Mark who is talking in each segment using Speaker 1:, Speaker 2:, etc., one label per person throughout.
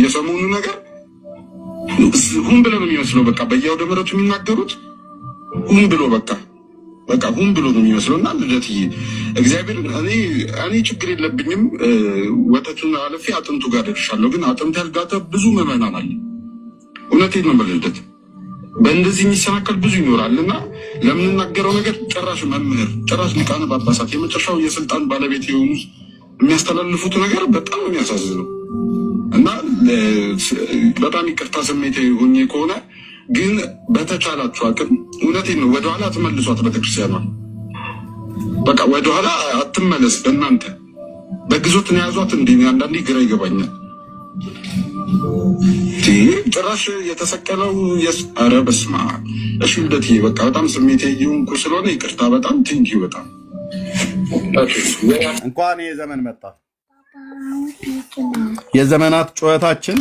Speaker 1: የሰሞኑ ነገር ሁን ብለው ነው የሚመስለው። በቃ በያው ደመረቱ የሚናገሩት ሁን ብሎ በቃ ሁን ብሎ ነው የሚመስለውና ልደትዬ እግዚአብሔርን እኔ ችግር የለብኝም። ወተቱን አለፊ አጥንቱ ጋር ደርሻለሁ። ግን አጥንት ያልጋተ ብዙ ምዕመናን አለ። እውነቴን ነው ልደት በእንደዚህ የሚሰናከል ብዙ ይኖራልና ለምንናገረው ነገር ጭራሽ መምህር ጭራሽ ሊቃነ ጳጳሳት የመጨረሻው የስልጣን ባለቤት የሆኑ የሚያስተላልፉት ነገር በጣም የሚያሳዝነው እና በጣም ይቅርታ ስሜታዊ ሆኜ ከሆነ ግን በተቻላችሁ አቅም እውነቴን ነው ወደኋላ ተመልሷት ቤተክርስቲያኗን በቃ ወደኋላ አትመለስ። በእናንተ በግዞት ነው ያዟት። እንዴ አንዳንዴ ግራ ይገባኛል። ጭራሽ የተሰቀለው ኧረ በስመ አብ። እሺ ልደትዬ በቃ በጣም ስሜታዊ ሆንኩ ስለሆነ ይቅርታ በጣም ቴንኪው በጣም
Speaker 2: እንኳን የዘመን መጣ። የዘመናት ጩኸታችን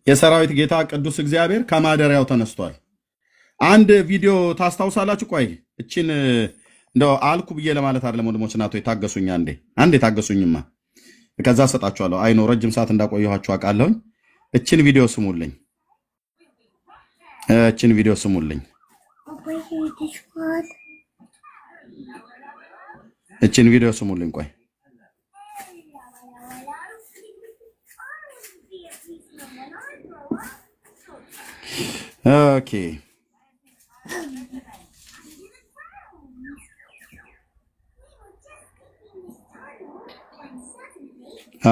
Speaker 2: የሰራዊት ጌታ ቅዱስ እግዚአብሔር ከማደሪያው ተነስቷል። አንድ ቪዲዮ ታስታውሳላችሁ? ቆይ እቺን እንደው አልኩ ብዬ ለማለት አይደለም ወንድሞች እናቶች፣ ታገሱኝ አንዴ ታገሱኝማ፣ ከዛ ሰጣችኋለሁ። አይ ነው ረጅም ሰዓት እንዳቆየኋችሁ አውቃለሁኝ። እቺን ቪዲዮ ስሙልኝ፣ እቺን ቪዲዮ ስሙልኝ፣ እቺን ቪዲዮ ስሙልኝ። ቆይ ኦኬ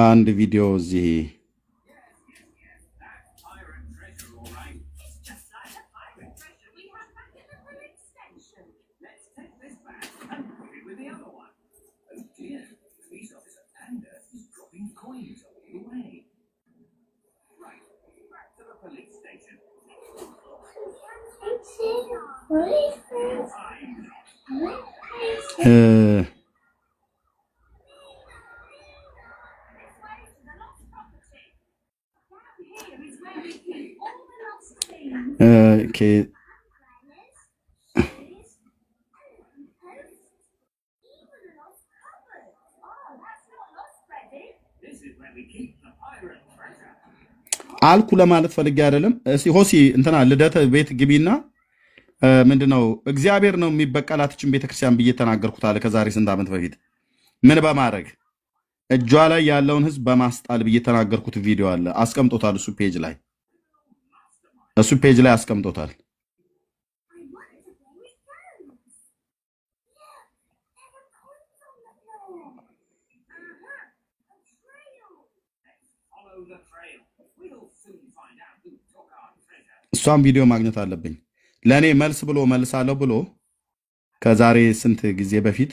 Speaker 2: አንድ ቪዲዮ እዚህ okay. አልኩ ለማለት ፈልጌ አይደለም። ሆሲ እንትና ልደት ቤት ግቢና ምንድነው እግዚአብሔር ነው የሚበቀላትችን ቤተክርስቲያን ብዬ ተናገርኩት አለ ከዛሬ ስንት ዓመት በፊት ምን በማድረግ እጇ ላይ ያለውን ህዝብ በማስጣል ብዬ ተናገርኩት ቪዲዮ አለ። አስቀምጦታል እሱ ፔጅ ላይ አስቀምጦታል። እሷም ቪዲዮ ማግኘት አለብኝ። ለኔ መልስ ብሎ መልሳለሁ ብሎ ከዛሬ ስንት ጊዜ በፊት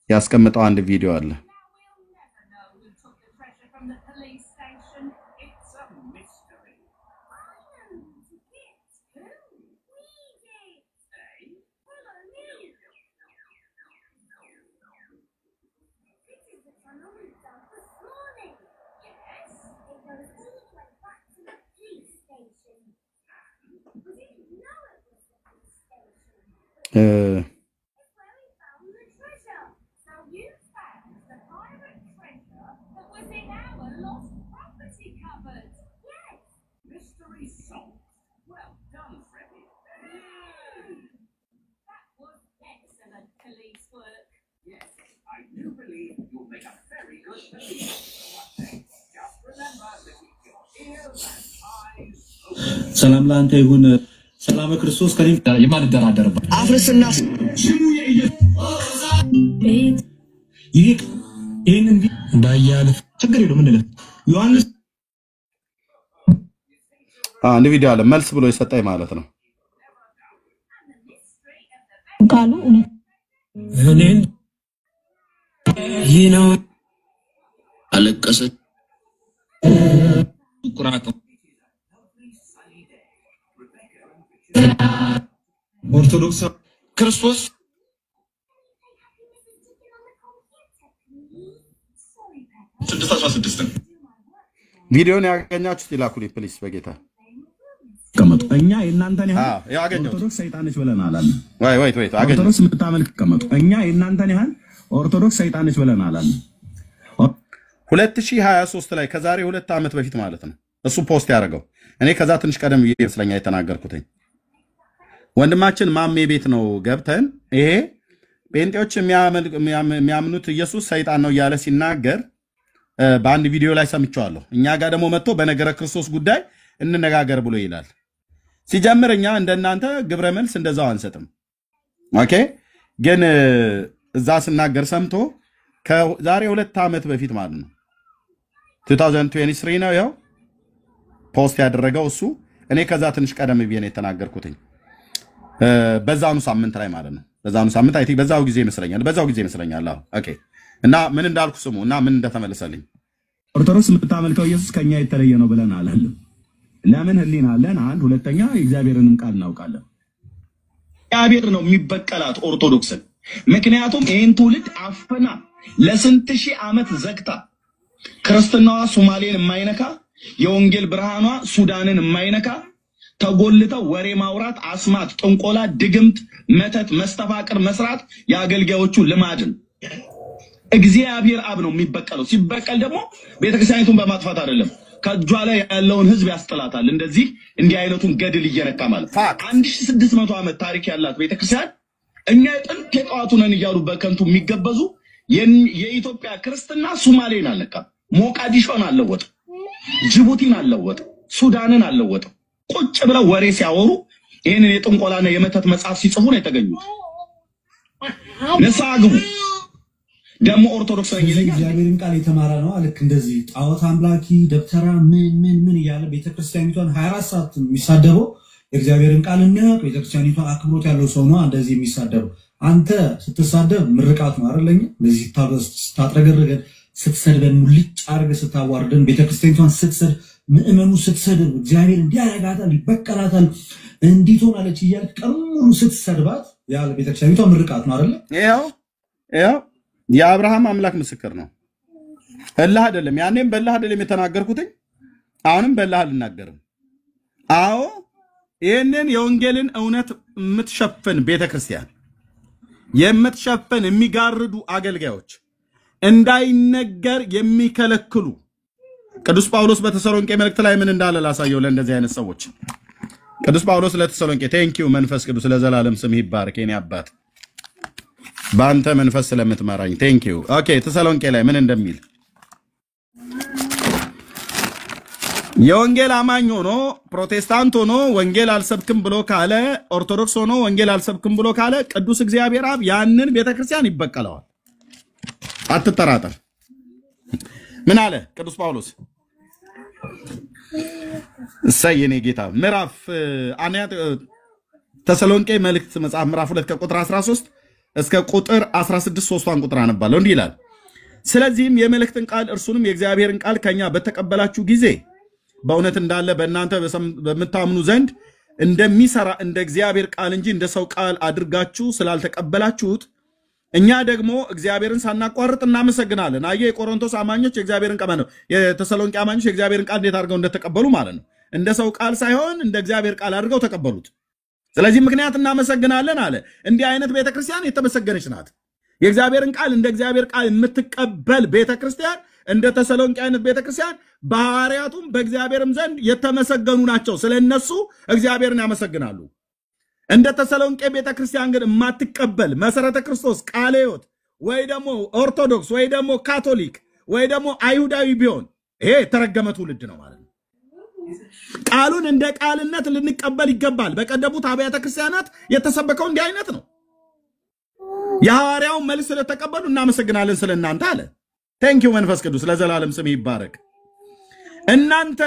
Speaker 2: ያስቀምጠው አንድ ቪዲዮ አለ።
Speaker 3: ሰላም ላንተ ይሁን። ሰላም ክርስቶስ ከኔ የማንደራደርበት አፍርስና ስሙ ይሄንን እንዳያለ ችግር የለውም። ምን ዮሐንስ
Speaker 2: አንድ ቪዲዮ አለ መልስ ብሎ የሰጠኝ ማለት ነው።
Speaker 4: ቃሉ
Speaker 3: እኔን ይነው አለቀሰ ቁራጥ ኦርቶዶክስ ክርስቶስ
Speaker 2: ቪዲዮን ያገኛችሁት ይላኩልኝ ፕሊስ በጌታ
Speaker 3: ቀመጡ። እኛ የእናንተን ያህል ኦርቶዶክስ ሰይጣንች ብለናል አለ።
Speaker 2: ወይ
Speaker 3: ኦርቶዶክስ የምታመልክ ቀመጡ። እኛ የእናንተን ያህል ኦርቶዶክስ ሰይጣንች ብለናል አለ።
Speaker 2: 2023 ላይ ከዛሬ 2 ዓመት በፊት ማለት ነው እሱ ፖስት ያደረገው። እኔ ከዛ ትንሽ ቀደም ይመስለኛ የተናገርኩትኝ ወንድማችን ማሜ ቤት ነው ገብተን ይሄ ጴንጤዎች የሚያምኑት ኢየሱስ ሰይጣን ነው እያለ ሲናገር በአንድ ቪዲዮ ላይ ሰምቻለሁ። እኛ ጋር ደግሞ መጥቶ በነገረ ክርስቶስ ጉዳይ እንነጋገር ብሎ ይላል። ሲጀምር እኛ እንደናንተ ግብረ መልስ እንደዛው አንሰጥም። ኦኬ ግን እዛ ስናገር ሰምቶ ከዛሬ 2 ዓመት በፊት ማለት ነው 2023 ነው ያው ፖስት ያደረገው እሱ። እኔ ከዛ ትንሽ ቀደም ብዬ ነው የተናገርኩትኝ በዛኑ ሳምንት ላይ ማለት ነው። በዛኑ ሳምንት አይ ቲንክ በዛው ጊዜ ይመስለኛል። ኦኬ እና ምን እንዳልኩ ስሙ እና ምን እንደተመለሰልኝ
Speaker 3: ኦርቶዶክስ የምታመልከው ኢየሱስ ከኛ የተለየ ነው ብለን አላለም። ለምን ህሊና አለን? አንድ ሁለተኛ የእግዚአብሔርንም ቃል እናውቃለን። እግዚአብሔር ነው የሚበቀላት ኦርቶዶክስን። ምክንያቱም ይሄን ትውልድ አፈና ለስንት ሺህ ዓመት ዘግታ ክርስትናዋ ሶማሌን የማይነካ የወንጌል ብርሃኗ ሱዳንን የማይነካ ተጎልተው ወሬ ማውራት፣ አስማት፣ ጥንቆላ፣ ድግምት፣ መተት፣ መስተፋቅር መስራት የአገልጋዮቹ ልማድን እግዚአብሔር አብ ነው የሚበቀለው። ሲበቀል ደግሞ ቤተክርስቲያኒቱን በማጥፋት አይደለም ከእጇ ላይ ያለውን ህዝብ ያስጥላታል። እንደዚህ እንዲህ አይነቱን ገድል እየነካ ማለት 1600 ዓመት ታሪክ ያላት ቤተክርስቲያን እኛ ጥንት የጠዋቱ ነን እያሉ በከንቱ የሚገበዙ የኢትዮጵያ ክርስትና ሶማሌን አለካ፣ ሞቃዲሾን አለወጥ፣ ጅቡቲን አለወጥ፣ ሱዳንን አለወጥ። ቁጭ ብለው ወሬ ሲያወሩ ይሄንን የጥንቆላና የመተት መጽሐፍ ሲጽፉ ነው የተገኙት። ንስሐ ግቡ። ደግሞ ኦርቶዶክስ ነኝ ይለኛል። እግዚአብሔርን ቃል የተማረ ነው አልክ እንደዚህ ጣዖት አምላኪ ደብተራ ምን እያለ ቤተክርስቲያኒቷን 24 ሰዓት የሚሳደበው እግዚአብሔርን ቃል እና ቤተክርስቲያኒቷን አክብሮት ያለው ሰው ነው እንደዚህ የሚሳደበው። አንተ ስትሳደብ ምርቃት ነው አይደለኝ? እንደዚህ ስታጥረገረገን ስትሰድበን ሙልጭ አድርገህ ስታዋርደን ቤተክርስቲያኒቷን ስትሰድ ምእመኑ ስትሰድብ እግዚአብሔር እንዲያረጋታል ይበቀላታል እንዲቶናለች እያልክ ቀሙሉ ስትሰድባት ያለ ቤተክርስቲያኒቷ ምርቃት ነው አይደለ?
Speaker 2: ያው የአብርሃም አምላክ ምስክር ነው። እላህ አይደለም ያኔም በላህ አይደለም የተናገርኩትኝ አሁንም በላህ አልናገርም። አዎ ይሄንን የወንጌልን እውነት የምትሸፍን ቤተክርስቲያን የምትሸፍን የሚጋርዱ አገልጋዮች እንዳይነገር የሚከለክሉ ቅዱስ ጳውሎስ በተሰሎንቄ መልእክት ላይ ምን እንዳለ ላሳየው ለእንደዚህ አይነት ሰዎች። ቅዱስ ጳውሎስ ለተሰሎንቄ ቴንኪው መንፈስ ቅዱስ ለዘላለም ስምህ ይባረክ የኔ አባት ባንተ መንፈስ ስለምትመራኝ ቴንኪው። ኦኬ ተሰሎንቄ ላይ ምን እንደሚል የወንጌል አማኝ ሆኖ ፕሮቴስታንት ሆኖ ወንጌል አልሰብክም ብሎ ካለ ኦርቶዶክስ ሆኖ ወንጌል አልሰብክም ብሎ ካለ ቅዱስ እግዚአብሔር አብ ያንን ቤተክርስቲያን ይበቀለዋል። አትጠራጠር። ምን አለ ቅዱስ ጳውሎስ? እሰየኔ ጌታ ምዕራፍ ተሰሎንቄ መልእክት መጽሐፍ ምዕራፍ 2 ከቁጥር 13 እስከ ቁጥር 16 ሶስቷን ቁጥር አነባለሁ። እንዲህ ይላል ስለዚህም የመልእክትን ቃል እርሱንም የእግዚአብሔርን ቃል ከኛ በተቀበላችሁ ጊዜ በእውነት እንዳለ በእናንተ በምታምኑ ዘንድ እንደሚሰራ እንደ እግዚአብሔር ቃል እንጂ እንደ ሰው ቃል አድርጋችሁ ስላልተቀበላችሁት እኛ ደግሞ እግዚአብሔርን ሳናቋርጥ እናመሰግናለን። አየህ የቆሮንቶስ አማኞች የእግዚአብሔርን ቃል ነው የተሰሎንቄ አማኞች የእግዚአብሔርን ቃል እንዴት አድርገው እንደተቀበሉ ማለት ነው። እንደ ሰው ቃል ሳይሆን እንደ እግዚአብሔር ቃል አድርገው ተቀበሉት። ስለዚህ ምክንያት እናመሰግናለን አለ። እንዲህ አይነት ቤተክርስቲያን የተመሰገነች ናት። የእግዚአብሔርን ቃል እንደ እግዚአብሔር ቃል የምትቀበል ቤተክርስቲያን እንደ ተሰሎንቄ አይነት ቤተክርስቲያን በሐዋርያቱም በእግዚአብሔርም ዘንድ የተመሰገኑ ናቸው። ስለነሱ እግዚአብሔርን ያመሰግናሉ። እንደ ተሰሎንቄ ቤተክርስቲያን ግን የማትቀበል መሰረተ ክርስቶስ ቃለ ሕይወት ወይ ደግሞ ኦርቶዶክስ ወይ ደግሞ ካቶሊክ ወይ ደግሞ አይሁዳዊ ቢሆን ይሄ የተረገመ ትውልድ ነው ማለት ነው። ቃሉን እንደ ቃልነት ልንቀበል ይገባል። በቀደሙት አብያተ ክርስቲያናት የተሰበከው እንዲህ አይነት ነው። የሐዋርያው መልስ ስለተቀበሉ እናመሰግናለን ስለናንተ አለ። ቴንኪው መንፈስ ቅዱስ ለዘላለም ስም ይባረክ። እናንተ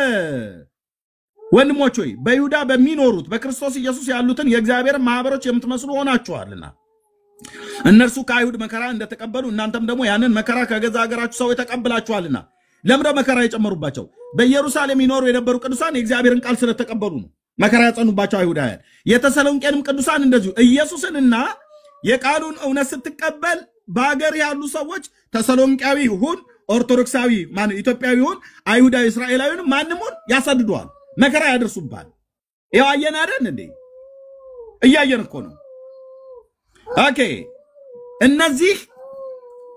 Speaker 2: ወንድሞች ሆይ በይሁዳ በሚኖሩት በክርስቶስ ኢየሱስ ያሉትን የእግዚአብሔር ማህበሮች የምትመስሉ ሆናችኋልና እነርሱ ከአይሁድ መከራ እንደተቀበሉ እናንተም ደግሞ ያንን መከራ ከገዛ ሀገራችሁ ሰው ተቀብላችኋልና። ለምንድነው መከራ የጨመሩባቸው? በኢየሩሳሌም ይኖሩ የነበሩ ቅዱሳን የእግዚአብሔርን ቃል ስለተቀበሉ ነው መከራ ያጸኑባቸው አይሁዳውያን። የተሰሎንቄንም ቅዱሳን እንደዚሁ ኢየሱስንና የቃሉን እውነት ስትቀበል በአገር ያሉ ሰዎች ተሰሎንቄያዊ ይሁን ኦርቶዶክሳዊ ማን ኢትዮጵያዊ ይሁን አይሁዳዊ እስራኤላዊን ማንሙን ያሳድዱዋል፣ መከራ ያደርሱባል። ይሄው አየን አይደል እንዴ? እያየን እኮ ነው። ኦኬ እነዚህ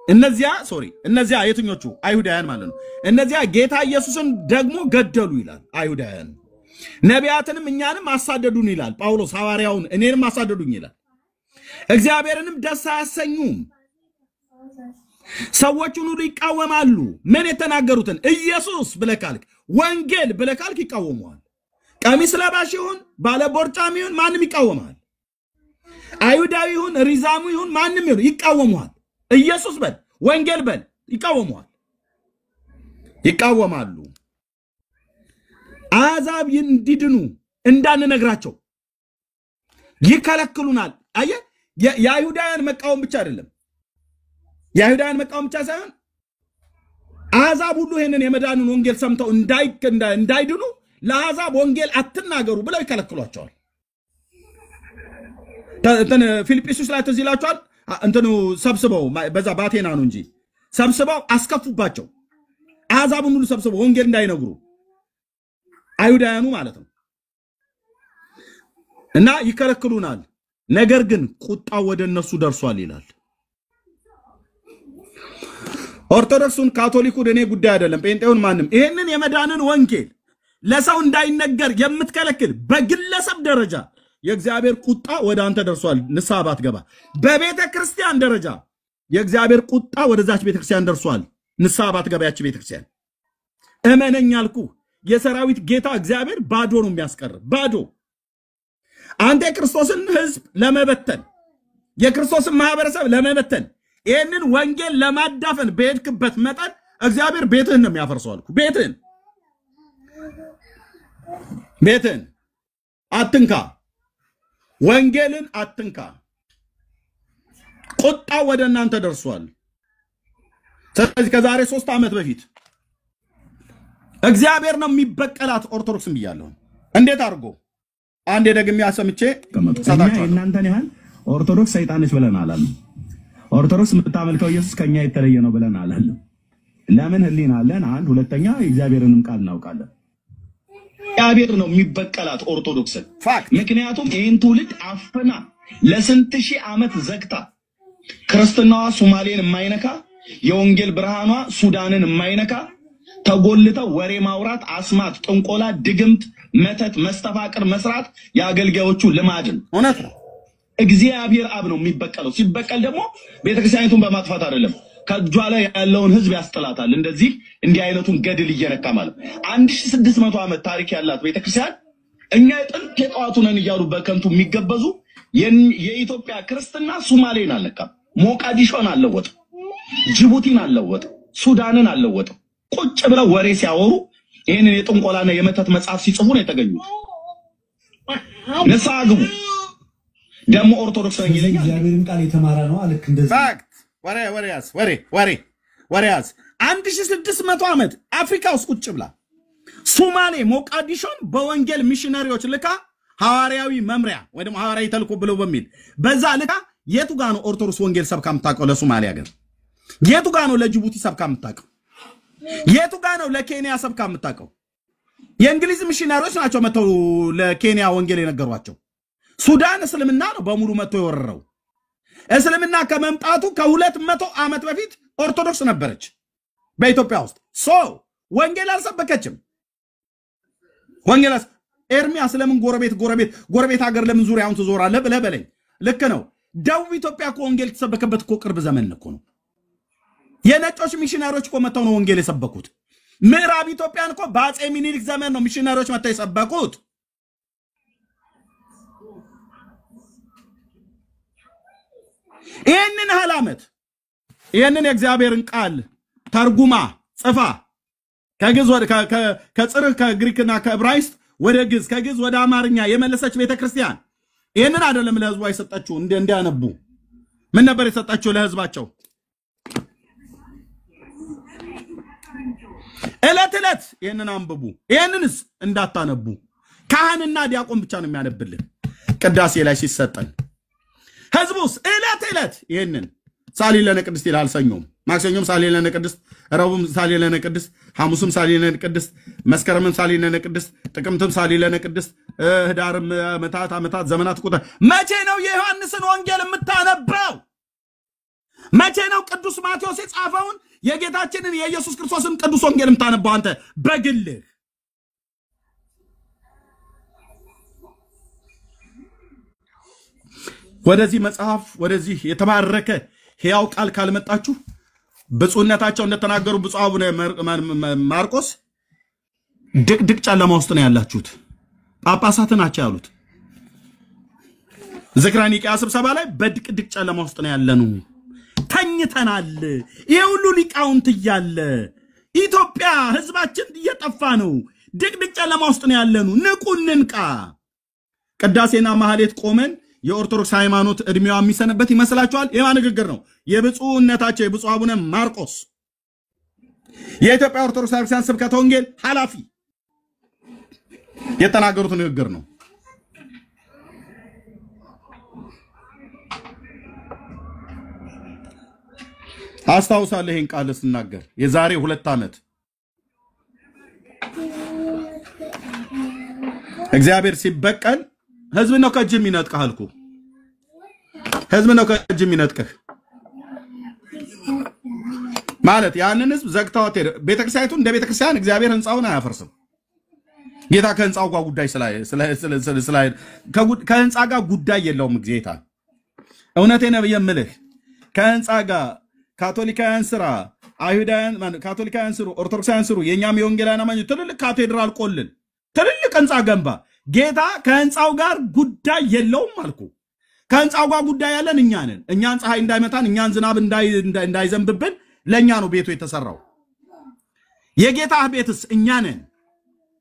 Speaker 2: እነዚያ የትኞቹ አይሁዳውያን ማለት ነው። እነዚያ ጌታ ኢየሱስን ደግሞ ገደሉ ይላል አይሁዳውያን። ነቢያትንም እኛንም አሳደዱን ይላል ጳውሎስ ሐዋርያውን እኔንም አሳደዱኝ ይላል። እግዚአብሔርንም ደስ አያሰኙም። ሰዎቹን ሁሉ ይቃወማሉ። ምን የተናገሩትን ኢየሱስ ብለህ ካልክ ወንጌል ብለህ ካልክ ይቃወመዋል። ቀሚስ ለባሽ ይሁን ባለ ቦርጫም ይሁን ማንም ይቃወማል። አይሁዳዊ ይሁን ሪዛሙ ይሁን ማንም ይሁን ይቃወመዋል። ኢየሱስ በል ወንጌል በል ይቃወመዋል፣ ይቃወማሉ። አሕዛብ እንዲድኑ እንዳንነግራቸው ይከለክሉናል። አየህ፣ የአይሁዳውያን መቃወም ብቻ አይደለም፣ የአይሁዳውያን መቃወም ብቻ ሳይሆን አሕዛብ ሁሉ ይሄንን የመዳንን ወንጌል ሰምተው እንዳይድኑ ለአሕዛብ ወንጌል አትናገሩ ብለው ይከለክሏቸዋል። ፊልጵስዩስ ላይ ትዝ ይላችኋል። እንትኑ ሰብስበው በዛ ባቴና ነው እንጂ ሰብስበው አስከፉባቸው። አሕዛብን ሁሉ ሰብስበው ወንጌል እንዳይነግሩ አይሁዳውያኑ ማለት ነው። እና ይከለክሉናል። ነገር ግን ቁጣው ወደ እነሱ ደርሷል ይላል። ኦርቶዶክሱን ካቶሊኩን እኔ ጉዳይ አይደለም፣ ጴንጤውን ማንም ይሄንን የመዳንን ወንጌል ለሰው እንዳይነገር የምትከለክል በግለሰብ ደረጃ የእግዚአብሔር ቁጣ ወደ አንተ ደርሷል። ንስሐ ባትገባ በቤተ ክርስቲያን ደረጃ የእግዚአብሔር ቁጣ ወደዛች ቤተ ክርስቲያን ደርሷል። ንስሐ ባትገባ ያቺ ቤተ ክርስቲያን እመነኝ አልኩህ፣ የሰራዊት ጌታ እግዚአብሔር ባዶ ነው የሚያስቀር። ባዶ አንተ የክርስቶስን ሕዝብ ለመበተን የክርስቶስን ማህበረሰብ ለመበተን ይህንን ወንጌል ለማዳፈን በሄድክበት መጠን እግዚአብሔር ቤትህን ነው የሚያፈርሰው አልኩ። ቤትህን አትንካ፣ ወንጌልን አትንካ። ቁጣ ወደ እናንተ ደርሷል። ስለዚህ ከዛሬ 3 ዓመት በፊት እግዚአብሔር ነው የሚበቀላት ኦርቶዶክስም ብያለሁ። እንዴት አድርጎ አንዴ ደግሜ አሰምቼ
Speaker 3: ሰጣችሁ። እናንተን ያህል ኦርቶዶክስ ሰይጣንች ብለን አላለም። ኦርቶዶክስ የምታመልከው ኢየሱስ ከኛ የተለየ ነው ብለን አላለም። ለምን ህሊና አለን? አንድ ሁለተኛ የእግዚአብሔርንም ቃል እናውቃለን። እግዚአብሔር ነው የሚበቀላት ኦርቶዶክስን። ምክንያቱም ይህን ትውልድ አፈና ለስንት ሺህ ዓመት ዘግታ ክርስትናዋ ሶማሌን የማይነካ የወንጌል ብርሃኗ ሱዳንን የማይነካ ተጎልተው ወሬ ማውራት፣ አስማት፣ ጥንቆላ፣ ድግምት፣ መተት፣ መስተፋቅር መስራት የአገልጋዮቹ ልማድ ነው።
Speaker 2: እውነት ነው።
Speaker 3: እግዚአብሔር አብ ነው የሚበቀለው። ሲበቀል ደግሞ ቤተክርስቲያኒቱን በማጥፋት አይደለም፣ ከእጇ ላይ ያለውን ህዝብ ያስጥላታል። እንደዚህ እንዲህ አይነቱን ገድል እየነካ ማለት 1600 ዓመት ታሪክ ያላት ቤተክርስቲያን እኛ የጥንት የጠዋቱ ነን እያሉ በከንቱ የሚገበዙ የኢትዮጵያ ክርስትና ሶማሌን አልነካም፣ ሞቃዲሾን አልለወጠም፣ ጅቡቲን አልለወጠም፣ ሱዳንን አልለወጠም። ቁጭ ብለው ወሬ ሲያወሩ ይሄንን የጥንቆላና የመተት መጽሐፍ ሲጽፉ ነው የተገኙት። ንስሐ ግቡ። ደግሞ ኦርቶዶክስ ነኝ ይለኛል።
Speaker 4: እግዚአብሔርን ቃል የተማረ ነው አልክ። እንደዚህ
Speaker 2: ፋክት ወሬያዝ 1600 ዓመት አፍሪካ ውስጥ ቁጭ ብላ ሶማሌ ሞቃዲሾን በወንጌል ሚሽነሪዎች ልካ ሐዋርያዊ መምሪያ ወይ ደግሞ ሐዋርያዊ ተልኮ ብለው በሚል በዛ ልካ የቱ ጋር ነው ኦርቶዶክስ ወንጌል ሰብካ የምታውቀው? ለሶማሌ ሀገር የቱ ጋር ነው? ለጅቡቲ ሰብካ የምታውቀው? የቱ ጋር ነው? ለኬንያ ሰብካ የምታውቀው? የእንግሊዝ ሚሽነሪዎች ናቸው መተው ለኬንያ ወንጌል የነገሯቸው። ሱዳን እስልምና ነው በሙሉ መጥቶ የወረረው። እስልምና ከመምጣቱ ከ200 ዓመት በፊት ኦርቶዶክስ ነበረች በኢትዮጵያ ውስጥ። ወንጌል አልሰበከችም። ኤርሚያስ ለምን ጎረቤት ሀገር ለምን ዙሪያውን ትዞራለህ ብለህ በለኝ። ልክ ነው። ደቡብ ኢትዮጵያ እኮ ወንጌል የተሰበከበት እኮ ቅርብ ዘመን እኮ ነው። የነጮች ሚሽነሪዎች እኮ መጥተው ነው ወንጌል የሰበኩት። ምዕራብ ኢትዮጵያን እኮ በአፄ ሚኒሊክ ዘመን ነው ሚሽነሪዎች መጥተው የሰበኩት። ይህንን ዓመት ይህንን የእግዚአብሔርን ቃል ተርጉማ ጽፋ ከግዕዝ ከጽርዕ ከግሪክና ከዕብራይስጥ ወደ ግዕዝ ከግዕዝ ወደ አማርኛ የመለሰች ቤተክርስቲያን ይህንን አይደለም ለህዝቧ የሰጣችሁ እንዲያነቡ። ምን ነበር የሰጣችሁ ለህዝባቸው? ዕለት ይህንን አንብቡ፣ ይህንንስ እንዳታነቡ። ካህንና ዲያቆን ብቻ ነው የሚያነብልን ቅዳሴ ላይ ሲሰጠን። ህዝቡስ ዕለት ይህንን ሳሊ ለነ ቅድስት ይላል። ሰኞም ማክሰኞም ሳሊ ለነ ቅድስት፣ ረቡዕም ሳሊ ለነ ቅድስት፣ ሐሙስም ሳሊ ለነ ቅድስት፣ መስከረምም ሳሊ ለነ ቅድስት፣ ጥቅምትም ሳሊ ለነ ቅድስት፣ ህዳርም ዓመታት ዘመናት ቁጥር። መቼ ነው የዮሐንስን ወንጌል የምታነበው? መቼ ነው ቅዱስ ማቴዎስ የጻፈውን የጌታችንን የኢየሱስ ክርስቶስን ቅዱስ ወንጌል የምታነበው አንተ በግልህ? ወደዚህ መጽሐፍ ወደዚህ የተባረከ ሕያው ቃል ካልመጣችሁ ብፁዕነታቸው እንደተናገሩ ብፁዕ አቡነ ማርቆስ ድቅድቅ ጨለማ ውስጥ ነው ያላችሁት። ጳጳሳት ናቸው ያሉት ዝክረ ኒቅያ ስብሰባ ላይ በድቅድቅ ጨለማ ውስጥ ነው ያለነው፣ ተኝተናል። ይሄ ሁሉ ሊቃውንት እያለ ኢትዮጵያ ህዝባችን እየጠፋ ነው፣ ድቅድቅ ጨለማ ውስጥ ነው ያለነው፣ ንቁ እንንቃ። ቅዳሴና ማህሌት ቆመን የኦርቶዶክስ ሃይማኖት እድሜዋ የሚሰነበት ይመስላችኋል? የማ ንግግር ነው? የብፁዕነታቸው የብፁዕ አቡነ ማርቆስ የኢትዮጵያ ኦርቶዶክስ ቤተክርስቲያን ስብከተ ወንጌል ኃላፊ የተናገሩት ንግግር ነው። አስታውሳለሁ ይሄን ቃል ስናገር የዛሬ 2 ዓመት እግዚአብሔር ሲበቀል ህዝብ ነው ከእጅ የሚነጥቀህ አልኩ። ህዝብ ነው ከእጅ የሚነጥቀህ ማለት ያንን ህዝብ ዘግታውት ቤተክርስቲያኒቱ እንደ ቤተክርስቲያን እግዚአብሔር ህንጻውን አያፈርስም። ጌታ ከህንጻው ጋር ጉዳይ ስለ ከህንጻ ጋር ጉዳይ የለውም። ጌታ እውነቴን ነው የምልህ ከህንጻ ጋር ካቶሊካውያን ስራ፣ አይሁዳውያን ካቶሊካውያን ስሩ፣ ኦርቶዶክሳውያን ስሩ፣ የኛም የወንጌላውያን አማኞች ትልልቅ ካቴድራል ቆልል፣ ትልልቅ ህንጻ ገንባ። ጌታ ከህንጻው ጋር ጉዳይ የለውም አልኩ። ከህንጻው ጋር ጉዳይ ያለን እኛ ነን። እኛን ፀሐይ እንዳይመታን፣ እኛን ዝናብ እንዳይዘንብብን ለኛ ነው ቤቱ የተሰራው። የጌታ ቤትስ እኛ ነን።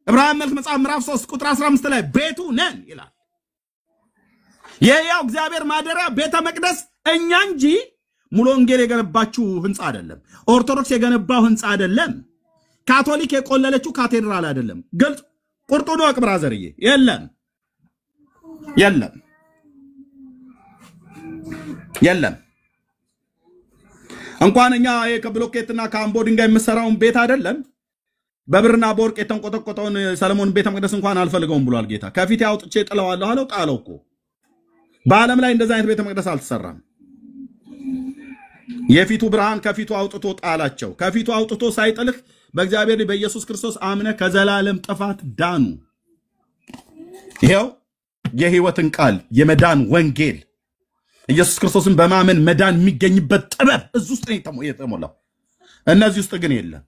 Speaker 2: ዕብራውያን መልእክት መጽሐፍ ምዕራፍ 3 ቁጥር 15 ላይ ቤቱ ነን ይላል። የሕያው እግዚአብሔር ማደሪያ ቤተ መቅደስ እኛ እንጂ ሙሉ ወንጌል የገነባችው ህንጻ አይደለም። ኦርቶዶክስ የገነባው ህንጻ አይደለም። ካቶሊክ የቆለለችው ካቴድራል አይደለም። ግልጽ ቁርጡን ወቅ ብራዘርዬ፣ የለም የለም የለም። እንኳን እኛ ከብሎኬትና ከአምቦ ድንጋይ የምሰራውን ቤት አይደለም በብርና በወርቅ የተንቆጠቆጠውን ሰለሞን ቤተ መቅደስ እንኳን አልፈልገውም ብሏል ጌታ። ከፊት አውጥቼ ጥለዋለሁ አለው፣ ጣለው እኮ። በዓለም ላይ እንደዛ አይነት ቤተ መቅደስ አልተሰራም። የፊቱ ብርሃን ከፊቱ አውጥቶ ጣላቸው። ከፊቱ አውጥቶ ሳይጥልህ በእግዚአብሔር በኢየሱስ ክርስቶስ አምነ ከዘላለም ጥፋት ዳኑ። ይሄው የህይወትን ቃል የመዳን ወንጌል ኢየሱስ ክርስቶስን በማመን መዳን የሚገኝበት ጥበብ እዚህ ውስጥ ነው የተሞላው። እነዚህ ውስጥ ግን የለም።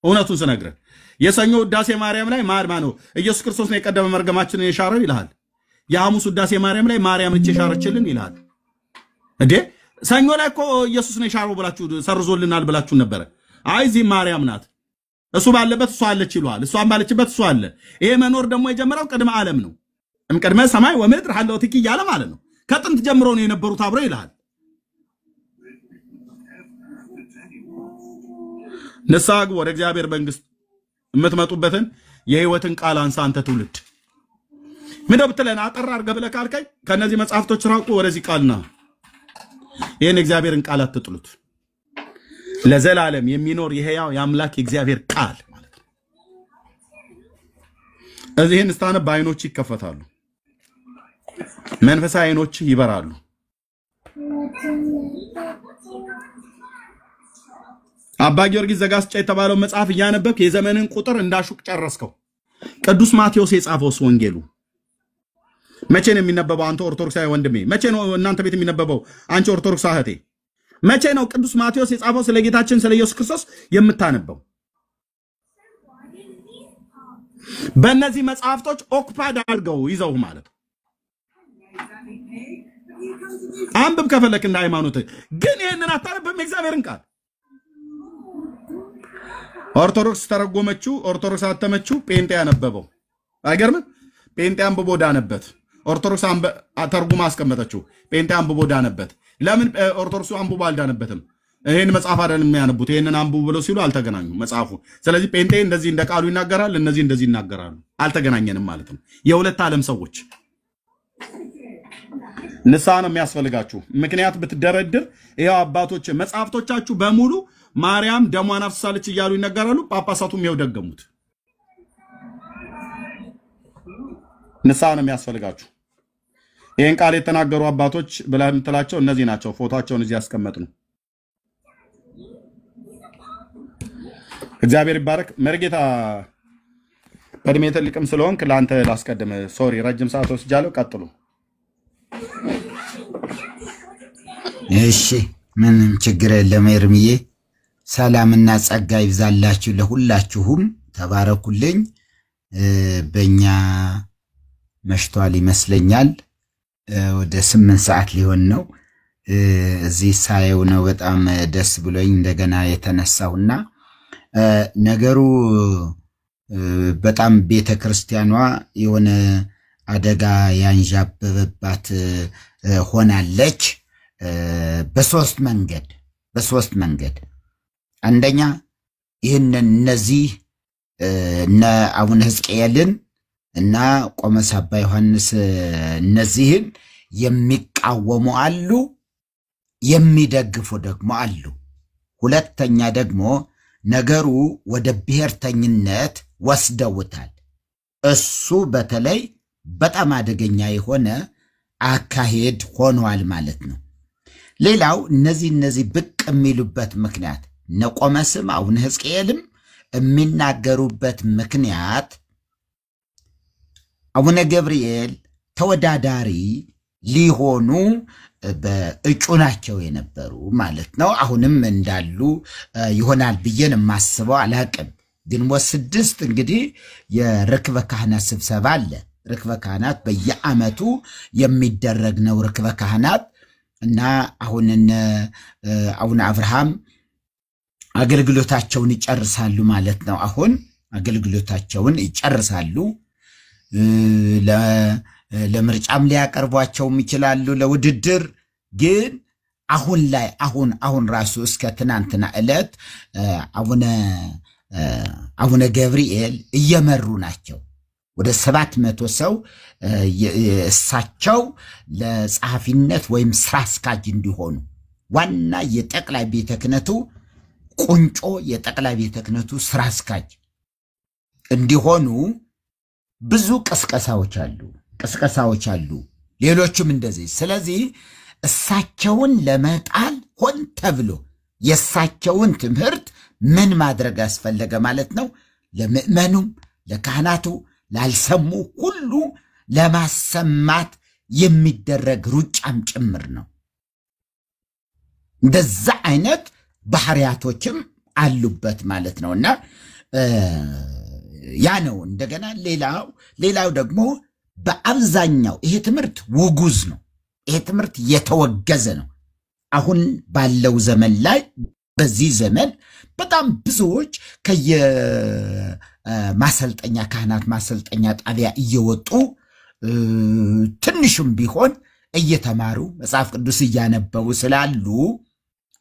Speaker 2: እውነቱን ስነግርህ የሰኞ ውዳሴ ማርያም ላይ ነው ኢየሱስ ክርስቶስ ነው የቀደመ መርገማችንን የሻረው ይልሃል። የሐሙስ ውዳሴ ማርያም ላይ ማርያም ነች የሻረችልን ይልሃል። እንዴ ሰኞ ላይ እኮ ኢየሱስ ነው የሻረው ብላችሁ ሰርዞልናል ብላችሁ ነበር። አይ እዚህ ማርያም ናት፣ እሱ ባለበት እሷ አለች ይሏል። እሷም ባለችበት እሷ አለ። ይሄ መኖር ደግሞ የጀመረው ቅድመ ዓለም ነው። ቅድመ ሰማይ ወምድር ሐለወትኪ እያለ ማለት ነው። ከጥንት ጀምሮ ነው የነበሩት አብረው ይልሃል። ንስሐ ግቡ፣ ወደ እግዚአብሔር መንግስት የምትመጡበትን የህይወትን ቃል አንሳ። አንተ ትውልድ ምን ብትለን አጠራ አድርገህ ብለህ ካልከኝ ከነዚህ መጽሐፍቶች ራቁ፣ ወደዚህ ቃልና ይሄን እግዚአብሔርን ቃል አትጥሉት። ለዘላለም የሚኖር የሕያው የአምላክ የእግዚአብሔር ቃል ማለት ነው። እዚህን ስታነብ አይኖች ይከፈታሉ፣ መንፈሳዊ አይኖች ይበራሉ። አባ ጊዮርጊስ ዘጋስጫ የተባለው መጽሐፍ እያነበብክ የዘመንን ቁጥር እንዳሹቅ ጨረስከው። ቅዱስ ማቴዎስ የጻፈው ወንጌሉ መቼ ነው የሚነበበው? አንተ ኦርቶዶክሳዊ ወንድሜ መቼ ነው እናንተ ቤት የሚነበበው? አንቺ ኦርቶዶክስ እህቴ መቼ ነው ቅዱስ ማቴዎስ የጻፈው ስለ ጌታችን ስለ ኢየሱስ ክርስቶስ የምታነበው? በእነዚህ መጽሐፍቶች ኦክፓድ አድርገው ይዘው ማለት አንብብ ከፈለክ እንደ ሃይማኖት። ግን ይሄንን አታነብም የእግዚአብሔርን ቃል። ኦርቶዶክስ ተረጎመችው፣ ኦርቶዶክስ አተመችው፣ ጴንጤ ያነበበው አይገርምም? ጴንጤ አንብቦ ዳነበት። ኦርቶዶክስ ተርጉማ አስቀመጠችው፣ ጴንጤ አንብቦ ዳነበት። ለምን ኦርቶዶክሱ አንብቦ አልዳነበትም? ይሄን መጽሐፍ አይደለም የሚያነቡት፣ ይሄንን አንብቡ ብለው ሲሉ አልተገናኙም መጽሐፉ። ስለዚህ ጴንጤ እንደዚህ እንደ ቃሉ ይናገራል፣ እነዚህ እንደዚህ ይናገራሉ። አልተገናኘንም ማለት ነው። የሁለት ዓለም ሰዎች። ንስሐ ነው የሚያስፈልጋችሁ። ምክንያት ብትደረድር ይሄው አባቶች መጽሐፍቶቻችሁ በሙሉ ማርያም ደሟን አፍስሳለች እያሉ ይናገራሉ። ጳጳሳቱም ይሄው ደገሙት። ንስሐ ነው የሚያስፈልጋችሁ። ይሄን ቃል የተናገሩ አባቶች ብለህ የምትላቸው እነዚህ ናቸው። ፎቶአቸውን እዚህ ያስቀመጥነው እግዚአብሔር ይባረክ። መርጌታ በእድሜ ትልቅም ስለሆንክ ለአንተ ላስቀድም። ሶሪ ረጅም ሰዓት ወስጃለሁ። ቀጥሉ።
Speaker 5: እሺ ምንም ችግር የለም ኤርምዬ። ሰላምና ጸጋ ይብዛላችሁ ለሁላችሁም። ተባረኩልኝ። በእኛ መሽቷል ይመስለኛል። ወደ 8 ሰዓት ሊሆን ነው። እዚህ ሳየው ነው በጣም ደስ ብሎኝ እንደገና የተነሳውና ነገሩ በጣም ቤተክርስቲያኗ የሆነ አደጋ ያንዣበበባት ሆናለች። በሶስት መንገድ አንደኛ እነዚህ እነ አቡነ ሕዝቅኤልን እና ቆሞስ አባ ዮሐንስ እነዚህን የሚቃወሙ አሉ፣ የሚደግፉ ደግሞ አሉ። ሁለተኛ ደግሞ ነገሩ ወደ ብሔርተኝነት ወስደውታል። እሱ በተለይ በጣም አደገኛ የሆነ አካሄድ ሆኗል ማለት ነው። ሌላው እነዚህ ብቅ የሚሉበት ምክንያት ነቆመስም አቡነ ሕዝቅኤልም የሚናገሩበት ምክንያት አቡነ ገብርኤል ተወዳዳሪ ሊሆኑ በእጩ ናቸው የነበሩ ማለት ነው። አሁንም እንዳሉ ይሆናል ብዬን የማስበው አላቅም። ግንቦት 6 እንግዲህ የርክበ ካህናት ስብሰባ አለ። ርክበ ካህናት በየዓመቱ የሚደረግ ነው። ርክበ ካህናት እና አሁን አቡነ አብርሃም አገልግሎታቸውን ይጨርሳሉ ማለት ነው። አሁን አገልግሎታቸውን ይጨርሳሉ። ለምርጫም ሊያቀርቧቸውም ይችላሉ ለውድድር። ግን አሁን ላይ አሁን ራሱ እስከ ትናንትና ዕለት አቡነ ገብርኤል እየመሩ ናቸው። ወደ 700 ሰው እሳቸው ለጸሐፊነት ወይም ስራ አስኪያጅ እንዲሆኑ ዋና የጠቅላይ ቤተ ክህነቱ ቁንጮ የጠቅላይ ቤተ ክህነቱ ስራ አስኪያጅ እንዲሆኑ ብዙ ቅስቀሳዎች አሉ። ሌሎችም እንደዚህ። ስለዚህ እሳቸውን ለመጣል ሆን ተብሎ የእሳቸውን ትምህርት ምን ማድረግ ያስፈለገ ማለት ነው? ለምእመኑም ለካህናቱ ላልሰሙ ሁሉ ለማሰማት የሚደረግ ሩጫም ጭምር ነው። እንደዛ አይነት ባህሪያቶችም አሉበት ማለት ነውና ያ ነው። እንደገና ሌላው ደግሞ በአብዛኛው ይሄ ትምህርት ውጉዝ ነው። ይሄ ትምህርት የተወገዘ ነው። አሁን ባለው ዘመን ላይ በዚህ ዘመን በጣም ብዙዎች ማሰልጠኛ ካህናት ማሰልጠኛ ጣቢያ እየወጡ ትንሽም ቢሆን እየተማሩ መጽሐፍ ቅዱስ እያነበቡ ስላሉ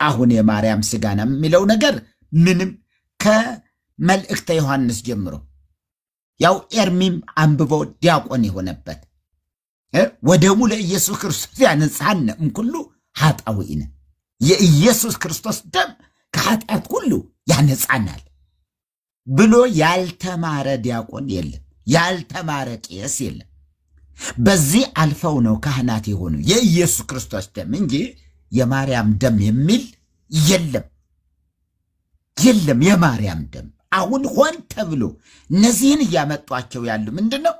Speaker 5: አሁን የማርያም ሥጋ ነው የሚለው ነገር ምንም ከመልእክተ ዮሐንስ ጀምሮ ያው ኤርሚም አንብቦ ዲያቆን የሆነበት ወደሙ ለኢየሱስ ክርስቶስ ያነጻን እምኩሉ ኃጣውኢነ የኢየሱስ ክርስቶስ ደም ከኃጢአት ሁሉ ያነጻናል ብሎ ያልተማረ ዲያቆን የለም፣ ያልተማረ ቄስ የለም። በዚህ አልፈው ነው ካህናት የሆኑ የኢየሱስ ክርስቶስ ደም እንጂ የማርያም ደም የሚል የለም። የማርያም ደም አሁን ሆን ተብሎ እነዚህን እያመጧቸው ያሉ ምንድነው?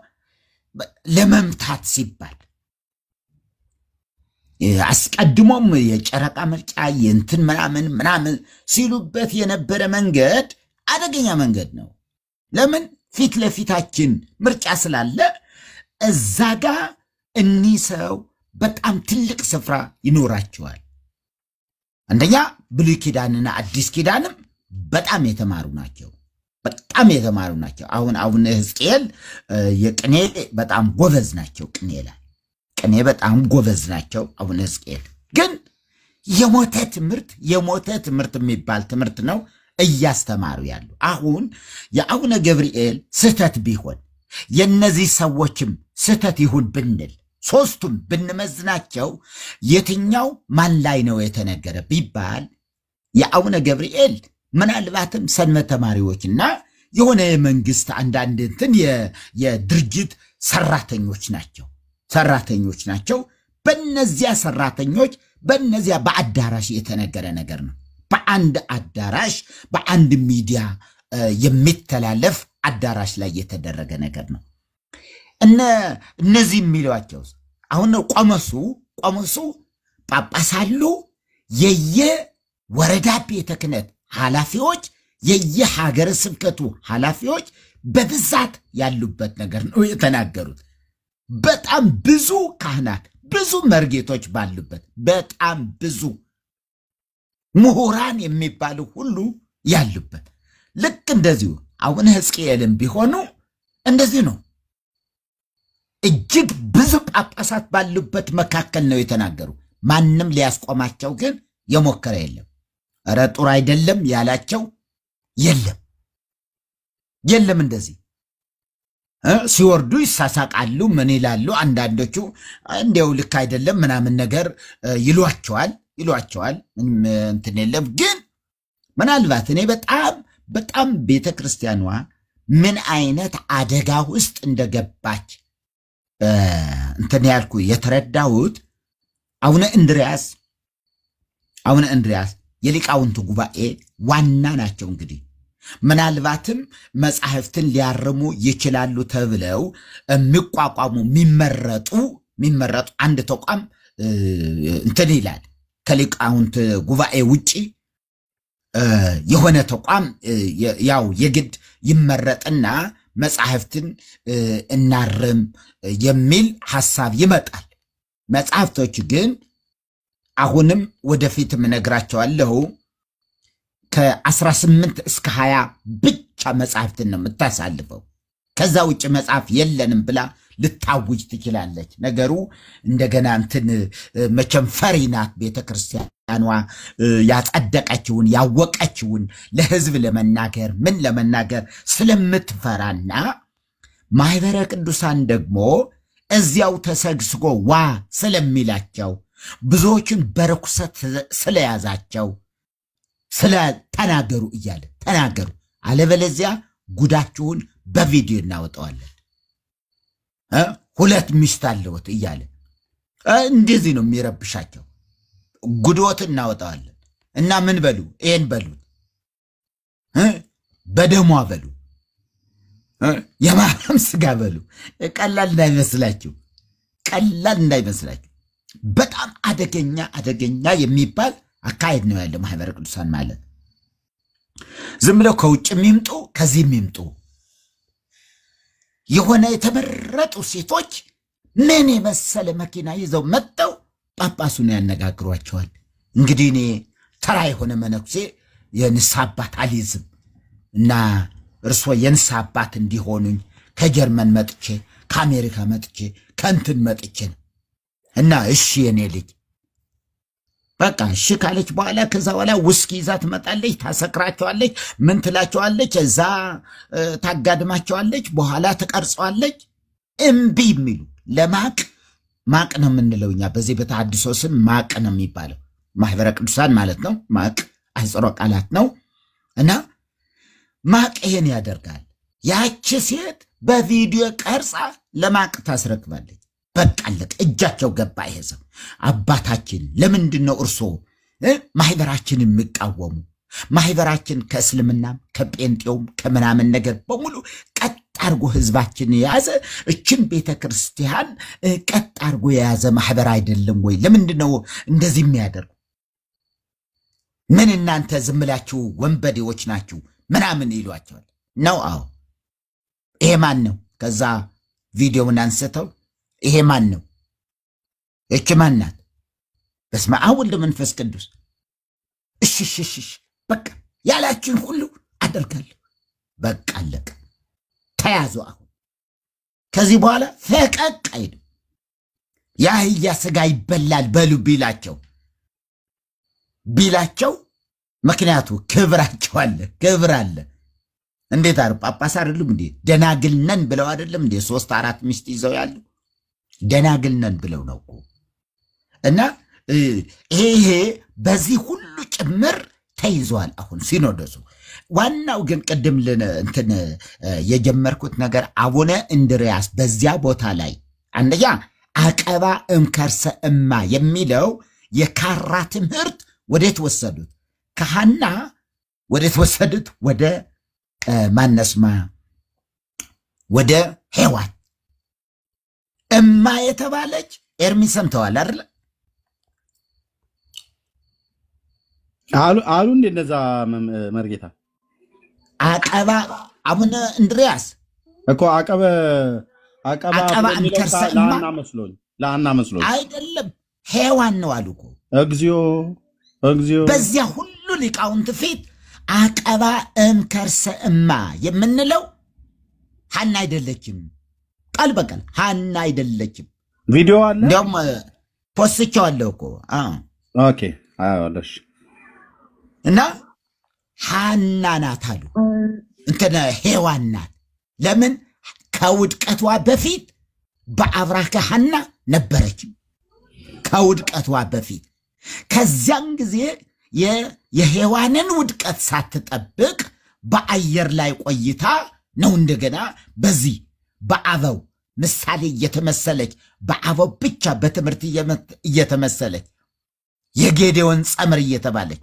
Speaker 5: ለመምታት ሲባል አስቀድሞም የጨረቃ ምርጫ የእንትን ምናምን ሲሉበት የነበረ መንገድ አደገኛ መንገድ ነው። ለምን? ፊት ለፊታችን ምርጫ ስላለ እዛ ጋር እኒህ ሰው በጣም ትልቅ ስፍራ ይኖራቸዋል። አንደኛ ብሉይ ኪዳንና አዲስ ኪዳንም በጣም የተማሩ ናቸው። አሁን አቡነ ሕዝቅኤል የቅኔ በጣም ጎበዝ ናቸው። ቅኔ በጣም ጎበዝ ናቸው አቡነ ሕዝቅኤል። ግን የሞተ ትምህርት የሚባል ትምህርት ነው እያስተማሩ ያሉ። አሁን የአቡነ ገብርኤል ስህተት ቢሆን የነዚህ ሰዎችም ስህተት ይሁን ብንል ሶስቱም ብንመዝናቸው የትኛው ማን ላይ ነው የተነገረ ቢባል የአቡነ ገብርኤል ምናልባትም ሰንበት ተማሪዎችና የሆነ የመንግስት አንዳንድ እንትን የድርጅት ሰራተኞች ናቸው። በእነዚያ ሰራተኞች በእነዚያ በአዳራሽ የተነገረ ነገር ነው። በአንድ አዳራሽ በአንድ ሚዲያ የሚተላለፍ አዳራሽ ላይ የተደረገ ነገር ነው። እነዚህ የሚሏቸው አሁን ቆሞሱ ጳጳሳሉ የየወረዳ ቤተ ክህነት ኃላፊዎች የየሀገረ ስብከቱ ኃላፊዎች በብዛት ያሉበት ነገር ነው የተናገሩት። በጣም ብዙ ካህናት ብዙ መርጌቶች ባሉበት በጣም ብዙ ምሁራን የሚባሉ ሁሉ ያሉበት ልክ እንደዚሁ አቡነ ሕዝቅኤልም ቢሆኑ እንደዚህ ነው። እጅግ ብዙ ጳጳሳት ባሉበት መካከል ነው የተናገሩ። ማንም ሊያስቆማቸው ግን የሞከረ የለም። ኧረ ጥሩ አይደለም ያላቸው የለም። እንደዚህ ሲወርዱ ይሳሳቃሉ፣ ምን ይላሉ። አንዳንዶቹ እንዲያው ልክ አይደለም ምናምን ነገር ይሏቸዋል። እንትን የለም። ግን ምናልባት እኔ በጣም ቤተ ክርስቲያኗ ምን አይነት አደጋ ውስጥ እንደገባች እንትን ያልኩ የተረዳሁት አቡነ እንድርያስ የሊቃውንቱ ጉባኤ ዋና ናቸው። እንግዲህ ምናልባትም መጻሕፍትን ሊያርሙ ይችላሉ ተብለው የሚቋቋሙ የሚመረጡ አንድ ተቋም እንትን ይላል። ከሊቃውንት ጉባኤ ውጪ የሆነ ተቋም ያው የግድ ይመረጥና መጻሕፍትን እናርም የሚል ሐሳብ ይመጣል። መጻሕፍቶች ግን አሁንም ወደፊትም እነግራቸዋለሁ ከ18 እስከ 20 ብቻ መጻሕፍትን ነው የምታሳልፈው። ከዛ ውጭ መጽሐፍ የለንም ብላ ልታውጅ ትችላለች። ነገሩ እንደገና እንትን መቼም ፈሪ ናት ቤተ ክርስቲያኗ። ያጸደቀችውን ያወቀችውን ለሕዝብ ለመናገር ለመናገር ስለምትፈራና ማህበረ ቅዱሳን ደግሞ እዚያው ተሰግስጎ ዋ ስለሚላቸው ብዙዎችን በርኩሰት ስለያዛቸው ስለተናገሩ እያለ ተናገሩ፣ አለበለዚያ ጉዳችሁን በቪዲዮ እናወጣዋለን፣ 2 ሚስት አለዎት እያለ እንደዚህ ነው የሚረብሻቸው። ጉድዎት እናወጣዋለን እና ምን በሉ ይሄን በሉ በደሟ በሉ የማርያም ስጋ በሉ። ቀላል እንዳይመስላችሁ በጣም አደገኛ የሚባል አካሄድ ነው ያለው ማህበረ ቅዱሳን ማለት። ዝም ብለው ከውጭ የሚምጡ ከዚህ የሚምጡ የሆነ የተመረጡ ሴቶች ምን የመሰለ መኪና ይዘው መጥተው ጳጳሱን ያነጋግሯቸዋል። እንግዲህ እኔ ተራ የሆነ መነኩሴ የንስሐ አባት አልይዝም እና እርሶ የንስሐ አባት እንዲሆኑኝ ከጀርመን መጥቼ ከአሜሪካ መጥቼ ከእንትን መጥቼ ነው እና እሺ የኔ ልጅ በቃ እሺ ካለች በኋላ ከዛ በኋላ ውስኪ ይዛ ትመጣለች፣ ታሰክራቸዋለች፣ ምን ትላቸዋለች፣ እዛ ታጋድማቸዋለች፣ በኋላ ትቀርጸዋለች። እምቢ የሚሉ ለማቅ ማቅ ነው የምንለው እኛ በዚህ በተሐድሶ ስም ማቅ ነው የሚባለው። ማህበረ ቅዱሳን ማለት ነው። ማቅ አጽሮ ቃላት ነው እና ማቅ ይሄን ያደርጋል። ያቺ ሴት በቪዲዮ ቀርጻ ለማቅ ታስረክባለች። በቃ አለቀ። እጃቸው ገባ። ይሄ ሰው አባታችን ለምንድን ነው እርሶ ማህበራችን የሚቃወሙ? ማህበራችን ከእስልምናም ከጴንጤውም ከምናምን ነገር በሙሉ ቀጥ አርጎ ህዝባችን የያዘ እችን ቤተ ክርስቲያን ቀጥ አርጎ የያዘ ማህበር አይደለም ወይ? ለምንድን ነው እንደዚህ የሚያደርጉ? ምን እናንተ ዝም ብላችሁ ወንበዴዎች ናችሁ ምናምን ይሏቸዋል ነው። አዎ ይሄ ማን ነው? ከዛ ቪዲዮውን አንስተው ይሄ ማን ነው? እቺ ማን ናት? በስመ አብ ወወልድ ወመንፈስ ቅዱስ። እሺ በቃ ያላችሁን ሁሉ አደርጋለሁ። በቃ አለቀ። ተያዙ። አሁን ከዚህ በኋላ ፈቀቅ አይሉ። የአህያ ስጋ ይበላል በሉ ቢላቸው ምክንያቱ ክብራቸው አለ፣ ክብር አለ። እንዴት አር ጳጳስ አይደሉም እንዴ? ደናግል ነን ብለው አይደለም እንዴ 3-4 ሚስት ይዘው ያሉ? ደናግል ነን ብለው ነው እና ይሄ በዚህ ሁሉ ጭምር ተይዟል። አሁን ሲኖዶሱ ዋናው ግን ቅድም እንትን የጀመርኩት ነገር አቡነ እንድርያስ በዚያ ቦታ ላይ አንደኛ አቀባ እምከርሰ እማ የሚለው የካራ ትምህርት ወዴት ወሰዱት? ከሐና ወዴት ወሰዱት? ወደ ማነስማ ወደ ሔዋን እማ የተባለች ኤርሚ ሰምተዋል አይደል?
Speaker 2: አሉ እንደ እነዛ መርጌታ
Speaker 5: አቀባ አቡነ እንድሪያስ
Speaker 2: እኮ አቀባ
Speaker 5: እንከርሰ እማ
Speaker 2: ለአና መስሎኝ
Speaker 5: አይደለም ሔዋን ነው አሉ እኮ።
Speaker 2: እግዚኦ
Speaker 5: በዚያ ሁሉ ሊቃውንት ፊት አቀባ እንከርሰ እማ የምንለው ሐና አይደለችም። ቃል በቃል ሐና አይደለችም።
Speaker 2: ቪዲዮ አለ
Speaker 5: እንደውም ፖስቼዋለሁ እኮ።
Speaker 2: ኦኬ አለሽ
Speaker 5: እና ሐና ናት አሉ። እንትን ሔዋን ናት። ለምን ከውድቀቷ በፊት በአብራከ ሐና ነበረች። ከውድቀቷ በፊት ከዚያን ጊዜ የሔዋንን ውድቀት ሳትጠብቅ በአየር ላይ ቆይታ ነው እንደገና በዚህ በአበው ምሳሌ እየተመሰለች በአበው ብቻ በትምህርት እየተመሰለች የጌዴዎን ጸምር እየተባለች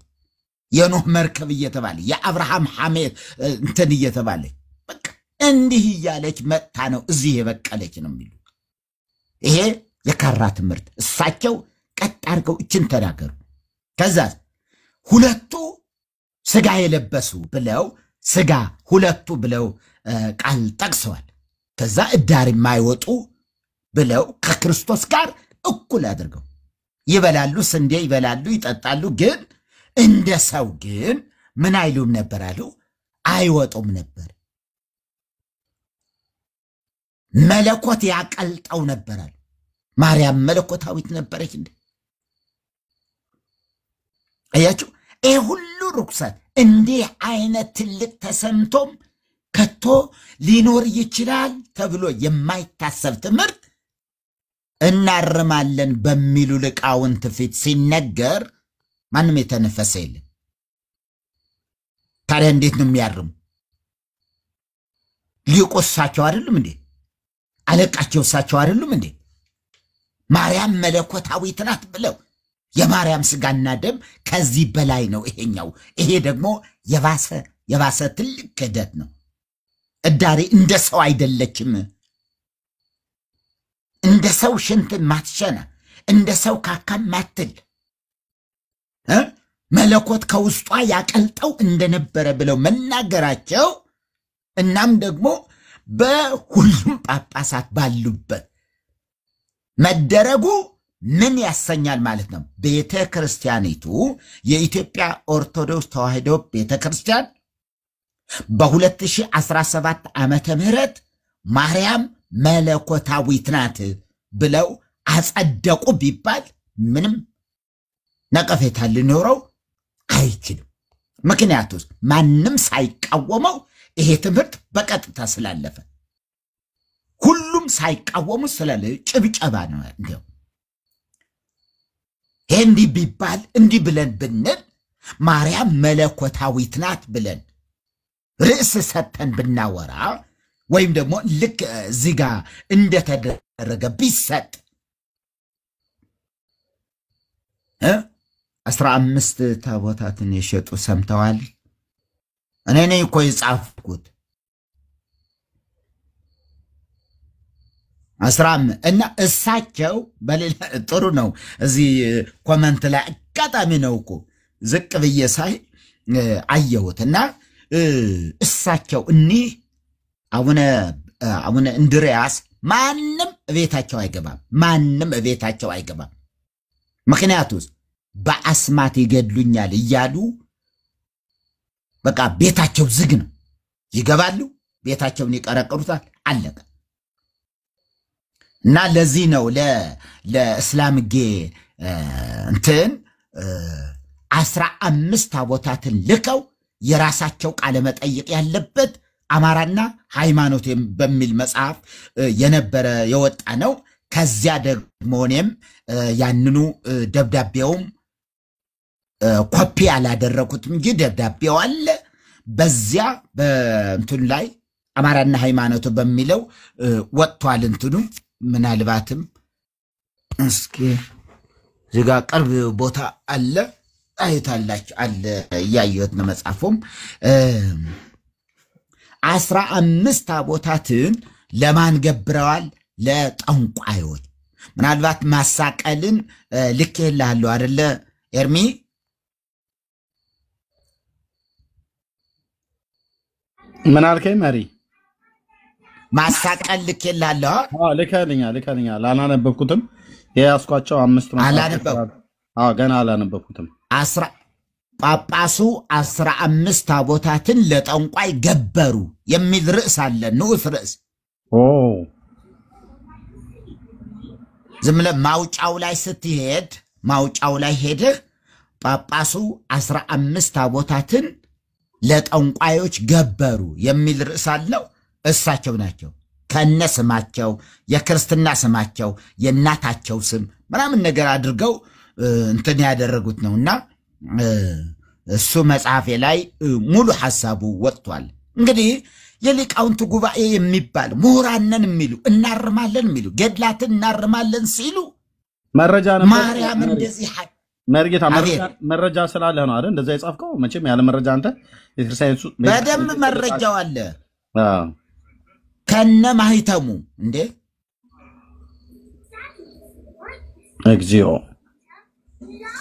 Speaker 5: የኖህ መርከብ እየተባለ የአብርሃም ሐሜት እንትን እየተባለች በቃ እንዲህ እያለች መጥታ ነው እዚህ የበቀለች ነው የሚሉ። ይሄ የካራ ትምህርት እሳቸው ቀጥ አድርገው እችን ተናገሩ። ከዛ ሁለቱ ስጋ የለበሱ ብለው ስጋ ሁለቱ ብለው ቃል ጠቅሰዋል። ከዛ እዳር የማይወጡ ብለው ከክርስቶስ ጋር እኩል አድርገው ይበላሉ፣ ስንዴ ይበላሉ፣ ይጠጣሉ። ግን እንደ ሰው ግን ምን አይሉም ነበር አሉ፣ አይወጡም ነበር። መለኮት ያቀልጠው ነበር አሉ። ማርያም መለኮታዊት ነበረች እንዴ? አያችሁ፣ ይህ ሁሉ ርኩሰት እንዲህ አይነት ትልቅ ተሰምቶም ከቶ ሊኖር ይችላል ተብሎ የማይታሰብ ትምህርት እናርማለን በሚሉ ሊቃውንት ፊት ሲነገር ማንም የተነፈሰ የለም። ታዲያ እንዴት ነው የሚያርሙ? ሊቁ እሳቸው አይደሉም እንዴ? አለቃቸው እሳቸው አይደሉም እንዴ? ማርያም መለኮታዊት ናት ብለው የማርያም ስጋና ደም ከዚህ በላይ ነው ይሄኛው። ይሄ ደግሞ የባሰ ትልቅ ክህደት ነው። እዳሪ እንደ ሰው አይደለችም። እንደ ሰው ሽንት ማትሸና፣ እንደ ሰው ካካ ማትል መለኮት ከውስጧ ያቀልጠው እንደነበረ ብለው መናገራቸው እናም ደግሞ በሁሉም ጳጳሳት ባሉበት መደረጉ ምን ያሰኛል ማለት ነው? ቤተ ክርስቲያኒቱ የኢትዮጵያ ኦርቶዶክስ ተዋሕዶ ቤተ ክርስቲያን በ2017 ዓመተ ምህረት ማርያም መለኮታዊት ናት ብለው አጸደቁ ቢባል ምንም ነቀፌታ ሊኖረው አይችልም። ምክንያቱም ማንም ሳይቃወመው ይሄ ትምህርት በቀጥታ ስላለፈ ሁሉም ሳይቃወሙ ስላለ ጭብጨባ ነው። እንደው ይሄ እንዲህ ቢባል እንዲህ ብለን ብንል ማርያም መለኮታዊት ናት ብለን ርዕስ ሰጥተን ብናወራ ወይም ደግሞ ልክ እዚህ ጋር እንደተደረገ ቢሰጥ 15 ታቦታትን የሸጡ ሰምተዋል። እኔ ነኝ እኮ የጻፍኩት 15 እና እሳቸው በሌላ ጥሩ ነው። እዚህ ኮመንት ላይ አጋጣሚ ነው እኮ ዝቅ ብዬ ሳይ አየሁትና እሳቸው እኒህ አቡነ እንድሪያስ ማንም እቤታቸው አይገባም። ማንም እቤታቸው አይገባም። ምክንያቱስ በአስማት ይገድሉኛል እያሉ በቃ ቤታቸው ዝግ ነው። ይገባሉ፣ ቤታቸውን ይቀረቅሩታል፣ አለቀ። እና ለዚህ ነው ለእስላም እንትን 15 ታቦታትን ልከው የራሳቸው ቃለ መጠይቅ ያለበት አማራና ሃይማኖት በሚል መጽሐፍ የነበረ የወጣ ነው። ከዚያ ደግሞ እኔም ያንኑ ደብዳቤውም ኮፒ አላደረኩትም እንጂ ደብዳቤው አለ። በዚያ በእንትን ላይ አማራና ሃይማኖት በሚለው ወጥቷል። እንትኑ ምናልባትም እስኪ እዚጋ ቅርብ ቦታ አለ አይታላችሁ አለ እያየሁት ነው። መጽሐፉም 15 ታቦታትን ለማን ገብረዋል? ለጠንቋዮች። ምናልባት ማሳቀልን ልክ ይላሉ አይደለ ኤርሚ?
Speaker 2: ምን አልከኝ መሪ?
Speaker 5: ማሳቀል ልክ ይላል።
Speaker 2: ልከልኛል። አላነበብኩትም። የያዝኳቸው 5 ገና አላነበብኩትም።
Speaker 5: ጳጳሱ 15 ታቦታትን ለጠንቋይ ገበሩ የሚል ርዕስ አለ። ንዑስ ርዕስ ዝም ብለህ ማውጫው ላይ ስትሄድ ማውጫው ላይ ሄደህ ጳጳሱ 15 ታቦታትን ለጠንቋዮች ገበሩ የሚል ርዕስ አለው። እሳቸው ናቸው ከነ ስማቸው፣ የክርስትና ስማቸው፣ የእናታቸው ስም ምናምን ነገር አድርገው እንትን ያደረጉት ነውና እሱ መጽሐፌ ላይ ሙሉ ሐሳቡ ወጥቷል። እንግዲህ የሊቃውንት ጉባኤ የሚባል ምሁራንን የሚሉ እናርማለን የሚሉ ገድላትን እናርማለን ሲሉ
Speaker 2: መረጃ ነበር።
Speaker 5: ማርያም እንደዚህ
Speaker 2: መርጌታ መረጃ ስላለ ነው አይደል እንደዛ የጻፍከው? መቼም ያለ መረጃ አንተ የክርስቲያኑ
Speaker 5: በደንብ መረጃው አለ ከነ ማህተሙ እንዴ
Speaker 2: እግዚኦ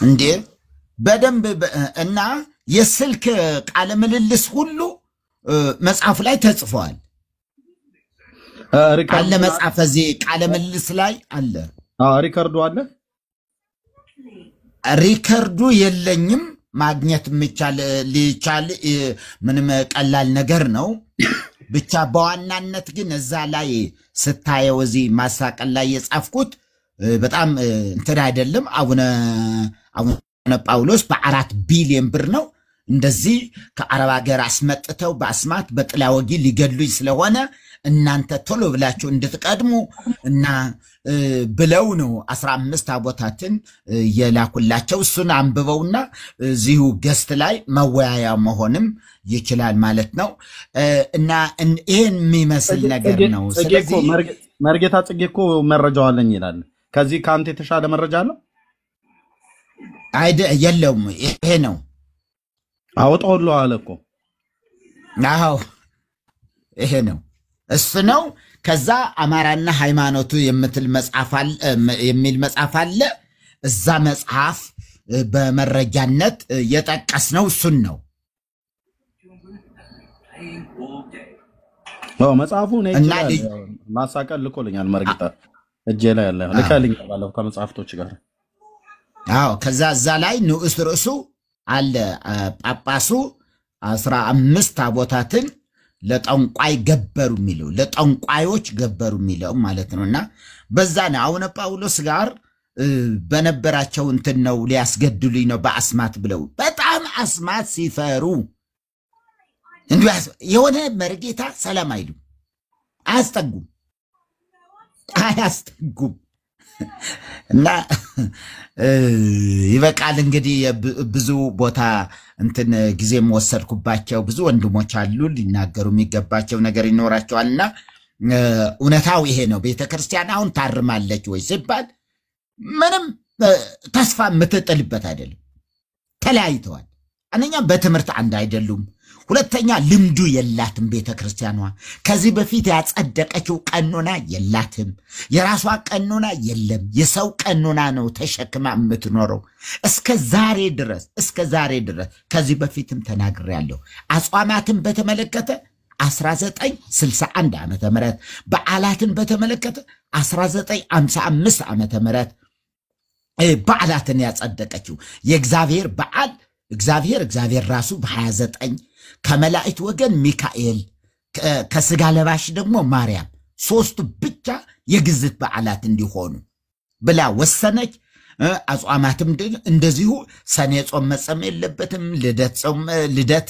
Speaker 5: እንዴ በደንብ እና የስልክ ቃለ ምልልስ ሁሉ መጽሐፍ ላይ ተጽፏል አለ። መጽሐፍ እዚህ ቃለ ምልልስ ላይ አለ።
Speaker 2: ሪከርዱ አለ።
Speaker 5: ሪከርዱ የለኝም። ማግኘት ሊቻል ምንም ቀላል ነገር ነው። ብቻ በዋናነት ግን እዛ ላይ ስታየው እዚህ ማሳቀል ላይ የጻፍኩት በጣም እንትን አይደለም። አቡነ ጳውሎስ በ4 ቢሊዮን ብር ነው እንደዚህ ከአረብ ሀገር አስመጥተው በአስማት በጥላ ወጊ ሊገድሉኝ ስለሆነ እናንተ ቶሎ ብላችሁ እንድትቀድሙ እና ብለው ነው 15 ታቦታትን የላኩላቸው። እሱን አንብበውና እዚሁ ገስት ላይ መወያያ መሆንም ይችላል ማለት ነው። እና ይሄን የሚመስል ነገር ነው። ስለዚህ
Speaker 2: መርጌታ ጽጌ እኮ መረጃው አለኝ ይላል። ከዚህ ካንተ የተሻለ መረጃ አለው
Speaker 5: የለውም? ይሄ ነው
Speaker 2: አውጣውሎ አለ እኮ።
Speaker 5: አዎ ይሄ ነው እሱ ነው። ከዛ አማራና ሃይማኖቱ የሚል መጽሐፍ አለ። እዛ መጽሐፍ በመረጃነት የጠቀስነው እሱን ነው።
Speaker 2: መጽሐፉ ነው ማሳቀል ልኮልኛል። መርጌታ እጄ ላይ ያለ ልከልኛል ባለው ከመጽሐፍቶች ጋር።
Speaker 5: አዎ ከዛ እዛ ላይ ንዑስ ርዕሱ አለ። ጳጳሱ 15 ታቦታትን ለጠንቋይ ገበሩ የሚለው ለጠንቋዮች ገበሩ የሚለው ማለት ነውና በዛ ነው አቡነ ጳውሎስ ጋር በነበራቸው እንትን ነው ሊያስገድሉኝ ነው በአስማት ብለው በጣም አስማት ሲፈሩ እንዴ የሆነ መርጌታ ሰላም አይሉም፣ አያስጠጉም። እና ይበቃል እንግዲህ ብዙ ቦታ እንትን ጊዜም ወሰድኩባቸው። ብዙ ወንድሞች አሉ ሊናገሩ የሚገባቸው ነገር ይኖራቸዋልና እውነታው ይሄ ነው። ቤተክርስቲያን አሁን ታርማለች ወይ ሲባል ምንም ተስፋ የምትጥልበት አይደለም። ተለያይተዋል። አንደኛ በትምህርት አንድ አይደሉም። ሁለተኛ ልምዱ የላትም ቤተክርስቲያኗ። ከዚህ በፊት ያጸደቀችው ቀኖና የላትም። የራሷ ቀኖና የለም። የሰው ቀኖና ነው ተሸክማ የምትኖረው እስከ ዛሬ ድረስ ከዚህ በፊትም ተናግሬያለሁ። አጽዋማትን በተመለከተ 1961 ዓመተ ምህረት በዓላትን በተመለከተ 1955 ዓመተ ምህረት በዓላትን ያጸደቀችው የእግዚአብሔር በዓል እግዚአብሔር ራሱ በ29 ከመላእክት ወገን ሚካኤል ከስጋ ለባሽ ደግሞ ማርያም 3 ብቻ የግዝት በዓላት እንዲሆኑ ብላ ወሰነች። አጽዋማትም እንደዚሁ ሰኔ ጾም መጾም የለበትም፣ ልደት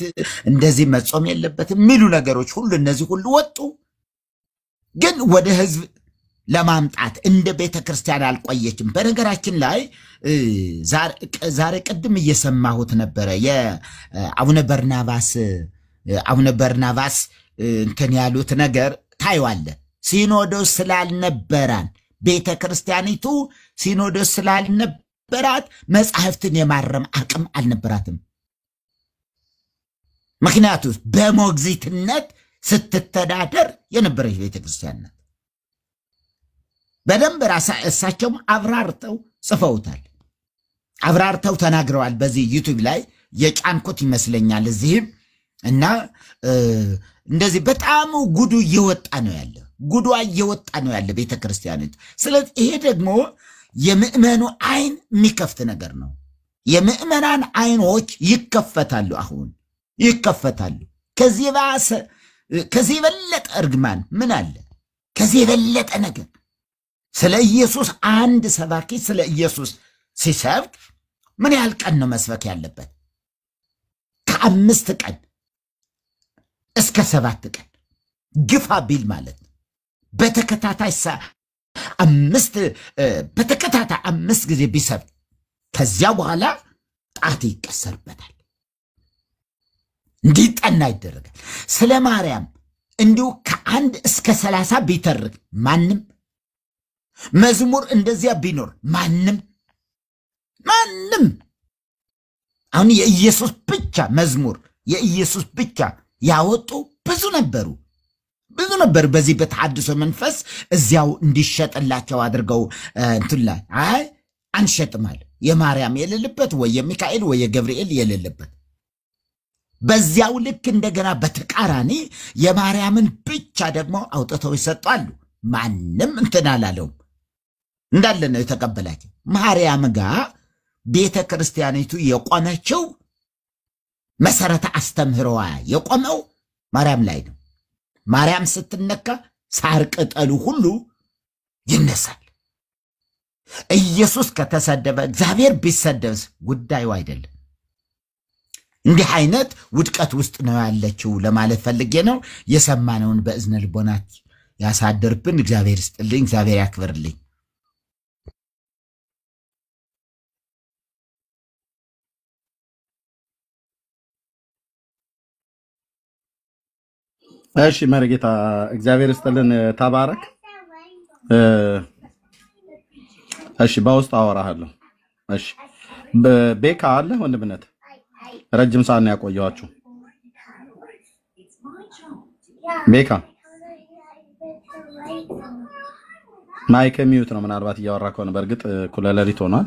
Speaker 5: እንደዚህ መጾም የለበትም የሚሉ ነገሮች ሁሉ እነዚህ ሁሉ ወጡ። ግን ወደ ህዝብ ለማምጣት እንደ ቤተ ክርስቲያን አልቆየችም። በነገራችን ላይ ዛሬ ቅድም እየሰማሁት ነበረ የአቡነ በርናባስ እንትን ያሉት ነገር ታይዋለ። ሲኖዶስ ስላልነበራን ቤተ ክርስቲያኒቱ ሲኖዶስ ስላልነበራት መጽሐፍትን የማረም አቅም አልነበራትም። ምክንያቱም በሞግዚትነት ስትተዳደር የነበረች ቤተክርስቲያን ናት። በደንብ እሳቸውም አብራርተው ጽፈውታል፣ አብራርተው ተናግረዋል። በዚህ ዩቲዩብ ላይ የጫንኩት ይመስለኛል እዚህም እና እንደዚህ በጣም ጉዱ እየወጣ ነው ያለ፣ ጉዷ እየወጣ ነው ያለ ቤተክርስቲያኒቱ። ስለዚህ ይሄ ደግሞ የምእመኑ አይን የሚከፍት ነገር ነው። የምእመናን አይኖች ይከፈታሉ፣ አሁን ይከፈታሉ። ከዚህ ባሰ ከዚህ የበለጠ እርግማን ምን አለ? ከዚህ የበለጠ ነገር ስለ ኢየሱስ አንድ ሰባኪ ስለ ኢየሱስ ሲሰብክ ምን ያህል ቀን ነው መስበክ ያለበት? ከ5 ቀን እስከ 7 ቀን ግፋ ቢል ማለት ነው። በተከታታይ 5 ጊዜ ቢሰብክ ከዚያ በኋላ ጣት ይቀሰርበታል፣ እንዲጠና ይደረጋል። ስለ ማርያም እንዲሁ ከ1 እስከ 30 ቢተርክ ማንም፣ መዝሙር እንደዚያ ቢኖር ማንም አሁን የኢየሱስ ብቻ መዝሙር የኢየሱስ ብቻ ያወጡ ብዙ ነበሩ። በዚህ በተሐድሶ መንፈስ እዚያው እንዲሸጥላቸው አድርገው እንትላ አይ አንሸጥማል። የማርያም የሌለበት ወይ የሚካኤል ወይ የገብርኤል የሌለበት በዚያው ልክ እንደገና በተቃራኒ የማርያምን ብቻ ደግሞ አውጥተው ይሰጣሉ። ማንም እንትን አላለውም፣ እንዳለ ነው የተቀበላቸው። ማርያም ጋር ቤተ ክርስቲያኒቱ የቆመችው መሰረተ አስተምህሮዋ የቆመው ማርያም ላይ ነው። ማርያም ስትነካ ሳር ቅጠሉ ሁሉ ይነሳል። ኢየሱስ ከተሰደበ እግዚአብሔር ቢሰደብስ ጉዳዩ አይደለም። እንዲህ አይነት ውድቀት ውስጥ ነው ያለችው ለማለት ፈልጌ ነው። የሰማነውን በእዝነ ልቦናት ያሳድርብን። እግዚአብሔር ይስጥልኝ፣ እግዚአብሔር ያክብርልኝ።
Speaker 2: እሺ መርጌታ እግዚአብሔር ይስጥልን፣ ተባረክ። እሺ በውስጥ አወራሃለሁ። እሺ ቤካ አለ ወንድምነት ረጅም ሰዓት ነው ያቆየኋችሁ። ቤካ ማይክ ሚዩት ነው፣ ምናልባት እያወራ ከሆነ በእርግጥ እኩለ ሌሊት ሆኗል።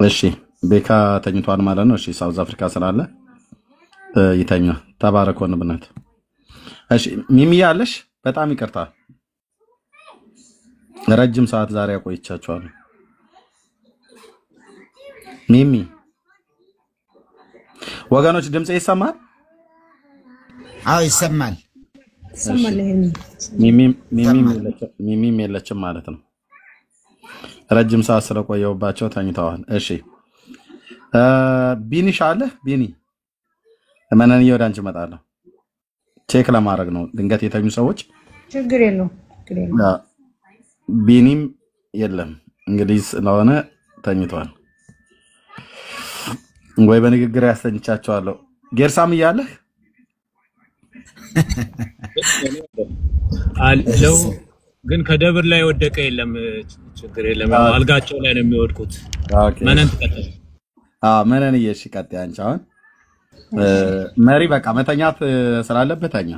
Speaker 2: እሺ ቤካ ተኝቷል ማለት ነው። እሺ ሳውዝ አፍሪካ ስላለ ይተኛ። ተባረክ ወንድምነት። እሺ ሚሚ ያለሽ በጣም ይቅርታ፣ ረጅም ሰዓት ዛሬ ያቆይቻችኋለሁ። ሚሚ ወገኖች ድምጽ ይሰማል?
Speaker 5: አዎ ይሰማል።
Speaker 2: ሚሚ የለችም ማለት ነው። ረጅም ሰዓት ስለቆየውባቸው ተኝተዋል። እሺ ቢኒሽ አለ? ቢኒ መነን ወደ አንቺ እመጣለሁ። ቼክ ለማድረግ ነው ድንገት የተኙ ሰዎች።
Speaker 6: ችግር የለውም።
Speaker 2: ቢኒም የለም እንግዲህ ስለሆነ ተኝቷል ወይ በንግግር ያስተኝቻቸዋለሁ። ጌርሳም እያለህ
Speaker 7: አለው ግን ከደብር ላይ ወደቀ የለም። ችግር የለም። አልጋቸው ላይ ነው የሚወድቁት። መነን ተቀጠለ።
Speaker 2: መነን እየሽ ቀጥ አንቺ አሁን መሪ በቃ መተኛት ስላለበት ተኛ።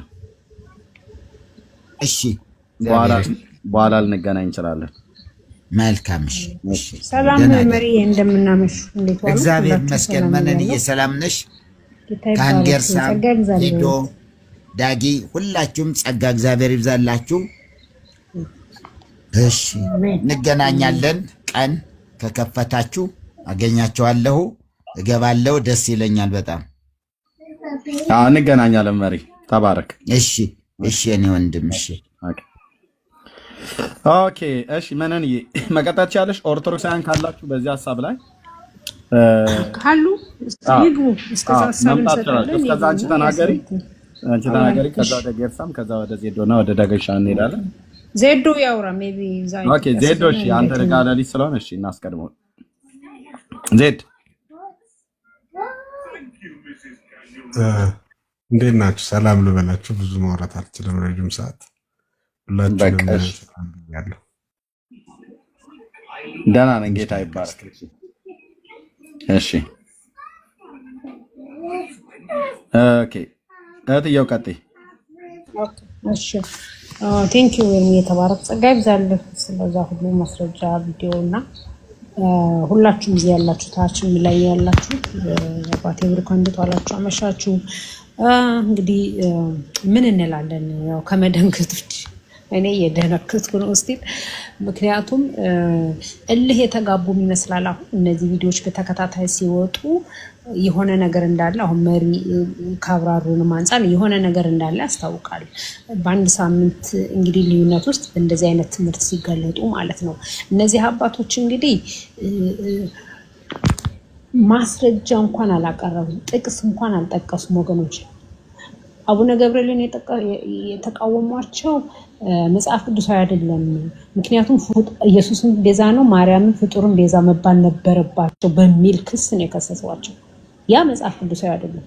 Speaker 5: እሺ
Speaker 2: በኋላ ልንገናኝ እንችላለን።
Speaker 5: መልካም። እሺ
Speaker 6: ሰላም መሪ፣ እንደምናመሽ እንዴት ዋሉ?
Speaker 5: እግዚአብሔር ይመስገን። መነን ሰላም ነሽ? ካንገርሳም ሄዶ ዳጊ ሁላችሁም ጸጋ እግዚአብሔር ይብዛላችሁ። እሺ እንገናኛለን። ቀን ከከፈታችሁ አገኛችኋለሁ፣ እገባለሁ። ደስ ይለኛል በጣም።
Speaker 2: እንገናኛለን። መሪ ተባረክ።
Speaker 5: እሺ እኔ ወንድም። እሺ
Speaker 2: ኦኬ። እሺ መነን መቀጠል ትችያለሽ። ኦርቶዶክሳውያን ካላችሁ በዚህ ሐሳብ ላይ
Speaker 6: ካሉ ይግቡ። እስከዛ ሐሳብ እንሰጣለን።
Speaker 2: እስከዛ አንቺ ተናገሪ። ከዛ ወደ ጌርሳም፣ ከዛ ወደ ዜዶና ወደ ዳገሻ እንሄዳለን።
Speaker 6: ዜዶ ያውራ ሜቢ ዛይ።
Speaker 2: ኦኬ ዜዶ። እሺ አንተ ረጋ ለሊት ስለሆነ እሺ እናስቀድመው። ዜድ
Speaker 8: እንዴት ናችሁ? ሰላም ልበላችሁ። ብዙ ማውራት አልችልም፣ ረጅም ሰዓት ሁላችንም ያለው
Speaker 2: ደህና ነን። ጌታ ይባረክ። እሺ ኦኬ እህትየው ቀጥይ።
Speaker 6: እሺ ቴንክ ዩ የተባረክ ጸጋ ይብዛልህ ስለዛ ሁሉ ማስረጃ ቪዲዮ እና ሁላችሁም እዚህ ያላችሁ ታችን ላይ ያላችሁ አባቴ ብሩክ እንድትዋላችሁ አመሻችሁ። እንግዲህ ምን እንላለን ያው ከመደንገጥ እኔ የደነከትኩ ነው እስቲ ምክንያቱም እልህ የተጋቡም ይመስላል። አሁን እነዚህ ቪዲዮዎች በተከታታይ ሲወጡ የሆነ ነገር እንዳለ አሁን መሪ ካብራሩን ማንጻን የሆነ ነገር እንዳለ ያስታውቃል። በአንድ ሳምንት እንግዲህ ልዩነት ውስጥ እንደዚህ አይነት ትምህርት ሲገለጡ ማለት ነው። እነዚህ አባቶች እንግዲህ ማስረጃ እንኳን አላቀረቡም፣ ጥቅስ እንኳን አልጠቀሱም ወገኖች። አቡነ ገብርኤልን የተቃወሟቸው መጽሐፍ ቅዱሳዊ አይደለም። ምክንያቱም ኢየሱስን ቤዛ ነው ማርያምን ፍጡርን ቤዛ መባል ነበረባቸው በሚል ክስ ነው የከሰሷቸው። ያ መጽሐፍ ቅዱሳዊ አይደለም።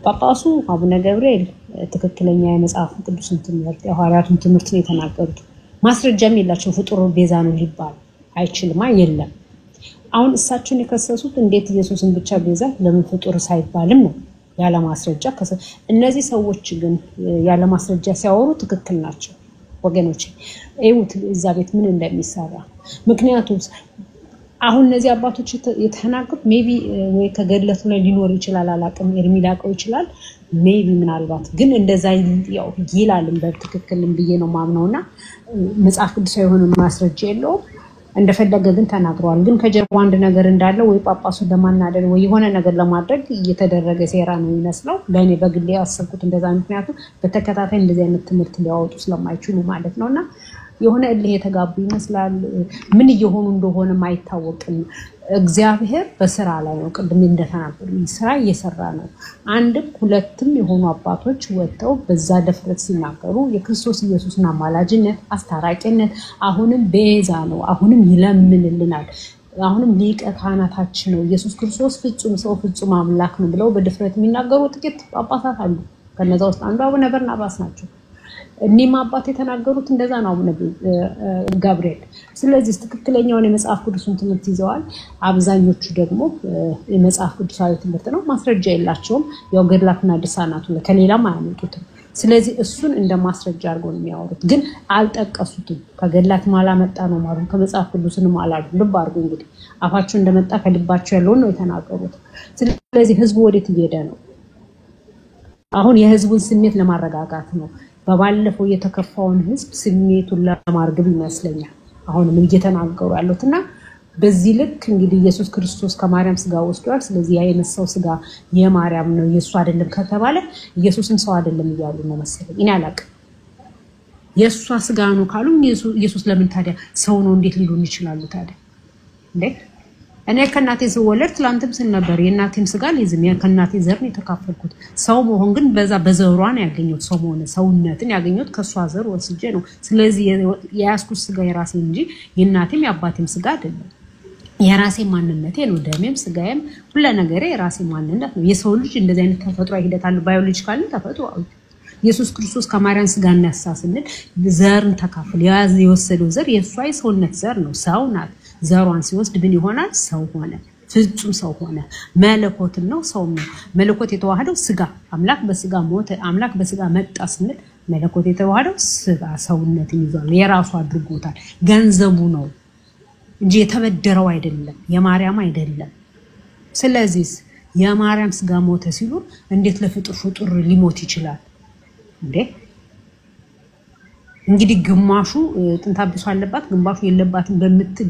Speaker 6: ጳጳሱ አቡነ ገብርኤል ትክክለኛ የመጽሐፍ ቅዱስን ትምህርት የሐዋርያቱን ትምህርት ነው የተናገሩት። ማስረጃም የላቸው ፍጡር ቤዛ ነው ሊባል አይችልም የለም። አሁን እሳቸውን የከሰሱት እንዴት ኢየሱስን ብቻ ቤዛ ለምን ፍጡር ሳይባልም ነው ያለ ማስረጃ። እነዚህ ሰዎች ግን ያለ ማስረጃ ሲያወሩ ትክክል ናቸው ወገኖች። እዩት እዛ ቤት ምን እንደሚሰራ። ምክንያቱም አሁን እነዚህ አባቶች የተናገሩት ሜቢ ወይ ከገድለቱ ላይ ሊኖር ይችላል አላቅም፣ ኤርሚ ላቀው ይችላል ሜቢ ምናልባት ግን እንደዛ ያው ይላልም በትክክልም ብዬ ነው ማምነውና መጽሐፍ ቅዱሳዊ የሆነ ማስረጃ የለውም። እንደፈለገ ግን ተናግረዋል። ግን ከጀርባ አንድ ነገር እንዳለ ወይ ጳጳሱ ለማናደድ ወይ የሆነ ነገር ለማድረግ እየተደረገ ሴራ ነው የሚመስለው። ለኔ በግሌ ያሰብኩት እንደዛ ምክንያቱም በተከታታይ እንደዚህ አይነት ትምህርት ሊያወጡ ስለማይችሉ ማለት ነውና የሆነ እልህ የተጋቡ ይመስላል። ምን እየሆኑ እንደሆነ ማይታወቅም። እግዚአብሔር በስራ ላይ ነው። ቅድም እንደተናገሩ ስራ እየሰራ ነው። አንድም ሁለትም የሆኑ አባቶች ወጥተው በዛ ደፍረት ሲናገሩ የክርስቶስ ኢየሱስን አማላጅነት አስታራቂነት አሁንም ቤዛ ነው፣ አሁንም ይለምንልናል፣ አሁንም ሊቀ ካህናታችን ነው፣ ኢየሱስ ክርስቶስ ፍጹም ሰው ፍጹም አምላክ ነው ብለው በድፍረት የሚናገሩ ጥቂት ጳጳሳት አሉ። ከነዛ ውስጥ አንዱ አቡነ በርናባስ ናቸው። እኒህም አባት የተናገሩት እንደዛ ነው አቡነ ገብርኤል። ስለዚህ ትክክለኛውን የመጽሐፍ ቅዱስን ትምህርት ይዘዋል። አብዛኞቹ ደግሞ የመጽሐፍ ቅዱሳዊ ትምህርት ነው፣ ማስረጃ የላቸውም። ያው ገድላትና ድርሳናቱ ከሌላም አያመጡትም። ስለዚህ እሱን እንደ ማስረጃ አድርገው ነው የሚያወሩት፣ ግን አልጠቀሱትም። ከገድላት ማላመጣ ነው ማለት ከመጽሐፍ ቅዱስንም አላሉ። ልብ አድርጉ እንግዲህ አፋቸው እንደመጣ ከልባቸው ያለውን ነው የተናገሩት። ስለዚህ ህዝቡ ወዴት እየሄደ ነው? አሁን የህዝቡን ስሜት ለማረጋጋት ነው። በባለፈው የተከፋውን ህዝብ ስሜቱን ለማርገብ ይመስለኛል አሁን ምን እየተናገሩ ያሉትና በዚህ ልክ እንግዲህ ኢየሱስ ክርስቶስ ከማርያም ስጋ ወስዷል። ስለዚህ ያ የነሳው ስጋ የማርያም ነው የሱ አይደለም ከተባለ ኢየሱስን ሰው አይደለም እያሉ ነው መሰለኝ። እኔ አላቅም። የሷ ስጋ ነው ካሉ ኢየሱስ ለምን ታዲያ ሰው ነው እንዴት ሊሉን ይችላሉ ታዲያ? እንዴ እኔ ከናቴ ስወለድ ትላንትም ስን ነበር የናቴም ስጋ ለዝም ከናቴ ዘር ነው የተካፈልኩት። ሰው መሆን ግን በዛ በዘሯ ነው ያገኘሁት። ሰው ሆነ ሰውነትን ያገኘሁት ከሷ ዘር ወስጄ ነው። ስለዚህ የያስኩት ስጋ የራሴ እንጂ የናቴም የአባቴም ስጋ አይደለም። የራሴ ማንነቴ ነው። ደሜም ስጋዬም ሁሉ ነገሬ የራሴ ማንነት ነው። የሰው ልጅ እንደዚህ አይነት ተፈጥሯዊ ሂደት አለ። ባዮሎጂካሊ ተፈጥሯዊ ኢየሱስ ክርስቶስ ከማርያም ስጋ እናሳስልን ዘርን ተካፈለ። የወሰደው ዘር የሷ የሰውነት ዘር ነው። ሰው ናት። ዘሯን ሲወስድ ምን ይሆናል? ሰው ሆነ፣ ፍጹም ሰው ሆነ። መለኮት ነው፣ ሰው ነው። መለኮት የተዋሃደው ስጋ አምላክ በስጋ ሞተ፣ አምላክ በስጋ መጣ ስንል መለኮት የተዋሃደው ስጋ ሰውነትን ይዟል፣ የራሱ አድርጎታል። ገንዘቡ ነው እንጂ የተበደረው አይደለም፣ የማርያም አይደለም። ስለዚህ የማርያም ስጋ ሞተ ሲሉ እንዴት ለፍጡር ሊሞት ይችላል እንዴ? እንግዲህ ግማሹ ጥንታብሱ አለባት ግማሹ የለባትም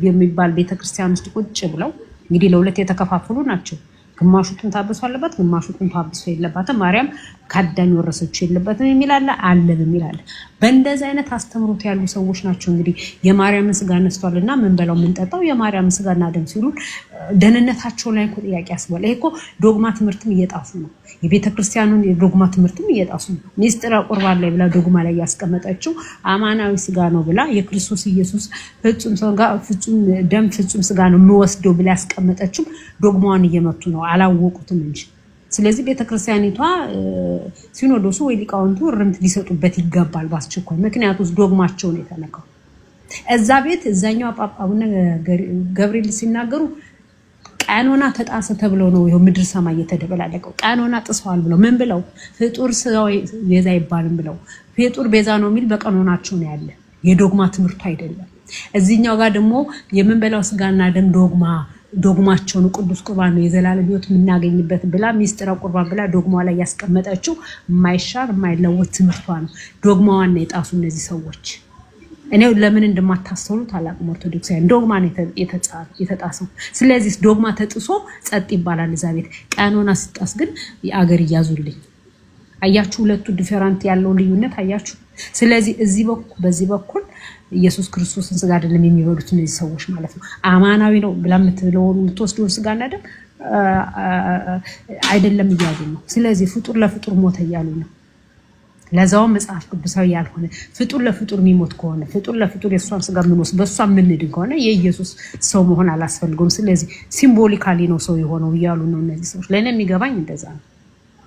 Speaker 6: በሚባል ቤተክርስቲያን ውስጥ ቁጭ ብለው እንግዲህ ለሁለት የተከፋፈሉ ናቸው። ግማሹ ጥንታብሱ አለባት ግማሹ ጥንታብሱ የለባትም። ማርያም ካዳኝ ወረሰች የለባትም የሚላል አለ የሚላል። በእንደዚህ አይነት አስተምሮት ያሉ ሰዎች ናቸው እንግዲህ የማርያም ስጋ ነስቷልና ምን በለው ምን ጠጣው የማርያም ስጋና ደም ሲሉ ደህንነታቸው ላይ እኮ ጥያቄ ያስባል። ይሄ እኮ ዶግማ ትምህርትም እየጣፉ ነው። የቤተክርስቲያኑን የዶግማ ትምህርትም እየጣፉ ነው። ሚስጥረ ቁርባን ላይ ብላ ዶግማ ላይ ያስቀመጠችው አማናዊ ስጋ ነው ብላ የክርስቶስ ኢየሱስ ፍጹም ስጋ ፍጹም ደም ፍጹም ስጋ ነው የሚወስደው ብላ ያስቀመጠችው ዶግማዋን እየመቱ ነው፣ አላወቁትም እንጂ። ስለዚህ ቤተክርስቲያኒቷ ሲኖዶሱ ወይ ሊቃውንቱ እርምት ሊሰጡበት ይገባል ባስቸኳይ። ምክንያቱም ዶግማቸው ነው የተነካው። እዛ ቤት እዛኛው አቡነ ገብርኤል ሲናገሩ ቀኖና ተጣሰ ተብሎ ነው ይሄው ምድር ሰማይ የተደበላለቀው። ቀኖና ጥሰዋል ብለው ምን ብለው ፍጡር ሰው ቤዛ ይባልም ብለው ፍጡር ቤዛ ነው የሚል በቀኖናቸው ነው ያለ። የዶግማ ትምህርቱ አይደለም። እዚህኛው ጋር ደግሞ የምንበላው ስጋና ደም ዶግማቸው ነው፣ ቅዱስ ቁርባን ነው፣ የዘላለም ሕይወት የምናገኝበት ብላ ሚስጥረ ቁርባን ብላ ዶግማዋ ላይ ያስቀመጠችው የማይሻር የማይለወጥ ትምህርቷ ነው። ዶግማዋን ነው የጣሱ እነዚህ ሰዎች። እኔ ለምን እንደማታስተውሉት አላውቅም። ኦርቶዶክሳውያን ዶግማ ነው የተጣሰው። ስለዚህ ዶግማ ተጥሶ ጸጥ ይባላል እዛ ቤት። ቀኖና ሲጣስ ግን የአገር ይያዙልኝ። አያችሁ ሁለቱ ዲፈረንት ያለው ልዩነት አያችሁ። ስለዚህ በዚህ በኩል ኢየሱስ ክርስቶስን ስጋ አይደለም የሚበሉት እነዚህ ሰዎች ማለት ነው። አማናዊ ነው ብላ የምትወስደውን ስጋና ደም አይደለም እያሉ ነው። ስለዚህ ፍጡር ለፍጡር ሞተ እያሉ ነው። ለዛው መጽሐፍ ቅዱሳዊ ያልሆነ ፍጡር ለፍጡር የሚሞት ከሆነ ፍጡር ለፍጡር የሷን ስጋ ምንወስድ በሷ ምንድን ከሆነ የኢየሱስ ሰው መሆን አላስፈልገውም። ስለዚህ ሲምቦሊካሊ ነው ሰው የሆነው እያሉ ነው እነዚህ ሰዎች። ለኔ የሚገባኝ እንደዛ ነው።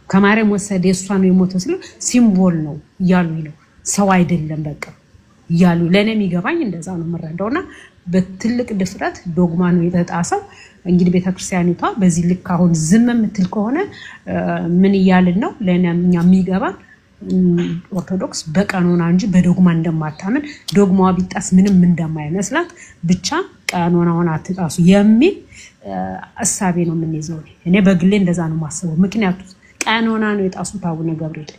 Speaker 6: ከማርያም ወሰደ የሷ ነው የሞተው ሲሉ ሲምቦል ነው እያሉ ነው፣ ሰው አይደለም በቃ እያሉ። ለኔ የሚገባኝ እንደዛ ነው የምረዳውና በትልቅ ድፍረት ዶግማ ነው የተጣሰው። እንግዲህ ቤተክርስቲያኒቷ በዚህ ልክ አሁን ዝም የምትል ከሆነ ምን እያልን ነው? ለኔ የሚገባ ኦርቶዶክስ በቀኖና እንጂ በዶግማ እንደማታምን ዶግማዋ ቢጣስ ምንም እንደማይመስላት ብቻ ቀኖናውን አትጣሱ የሚል አሳቤ ነው የምንይዘው። እኔ በግሌ እንደዛ ነው ማሰበው። ምክንያቱም ቀኖና ነው የጣሱት አቡነ ገብርኤል።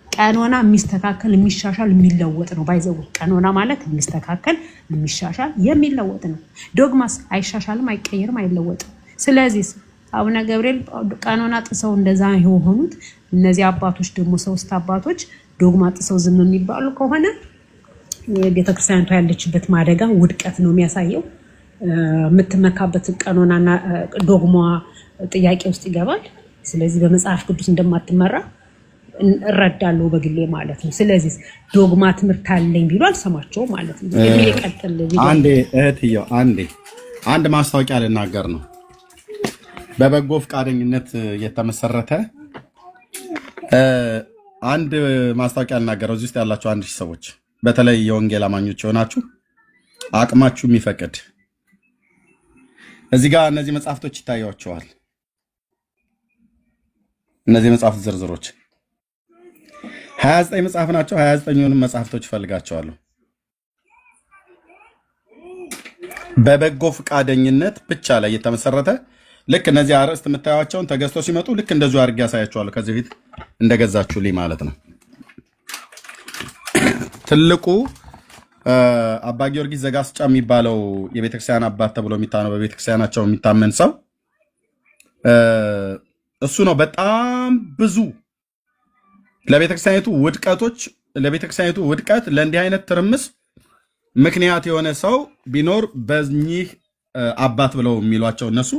Speaker 6: ቀኖና የሚስተካከል የሚሻሻል የሚለወጥ ነው። ባይዘው ቀኖና ማለት የሚስተካከል የሚሻሻል የሚለወጥ ነው። ዶግማስ አይሻሻልም፣ አይቀየርም፣ አይለወጥም። ስለዚህ አቡነ ገብርኤል ቀኖና ጥሰው እንደዛ የሆኑት እነዚህ አባቶች ደግሞ ሶስት አባቶች ዶግማ ጥሰው ዝም የሚባሉ ከሆነ ቤተክርስቲያኒቷ ያለችበት ማደጋ ውድቀት ነው የሚያሳየው። የምትመካበት ቀኖናና ዶግማ ጥያቄ ውስጥ ይገባል። ስለዚህ በመጽሐፍ ቅዱስ እንደማትመራ እረዳለሁ በግሌ ማለት ነው። ስለዚህ ዶግማ ትምህርት አለኝ ቢሉ አልሰማቸው ማለት ነው። የሚቀጥል
Speaker 2: አንዴ እህትየው አንድ ማስታወቂያ ልናገር ነው። በበጎ ፈቃደኝነት የተመሰረተ አንድ ማስታወቂያ ልናገረው። እዚህ ውስጥ ያላችሁ 1000 ሰዎች በተለይ የወንጌል አማኞች የሆናችሁ አቅማችሁ የሚፈቅድ እዚህ ጋር እነዚህ መጽሐፍቶች ይታያቸዋል። እነዚህ መጽሐፍት ዝርዝሮች 29 መጽሐፍ ናቸው። 29ኙንም መጽሐፍቶች ፈልጋቸዋለሁ። በበጎ ፈቃደኝነት ብቻ ላይ የተመሰረተ ልክ እነዚህ አርዕስት የምታዩዋቸውን ተገዝተው ሲመጡ ልክ እንደዚሁ አድርጌ ያሳያቸዋለሁ። ከዚህ በፊት እንደገዛችሁልኝ ማለት ነው። ትልቁ አባ ጊዮርጊስ ዘጋስጫ የሚባለው የቤተክርስቲያን አባት ተብሎ የሚታመነው በቤተክርስቲያናቸው የሚታመን ሰው እሱ ነው። በጣም ብዙ ለቤተክርስቲያኒቱ ውድቀት ለእንዲህ አይነት ትርምስ ምክንያት የሆነ ሰው ቢኖር በእኚህ አባት ብለው የሚሏቸው እነሱ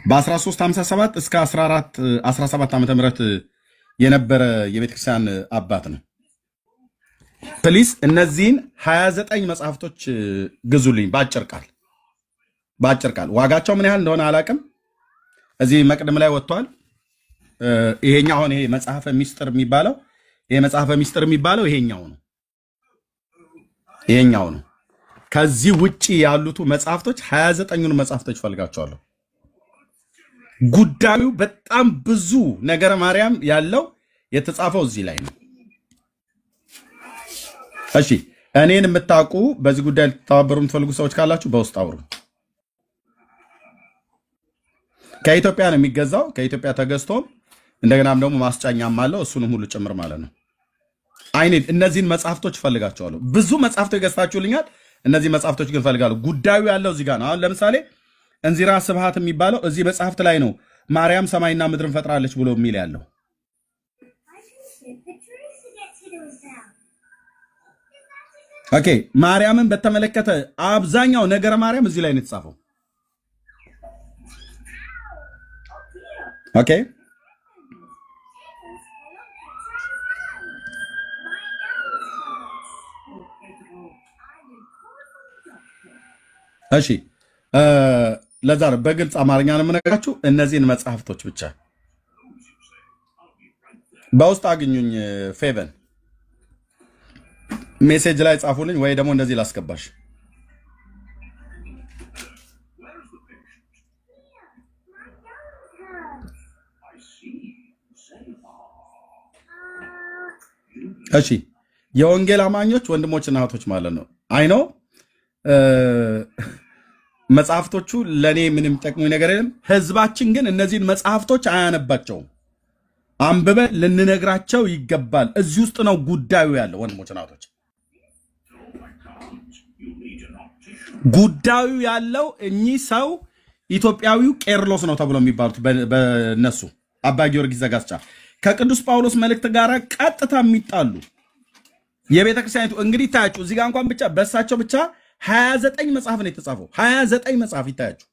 Speaker 2: በ1357 እስከ 1417 ዓመተ ምህረት የነበረ የቤተክርስቲያን አባት ነው። ፕሊስ እነዚህን 29 መጽሐፍቶች ግዙልኝ በአጭር ቃል። ዋጋቸው ምን ያህል እንደሆነ አላውቅም። እዚህ መቅደም ላይ ወጥቷል። ይሄኛው አሁን ይሄ መጽሐፈ ሚስጥር የሚባለው ይሄኛው ነው። ከዚህ ውጪ ያሉት መጽሐፍቶች 29ኙን መጽሐፍቶች ፈልጋቸዋለሁ። ጉዳዩ በጣም ብዙ ነገረ ማርያም ያለው የተጻፈው እዚህ ላይ ነው። እሺ እኔን የምታውቁ በዚህ ጉዳይ ልትተባበሩ የምትፈልጉ ሰዎች ካላችሁ በውስጥ አውሩ። ከኢትዮጵያ ነው የሚገዛው። ከኢትዮጵያ ተገዝቶ እንደገናም ደግሞ ማስጫኛም አለው። እሱንም ሁሉ ጭምር ማለት ነው። እነዚህን መጽሐፍቶች ፈልጋቸዋለሁ። ብዙ መጽሐፍቶች ገዝታችሁልኛል። እነዚህ መጽሐፍቶች ግን ፈልጋለሁ። ጉዳዩ ያለው እዚህ ጋር ነው። አሁን ለምሳሌ እንዚራ ስብሐት የሚባለው እዚህ መጽሐፍት ላይ ነው። ማርያም ሰማይና ምድርን ፈጥራለች ብሎ የሚል ያለው ኦኬ። ማርያምን በተመለከተ አብዛኛው ነገረ ማርያም እዚህ ላይ ነው የተጻፈው። ኦኬ እሺ ለዛ ነው በግልጽ አማርኛ ነው የምነግራችሁ። እነዚህን መጽሐፍቶች ብቻ በውስጥ አግኙኝ። ፌቨን ሜሴጅ ላይ ጻፉልኝ ወይ ደግሞ እንደዚህ ላስገባሽ። እሺ የወንጌል አማኞች ወንድሞችና እህቶች ማለት ነው። አይ ነው መጽሐፍቶቹ ለኔ ምንም ጠቅሙ ነገር የለም። ህዝባችን ግን እነዚህን መጽሐፍቶች አያነባቸውም። አንብበን ልንነግራቸው ይገባል። እዚህ ውስጥ ነው ጉዳዩ ያለው ወንድሞችና እህቶች። ጉዳዩ ያለው እኚህ ሰው ኢትዮጵያዊው ቄርሎስ ነው ተብሎ የሚባሉት በነሱ አባ ጊዮርጊስ ዘጋስጫ ከቅዱስ ጳውሎስ መልእክት ጋር ቀጥታ የሚጣሉ የቤተክርስቲያኒቱ እንግዲህ ታያችሁ እዚህ ጋር እንኳን ብቻ በእሳቸው ብቻ 29 መጽሐፍ ነው የተጻፈው። 29 መጽሐፍ ይታያችሁ።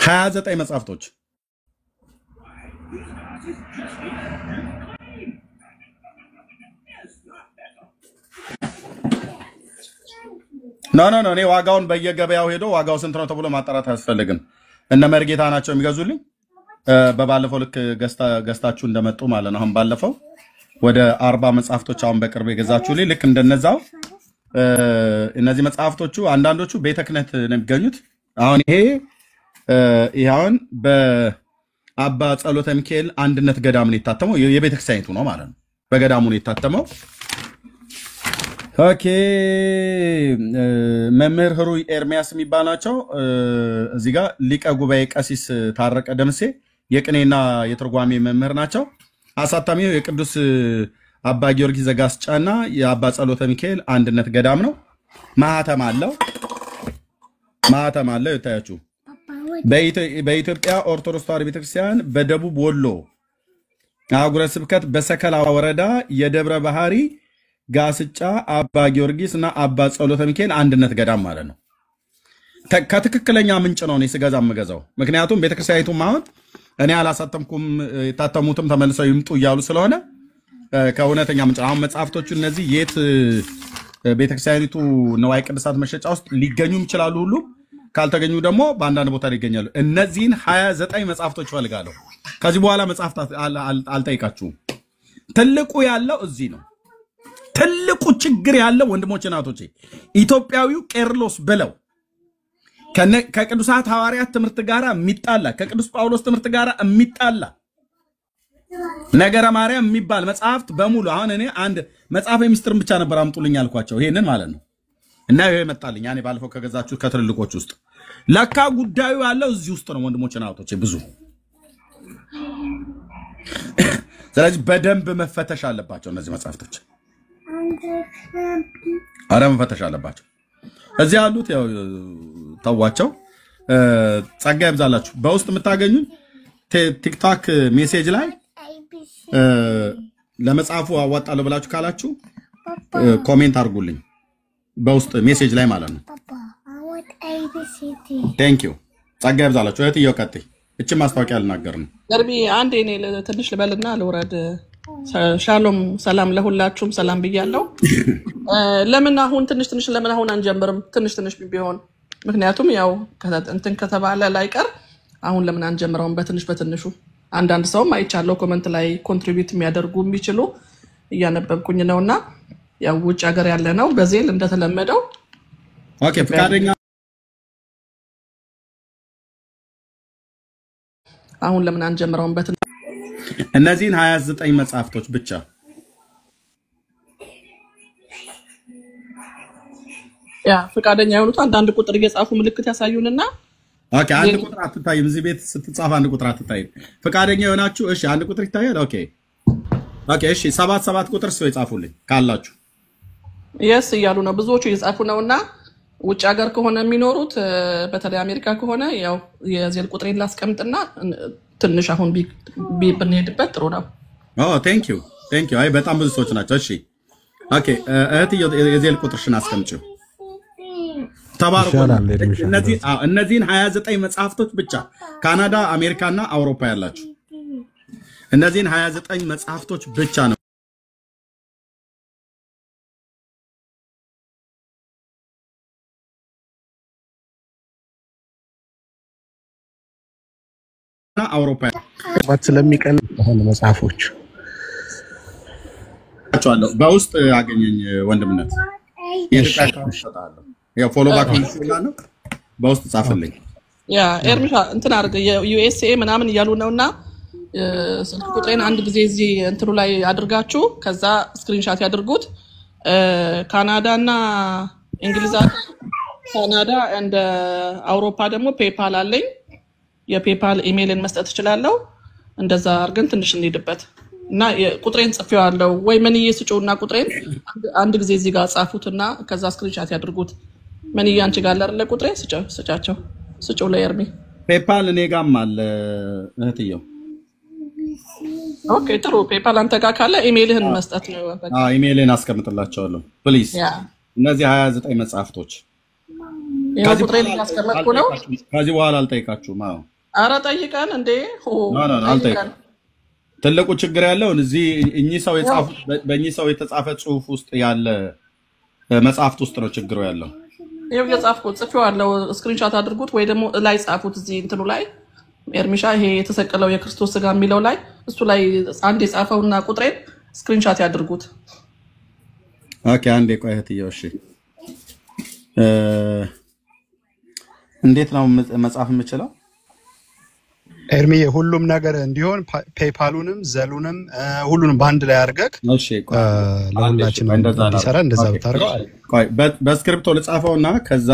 Speaker 2: ሀያ መጽሐፍቶች ኖ እኔ ዋጋውን በየገበያው ሄዶ ዋጋው ስንት ነው ተብሎ ማጣራት አያስፈልግም። እነ መርጌታ ናቸው የሚገዙልኝ። በባለፈው ልክ ገዝታችሁ እንደመጡ ማለት ነው። አሁን ባለፈው ወደ 40 መጽሐፍቶች አሁን በቅርብ የገዛችሁልኝ ልክ እንደነዛው እነዚህ መጽሐፍቶቹ አንዳንዶቹ ቤተ ክህነት ነው የሚገኙት። አሁን ይሄ አሁን በአባ ጸሎተ ሚካኤል አንድነት ገዳም ነው የታተመው። የቤተክርስቲያኒቱ ነው ማለት ነው። በገዳሙ ነው የታተመው። ኦኬ መምህር ህሩይ ኤርሚያስ የሚባላቸው እዚህ ጋር ሊቀ ጉባኤ ቀሲስ ታረቀ ደምሴ የቅኔና የትርጓሜ መምህር ናቸው። አሳታሚው የቅዱስ አባ ጊዮርጊስ ዘጋስጫና የአባ ጸሎተ ሚካኤል አንድነት ገዳም ነው። ማህተም አለው ይታያችሁ። በኢትዮጵያ ኦርቶዶክስ ተዋሕዶ ቤተክርስቲያን በደቡብ ወሎ አህጉረ ስብከት በሰከላ ወረዳ የደብረ ባህሪ ጋስጫ አባ ጊዮርጊስ እና አባ ጸሎተ ሚካኤል አንድነት ገዳም ማለት ነው። ከትክክለኛ ምንጭ ነው እኔ ስገዛ የምገዛው። ምክንያቱም ቤተክርስቲያኒቱ ማለት እኔ አላሳተምኩም የታተሙትም ተመልሰው ይምጡ እያሉ ስለሆነ ከእውነተኛ ምንጭ አሁን መጽሐፍቶቹ እነዚህ የት ቤተክርስቲያኒቱ ነዋይ ቅድሳት መሸጫ ውስጥ ሊገኙም ይችላሉ። ሁሉ ካልተገኙ ደግሞ በአንዳንድ ቦታ ሊገኛሉ። እነዚህን 29 መጽሐፍቶች ፈልጋለሁ። ከዚህ በኋላ መጽሐፍት አልጠይቃችሁም። ትልቁ ያለው እዚህ ነው። ትልቁ ችግር ያለው ወንድሞች እናቶቼ ኢትዮጵያዊው ቄርሎስ ብለው ከቅዱሳት ሐዋርያት ትምህርት ጋር የሚጣላ ከቅዱስ ጳውሎስ ትምህርት ጋር የሚጣላ ነገረ ማርያም የሚባል መጽሐፍት በሙሉ አሁን እኔ አንድ መጽሐፈ ምስጢርን ብቻ ነበር አምጡልኝ አልኳቸው። ይሄንን ማለት ነው እና ይሄ መጣልኝ። ያኔ ባለፈው ከገዛችሁ ከትልልቆች ውስጥ ለካ ጉዳዩ ያለው እዚህ ውስጥ ነው ወንድሞች እናቶቼ ብዙ። ስለዚህ በደንብ መፈተሽ አለባቸው እነዚህ መጽሐፍቶች። አረ መፈተሽ አለባቸው። እዚህ ያሉት ያው ታዋቸው ጸጋ ይብዛላችሁ። በውስጥ የምታገኙኝ ቲክቶክ ሜሴጅ ላይ ለመጽሐፉ አዋጣለሁ ብላችሁ ካላችሁ ኮሜንት አድርጉልኝ በውስጥ ሜሴጅ ላይ ማለት ነው። ቴንክ ዩ ጸጋ ይብዛላችሁ። እህትዬው ቀጥይ። እቺ ማስታወቂያ ልናገር ነው።
Speaker 9: ገርቢ አንዴ እኔ ትንሽ ልበልና ልውረድ። ሻሎም ሰላም ለሁላችሁም ሰላም ብያለሁ። ለምን አሁን ትንሽ ለምን አሁን አንጀምርም? ትንሽ ቢሆን ምክንያቱም ያው እንትን ከተባለ ላይቀር አሁን ለምን አንጀምረውም? በትንሹ አንዳንድ ሰውም አይቻለው ኮሜንት ላይ ኮንትሪቢዩት የሚያደርጉ የሚችሉ እያነበብኩኝ ነውና ያው ውጭ ሀገር ያለ ነው በዜል እንደተለመደው
Speaker 2: ኦኬ ፍቃደኛ
Speaker 9: አሁን ለምን አንጀምረውም?
Speaker 2: እነዚህን 29 መጽሐፍቶች ብቻ
Speaker 9: ያ ፍቃደኛ የሆኑት አንዳንድ ቁጥር እየጻፉ ምልክት ያሳዩንና
Speaker 2: ኦኬ አንድ ቁጥር አትታይም። እዚህ ቤት ስትጻፍ አንድ ቁጥር አትታይም። ፍቃደኛ የሆናችሁ እሺ አንድ ቁጥር ይታያል። ኦኬ እሺ 7 ቁጥር ሰው ይጻፉልኝ ካላችሁ።
Speaker 9: የስ እያሉ ነው ብዙዎቹ እየጻፉ ነውና ውጭ ሀገር ከሆነ የሚኖሩት በተለይ አሜሪካ ከሆነ ያው የዜል ቁጥሬን ላስቀምጥና ትንሽ አሁን ብንሄድበት ጥሩ ነው።
Speaker 2: ቴንክ ዩ አይ በጣም ብዙ ሰዎች ናቸው። እሺ ኦኬ እህትዬው የዜል ቁጥርሽን አስቀምጪው። ተባረኩ። እነዚህን 29 መጽሐፍቶች ብቻ ካናዳ፣ አሜሪካና አውሮፓ ያላችሁ እነዚህን 29 መጽሐፍቶች ብቻ ነው አውሮፓ
Speaker 8: ስለሚቀል ሆነ መጽሐፎች
Speaker 2: አቻለሁ። በውስጥ አገኘኝ ወንድምነት ይርቃታው ያው ፎሎ ባክ ነው በውስጥ ጻፈልኝ።
Speaker 9: ያ ኤርሚሻ እንትን አድርገ የዩኤስኤ ምናምን እያሉ ነውና ስልክ ቁጥሬን አንድ ጊዜ እዚህ እንትኑ ላይ አድርጋችሁ ከዛ ስክሪንሻት ያድርጉት። ካናዳ እና እንግሊዝ ካናዳ እንደ አውሮፓ ደግሞ ፔፓል አለኝ። የፔፓል ኢሜይልን መስጠት እችላለሁ። እንደዛ አድርገን ትንሽ እንሄድበት እና ቁጥሬን ጽፌዋለሁ ወይ መንዬ ስጪውና ቁጥሬን አንድ ጊዜ እዚህ ጋር ጻፉትና ከዛ ስክሪንሻት ያድርጉት። መንዬ አንቺ ጋር አይደለ ቁጥሬ ስጫቸው ስጪው ለኤርሚ።
Speaker 2: ፔፓል እኔ ጋርም አለ እህትየው።
Speaker 9: ኦኬ ጥሩ። ፔፓል አንተ ጋር ካለ ኢሜይልህን መስጠት ነው።
Speaker 2: ኢሜይልን አስቀምጥላቸዋለሁ ፕሊዝ። እነዚህ 29 መጽሐፍቶች
Speaker 9: ቁጥሬን ያስቀመጥኩ ነው።
Speaker 2: ከዚህ በኋላ አልጠይቃችሁም።
Speaker 9: ኧረ ጠይቀን እንዴ
Speaker 2: አልጠይቀን። ትልቁ ችግር ያለው እዚህ እኚህ ሰው የጻፉት በእኚህ ሰው የተጻፈ ጽሁፍ ውስጥ ያለ መጽሐፍት ውስጥ ነው ችግሩ ያለው።
Speaker 9: ይሄው የጻፍኩት ጽፌዋለሁ። ስክሪንሾት አድርጉት ወይ ደግሞ ላይ ጻፉት እዚህ እንትኑ ላይ ኤርሚሻ ይሄ የተሰቀለው የክርስቶስ ስጋ የሚለው ላይ እሱ ላይ አንድ የጻፈውና ቁጥሬን ስክሪንሾት ያድርጉት።
Speaker 2: ኦኬ አንዴ ቆይ እህትየው። እሺ እንዴት ነው መጻፍ የምችለው?
Speaker 10: ኤርሚ ሁሉም ነገር እንዲሆን ፔፓሉንም ዘሉንም ሁሉንም ባንድ ላይ አድርገህ ለሁላችንም እንዲሰራ እንደዛ ብታደርገው።
Speaker 2: ቆይ በስክሪፕቶ ልጻፈውና ከዛ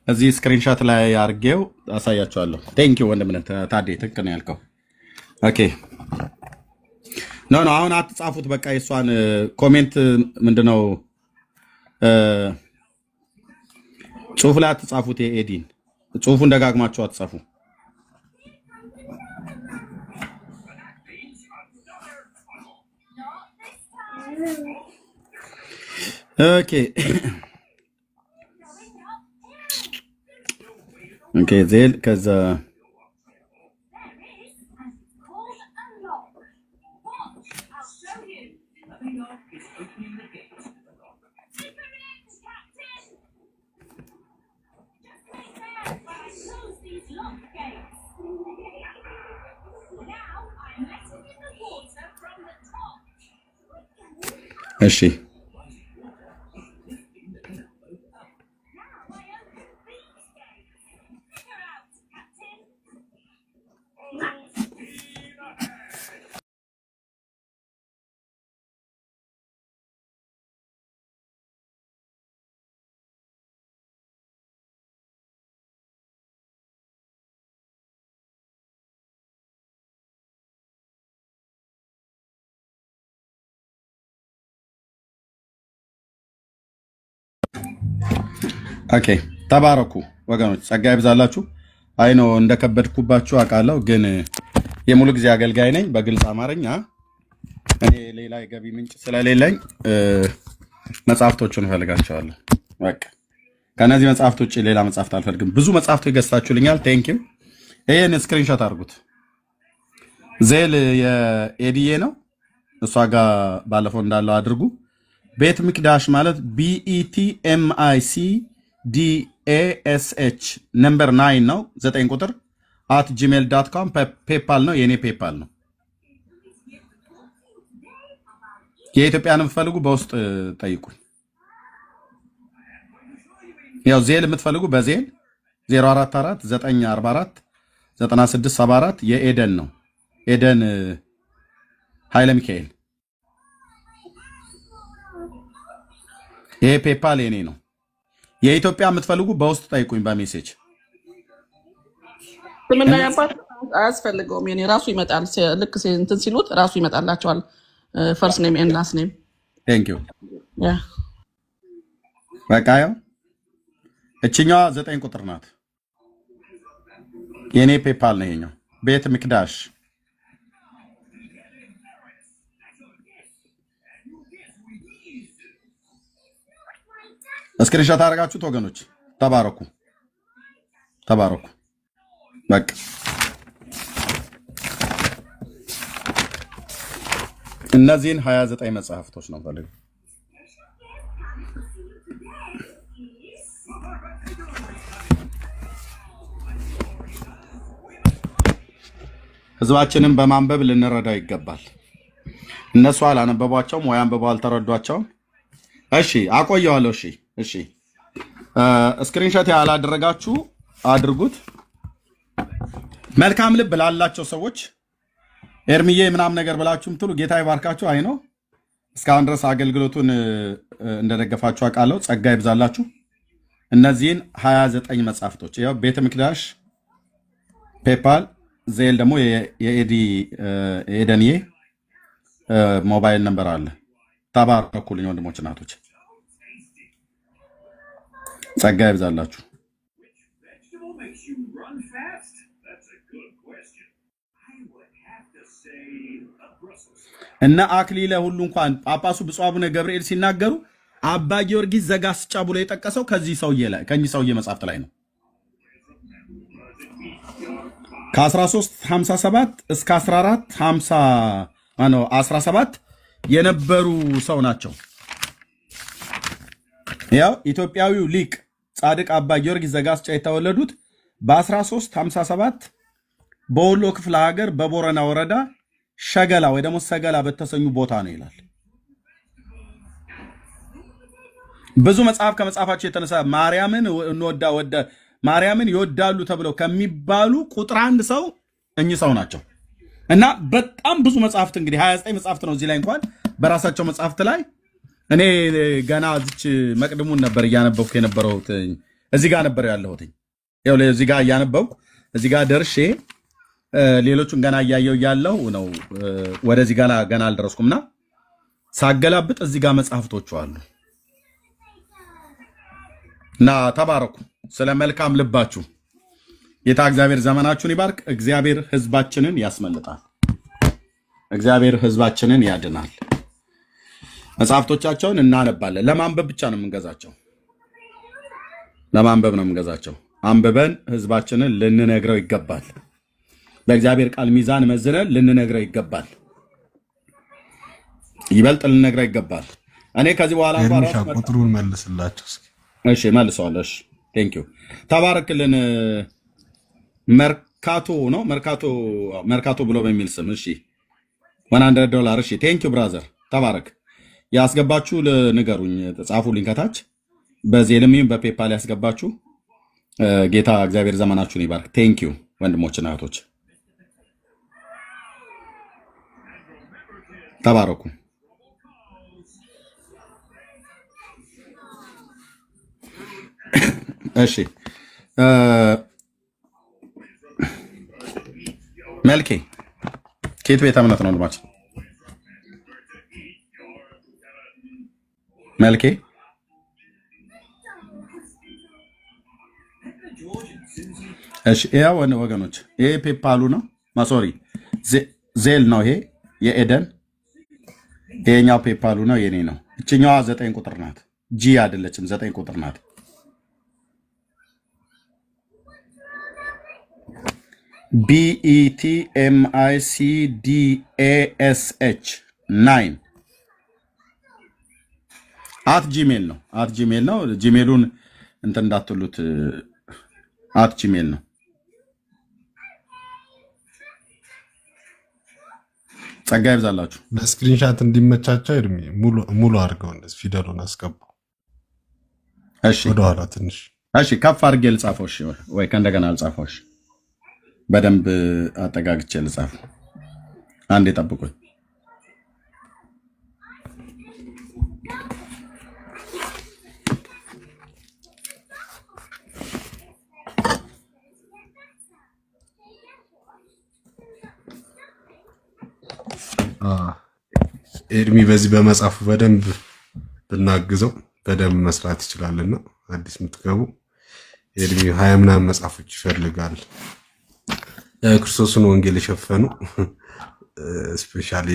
Speaker 2: እዚህ ስክሪንሾት ላይ አድርጌው አሳያችኋለሁ። ቴንክ ዩ ወንድምነት ታዴ ትክክል ነው ያልከው። ኦኬ ኖ አሁን አትጻፉት። በቃ የሷን ኮሜንት ምንድነው ጽሁፍ ላይ አትጻፉት። የኤዲን ጽሁፉን ደጋግማችሁ አትጻፉ። Okay. Okay, Zale, because she. ኦኬ ተባረኩ ወገኖች፣ ጸጋ ይብዛላችሁ። አይ ነው እንደከበድኩባችሁ አውቃለሁ፣ ግን የሙሉ ጊዜ አገልጋይ ነኝ። በግልጽ አማርኛ እኔ ሌላ የገቢ ምንጭ ስለሌለኝ መጽሐፍቶቹን እፈልጋቸዋለሁ። በቃ ከነዚህ መጽሐፍቶች ሌላ መጽሐፍት አልፈልግም። ብዙ መጽሐፍቶች ገዝታችሁልኛል። ቴንክ ዩ። ይሄን ስክሪንሾት አድርጉት። ዜል የኤዲዬ ነው። እሷ ጋር ባለፈው እንዳለው አድርጉ። ቤት ምክዳሽ ማለት BETMICDASH ነምበር 9 ነው 9 ቁጥር @gmail.com ፔፓል ነው የኔ ፔፓል ነው። የኢትዮጵያን የምትፈልጉ በውስጥ ጠይቁኝ። ያው ዜል የምትፈልጉ በዜል 044 944 9674 የኤደን ነው። ኤደን ኃይለ ሚካኤል። ይሄ ፔፓል የኔ ነው። የኢትዮጵያ የምትፈልጉ በውስጥ ጠይቁኝ በሜሴጅ።
Speaker 9: ስምና ያባል አያስፈልገውም። የኔ ራሱ ይመጣል። ልክ እንትን ሲሉት ራሱ ይመጣላቸዋል። ፈርስት ኔም ኤንድ ላስት ኔም።
Speaker 2: ቴንክ ዩ። በቃ ያው እችኛዋ 9 ቁጥር ናት። የኔ ፔፓል ነው ይሄኛው። ቤት ምክዳሽ ስክሪንሾት አደረጋችሁት ወገኖች። ተባረኩ ተባረኩ። በቃ እነዚህን 29 መጽሐፍቶች ነው ፈልግ። ህዝባችንን በማንበብ ልንረዳው ይገባል። እነሱ አላነበቧቸውም ወይ አንብበው አልተረዷቸውም። እሺ አቆየዋለሁ። እሺ ስክሪንሾት ያላደረጋችሁ አድርጉት። መልካም ልብ ላላቸው ሰዎች ኤርሚዬ ምናምን ነገር ብላችሁ ምትሉ ጌታ ይባርካችሁ። አይ ነው እስካሁን ድረስ አገልግሎቱን እንደደገፋችሁ አውቃለሁ። ጸጋ ይብዛላችሁ። እነዚህን 29 መጽሐፍቶች ያው ቤተ መቅደስ፣ ፔፓል፣ ዜል ደግሞ የኤዲ ኤደንዬ ሞባይል ነምበር አለ። ተባረኩልኝ ወንድሞች እናቶች፣ ጸጋ ይብዛላችሁ። እና አክሊለ ሁሉ እንኳን ጳጳሱ ብፁዕ አቡነ ገብርኤል ሲናገሩ አባ ጊዮርጊስ ዘጋስጫ ብሎ የጠቀሰው ከዚህ ሰውዬ መጽሐፍት ላይ ነው። ከ1357 እስከ 1417 የነበሩ ሰው ናቸው። ያው ኢትዮጵያዊው ሊቅ ጻድቅ አባ ጊዮርጊስ ዘጋስጫ የተወለዱት በ1357 በወሎ ክፍለ ሀገር በቦረና ወረዳ ሸገላ ወይ ደግሞ ሰገላ በተሰኙ ቦታ ነው ይላል። ብዙ መጽሐፍ ከመጽሐፋቸው የተነሳ ማርያምን ይወዳሉ ተብለው ከሚባሉ ቁጥር 1 ሰው እኚህ ሰው ናቸው። እና በጣም ብዙ መጽሐፍት እንግዲህ 29 መጽሐፍት ነው እዚህ ላይ እንኳን በራሳቸው መጽሐፍት ላይ እኔ ገና እዚች መቅድሙን ነበር እያነበብኩ የነበረው እዚህ ጋር ነበር ያለሁት። ያው እዚህ ጋር እያነበብኩ እዚህ ጋር ደርሼ ሌሎቹን ገና እያየው ነው ወደዚህ ጋር ገና አልደረስኩምና ሳገላብጥ እዚህ ጋር መጽሐፍቶቹ አሉ። እና ተባረኩ ስለ መልካም ልባችሁ። ጌታ እግዚአብሔር ዘመናችሁን ይባርክ። እግዚአብሔር ህዝባችንን ያስመልጣል። እግዚአብሔር ህዝባችንን ያድናል። መጽሐፍቶቻቸውን እናነባለን። ለማንበብ ብቻ ነው የምንገዛቸው። ለማንበብ ነው የምንገዛቸው። አንብበን ህዝባችንን ልንነግረው ይገባል። በእግዚአብሔር ቃል ሚዛን መዝነን ልንነግረው ይገባል። ይበልጥ ልንነግረው ይገባል። እኔ ከዚህ በኋላ እንኳን ራስ
Speaker 8: ቁጥሩን መልስላችሁ እስኪ።
Speaker 2: እሺ መልሰዋለሁ። እሺ ቴንክ ዩ ተባረክልን። መርካቶ ብሎ በሚል ስም እሺ $100 እሺ ቴንክ ዩ ብራዘር ተባረክ። ያስገባችሁ ንገሩኝ፣ ጻፉልኝ ከታች በዜልም በፔፓል ያስገባችሁ። ጌታ እግዚአብሔር ዘመናችሁን ይባርክ። ቴንክ ዩ ወንድሞችና እህቶች ተባረኩ። እሺ መልኬ ከየት ቤተ እምነት ነው ወንድማችን መልኬ? እሺ ያው ወገኖች ይሄ ፔፓሉ ነው ማሶሪ ዜል ነው። ይሄ የኤደን ይሄኛው ፔፓሉ ነው፣ የኔ ነው። እችኛዋ 9 ቁጥር ናት፣ ጂ አይደለችም፣ 9 ቁጥር ናት። BETMICDASH 9 @gmail ነው። @gmail ነው። ጂሜሉን እንትን እንዳትሉት @gmail ነው። ጸጋ ይብዛላችሁ።
Speaker 8: በስክሪንሻት እንዲመቻቸው እድሜ ሙሉ አድርገው እንደዚህ ፊደሉን አስገባው።
Speaker 2: እሺ
Speaker 8: ወደ ኋላ ትንሽ
Speaker 2: እሺ ከፍ አድርጌ ልጻፈው። እሺ ወይ ከእንደገና ልጻፈው። እሺ በደንብ አጠጋግቼ ልጻፍ። አንዴ ጠብቁኝ።
Speaker 8: ኤድሚ በዚህ በመጽሐፉ በደንብ ብናግዘው በደንብ መስራት ይችላልና አዲስ የምትገቡ ኤድሚ 20 ምናምን መጽሐፎች ይፈልጋል። ክርስቶስን ወንጌል የሸፈኑ ስፔሻሊ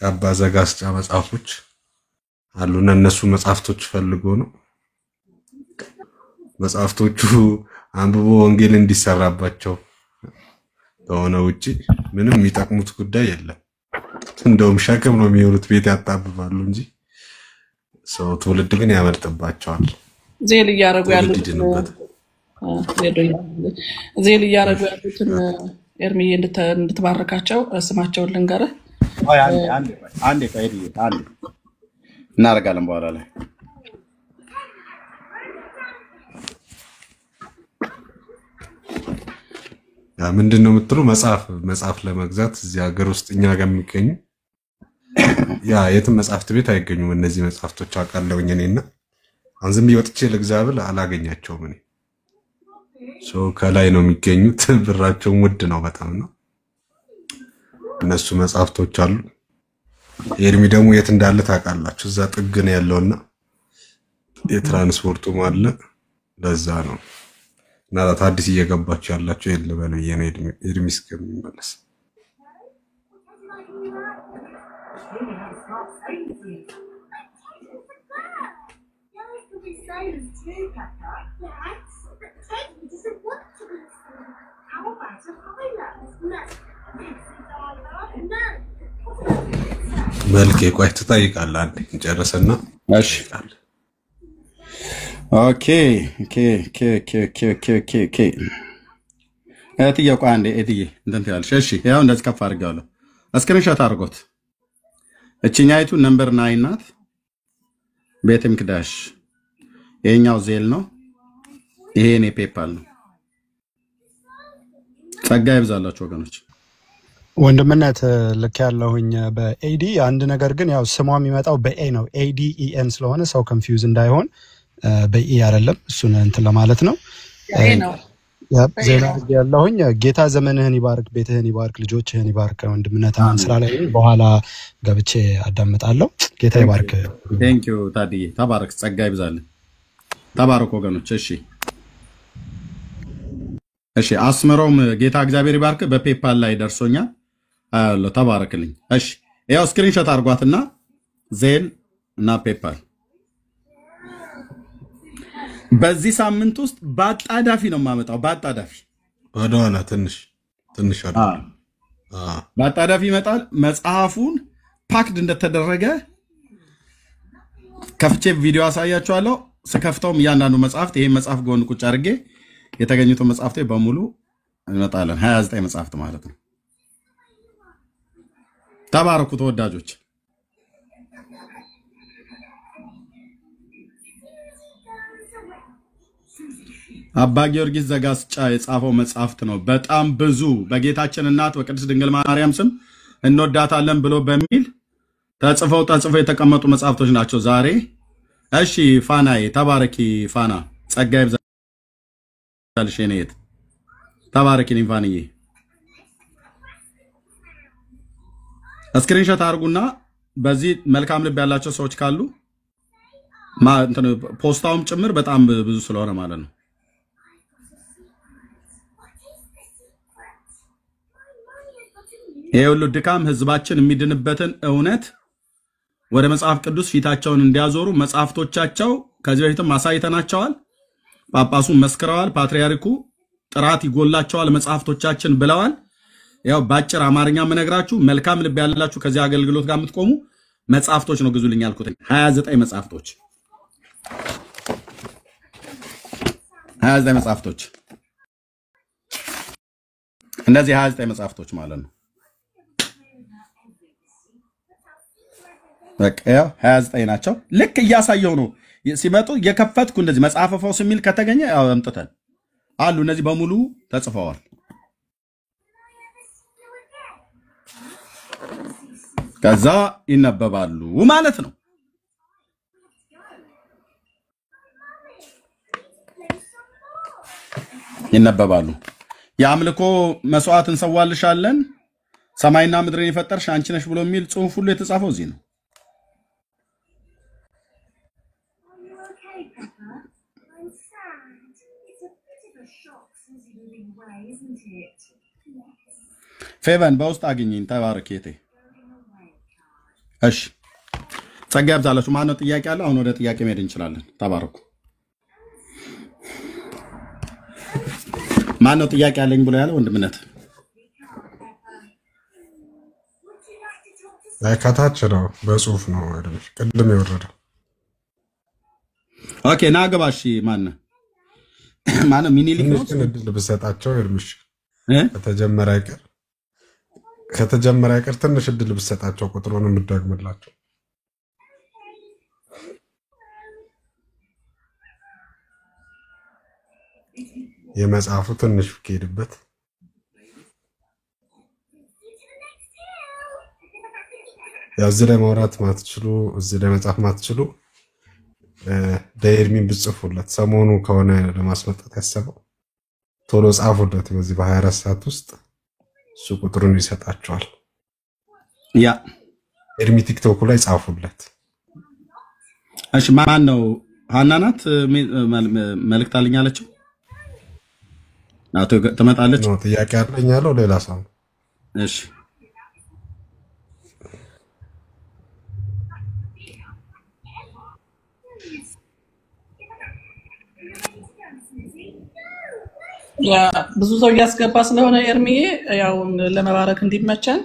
Speaker 8: አባ ዘጋስጫ መጽሐፎች አሉና እነሱ መጽሐፍቶች ፈልጎ ነው። መጽሐፍቶቹ አንብቦ ወንጌል እንዲሰራባቸው ከሆነ ውጪ ምንም የሚጠቅሙት ጉዳይ የለም። እንደውም ሸክም ነው የሚሆኑት፣ ቤት ያጣብባሉ እንጂ ሰው ትውልድ ግን ያመልጥባቸዋል።
Speaker 9: ዜል እያረጉ ያሉትን ኤርሚዬ እንድትባርካቸው ስማቸውን ልንገርህ።
Speaker 2: አንዴ እናደርጋለን በኋላ ላይ
Speaker 8: ያ ምንድነው የምትሉ መጽሐፍ ለመግዛት እዚህ ሀገር ውስጥ እኛ ጋር የሚገኙ ያ የትም መጽሐፍት ቤት አይገኙም እነዚህ መጽሐፍቶች አውቃለሁኝ እኔና አሁን ዝም ብዬ ወጥቼ ልግዛ ብል አላገኛቸውም እኔ ከላይ ነው የሚገኙት ብራቸው ውድ ነው በጣም ነው እነሱ መጽሐፍቶች አሉ ኤርሚ ደግሞ የት እንዳለ ታውቃላችሁ እዛ ጥግ ነው ያለውና የትራንስፖርቱ አለ ለዛ ነው እና አዲስ እየገባችሁ ያላችሁ የለም የኔ ኤርሚ እስከሚመለስ መልክ ቆይ ትጠይቃለህ አንዴ እንጨርሰና
Speaker 2: እሺ ኦኬ እትዬ ቆይ አንዴ እትዬ እንትን ትያለሽ እሺ ያው እንደዚህ ከፍ አድርጋለሁ ስክሪንሾት አድርጎት እቺኛይቱ ነምበር 9 ናት ቤተ ምክዳሽ ይሄኛው ዜል ነው ይሄኔ ፔፓል ነው ጸጋ ይብዛላችሁ ወገኖች
Speaker 10: ወንድምነት ልክ ያለሁኝ በኤዲ አንድ ነገር ግን ያው ስሟ የሚመጣው በኤ ነው ኤዲኢኤን ስለሆነ ሰው ኮንፊውዝ እንዳይሆን በኢ አይደለም እሱን እንትን ለማለት ነው ዜና ያለሁኝ ጌታ ዘመንህን ይባርክ ቤትህን ይባርክ ልጆችህን ይባርክ ወንድምነት አሁን ስራ ላይ በኋላ ገብቼ አዳምጣለሁ ጌታ ይባርክ
Speaker 2: ቴንክ ዩ ታዲዬ ተባረክ ጸጋ ይብዛልን ተባረክ ወገኖች እሺ አስመሮም ጌታ እግዚአብሔር ይባርክ በፔፓል ላይ ደርሶኛል አሎ ተባረክልኝ እሺ ያው ስክሪንሾት አድርጓትና ዜል እና ፔፓል በዚህ ሳምንት ውስጥ ባጣዳፊ ነው ማመጣው ባጣዳፊ
Speaker 8: ወደኋላ ትንሽ
Speaker 2: ባጣዳፊ ይመጣል መጽሐፉን ፓክድ እንደተደረገ ከፍቼ ቪዲዮ አሳያችኋለሁ ስከፍተውም እያንዳንዱ መጽሐፍት ይሄን መጽሐፍ ጎን ቁጭ አድርጌ የተገኙት መጽሐፍት በሙሉ እንመጣለን 29 መጽሐፍት ማለት ነው ተባረኩ ተወዳጆች አባ ጊዮርጊስ ዘጋስጫ የጻፈው መጽሐፍት ነው በጣም ብዙ በጌታችን እናት በቅድስት ድንግል ማርያም ስም እንወዳታለን ብሎ በሚል ተጽፈው የተቀመጡ መጽሐፍቶች ናቸው ዛሬ እሺ ፋናዬ ተባረኪ ፋና ጸጋ ይብዛልሽ የኔት ተባረኪ ፋንዬ ስክሪንሾት አድርጉና በዚህ መልካም ልብ ያላቸው ሰዎች ካሉ ፖስታውም ጭምር በጣም ብዙ ስለሆነ ማለት ነው ይሄ ሁሉ ድካም ህዝባችን የሚድንበትን እውነት ወደ መጽሐፍ ቅዱስ ፊታቸውን እንዲያዞሩ መጽሐፍቶቻቸው ከዚህ በፊትም ማሳይተናቸዋል ጳጳሱን መስክረዋል ፓትርያርኩ ጥራት ይጎላቸዋል መጽሐፍቶቻችን ብለዋል ያው ባጭር አማርኛ መነግራችሁ መልካም ልብ ያላችሁ ከዚህ አገልግሎት ጋር የምትቆሙ መጽሐፍቶች ነው ግዙልኝ ያልኩት 29 መጽሐፍቶች 29 መጽሐፍቶች እነዚህ 29 መጽሐፍቶች ማለት ነው በቃ 29 ናቸው ልክ እያሳየው ነው ሲመጡ የከፈትኩ እንደዚህ መጽሐፈ ፈውስ የሚል ከተገኘ ያው አምጥተን አሉ እነዚህ በሙሉ ተጽፈዋል ከዛ ይነበባሉ ማለት ነው ይነበባሉ የአምልኮ መስዋዕት እንሰዋልሻለን ሰማይና ምድርን የፈጠርሽ አንቺ ነሽ ብሎ የሚል ጽሑፍ ሁሉ የተጻፈው እዚህ ነው ፌቨን በውስጥ አግኝኝ ተባረኬቴ እሺ ጸጋ ይብዛላችሁ ማነው ጥያቄ አለ አሁን ወደ ጥያቄ መሄድ እንችላለን ተባረኩ ማነው ጥያቄ አለኝ ብሎ ያለ ወንድምነት
Speaker 8: ከታች ነው በጽሁፍ ነው አይደል ቅድም የወረደው
Speaker 2: ኦኬ ናገባሽ ማነው ሚኒሊክ ነው
Speaker 8: እድል ብሰጣቸው እርምሽ ከተጀመረ አይቀር ትንሽ እድል ብሰጣቸው ቁጥሩን የምትደግምላቸው የመጽሐፉ ትንሽ ከሄድበት ያው እዚህ ላይ ማውራት ማትችሉ እዚህ ላይ መጻፍ ማትችሉ ለኤርሚን ብጽፉለት ሰሞኑ ከሆነ ለማስመጣት ያሰበው ቶሎ ጻፉለት። በዚህ በ24 ሰዓት ውስጥ እሱ ቁጥሩን ይሰጣቸዋል።
Speaker 2: ያ
Speaker 8: ኤርሚ ቲክቶክ ላይ ጻፉለት።
Speaker 2: እሺ ማን ነው? ሀና ናት መልእክት አለኝ አለችው። ናቶ ትመጣለች።
Speaker 8: ነው ጥያቄ አለኝ ያለው ሌላ ሰው።
Speaker 2: እሺ
Speaker 9: ያ ብዙ ሰው እያስገባ ስለሆነ ኤርሚዬ ያው ለመባረክ እንዲመቸን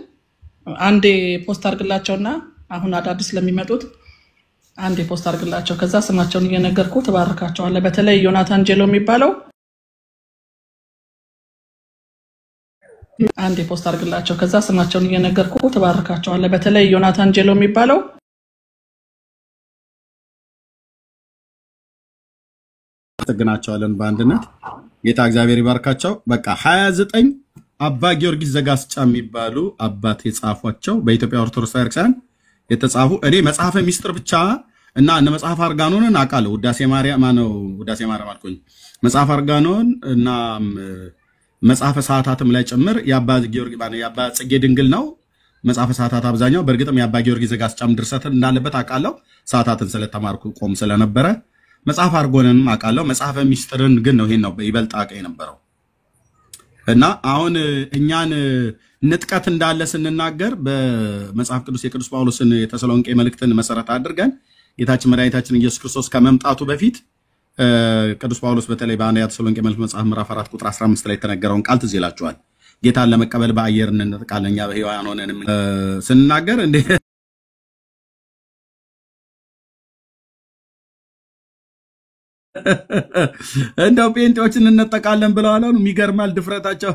Speaker 9: አንዴ ፖስት አድርግላቸውና አሁን አዳዲስ ለሚመጡት አንዴ ፖስት አድርግላቸው። ከዛ ስማቸውን እየነገርኩ ተባርካቸዋለህ። በተለይ ዮናታን ጄሎ የሚባለው አንዴ ፖስት አድርግላቸው። ከዛ ስማቸውን እየነገርኩ ተባርካቸዋለህ። በተለይ ዮናታን ጄሎ የሚባለው
Speaker 2: ተገናቸዋለን በአንድነት ጌታ እግዚአብሔር ይባርካቸው። በቃ 29 አባ ጊዮርጊስ ዘጋስጫ የሚባሉ አባት የጻፏቸው በኢትዮጵያ ኦርቶዶክስ ቤተክርስቲያን የተጻፉ እኔ መጽሐፈ ሚስጥር ብቻ እና እነ መጽሐፍ አርጋኖንን አውቃለሁ። ውዳሴ ማርያም አልኩኝ። መጽሐፍ አርጋኖን እና መጽሐፈ ሰዓታትም ላይ ጭምር የአባ ጊዮርጊስ የአባ ጽጌ ድንግል ነው መጽሐፈ ሰዓታት አብዛኛው። በእርግጥም የአባ ጊዮርጊስ ዘጋስጫም ድርሰት እንዳለበት አውቃለሁ። ሰዓታትን ስለተማርኩ ቆም ስለነበረ መጽሐፍ አርጎንንም አውቃለሁ። መጽሐፈ ሚስጥርን ግን ነው ይሄን ነው ይበልጥ አውቀ የነበረው። እና አሁን እኛን ንጥቀት እንዳለ ስንናገር በመጽሐፍ ቅዱስ የቅዱስ ጳውሎስን የተሰሎንቄ መልእክትን መሰረት አድርገን ጌታችን መድኃኒታችን ኢየሱስ ክርስቶስ ከመምጣቱ በፊት ቅዱስ ጳውሎስ በተለይ በአንደኛ ተሰሎንቄ መልእክት መጽሐፍ ምዕራፍ 4 ቁጥር 15 ላይ የተነገረውን ቃል ትዝ ይላችኋል። ጌታን ለመቀበል በአየር እንነጥቃለን እኛ በሕያዋን ሆነን ስንናገር እንዴ እንደው ጴንጤዎችን እንነጠቃለን ብለዋል። የሚገርማል ድፍረታቸው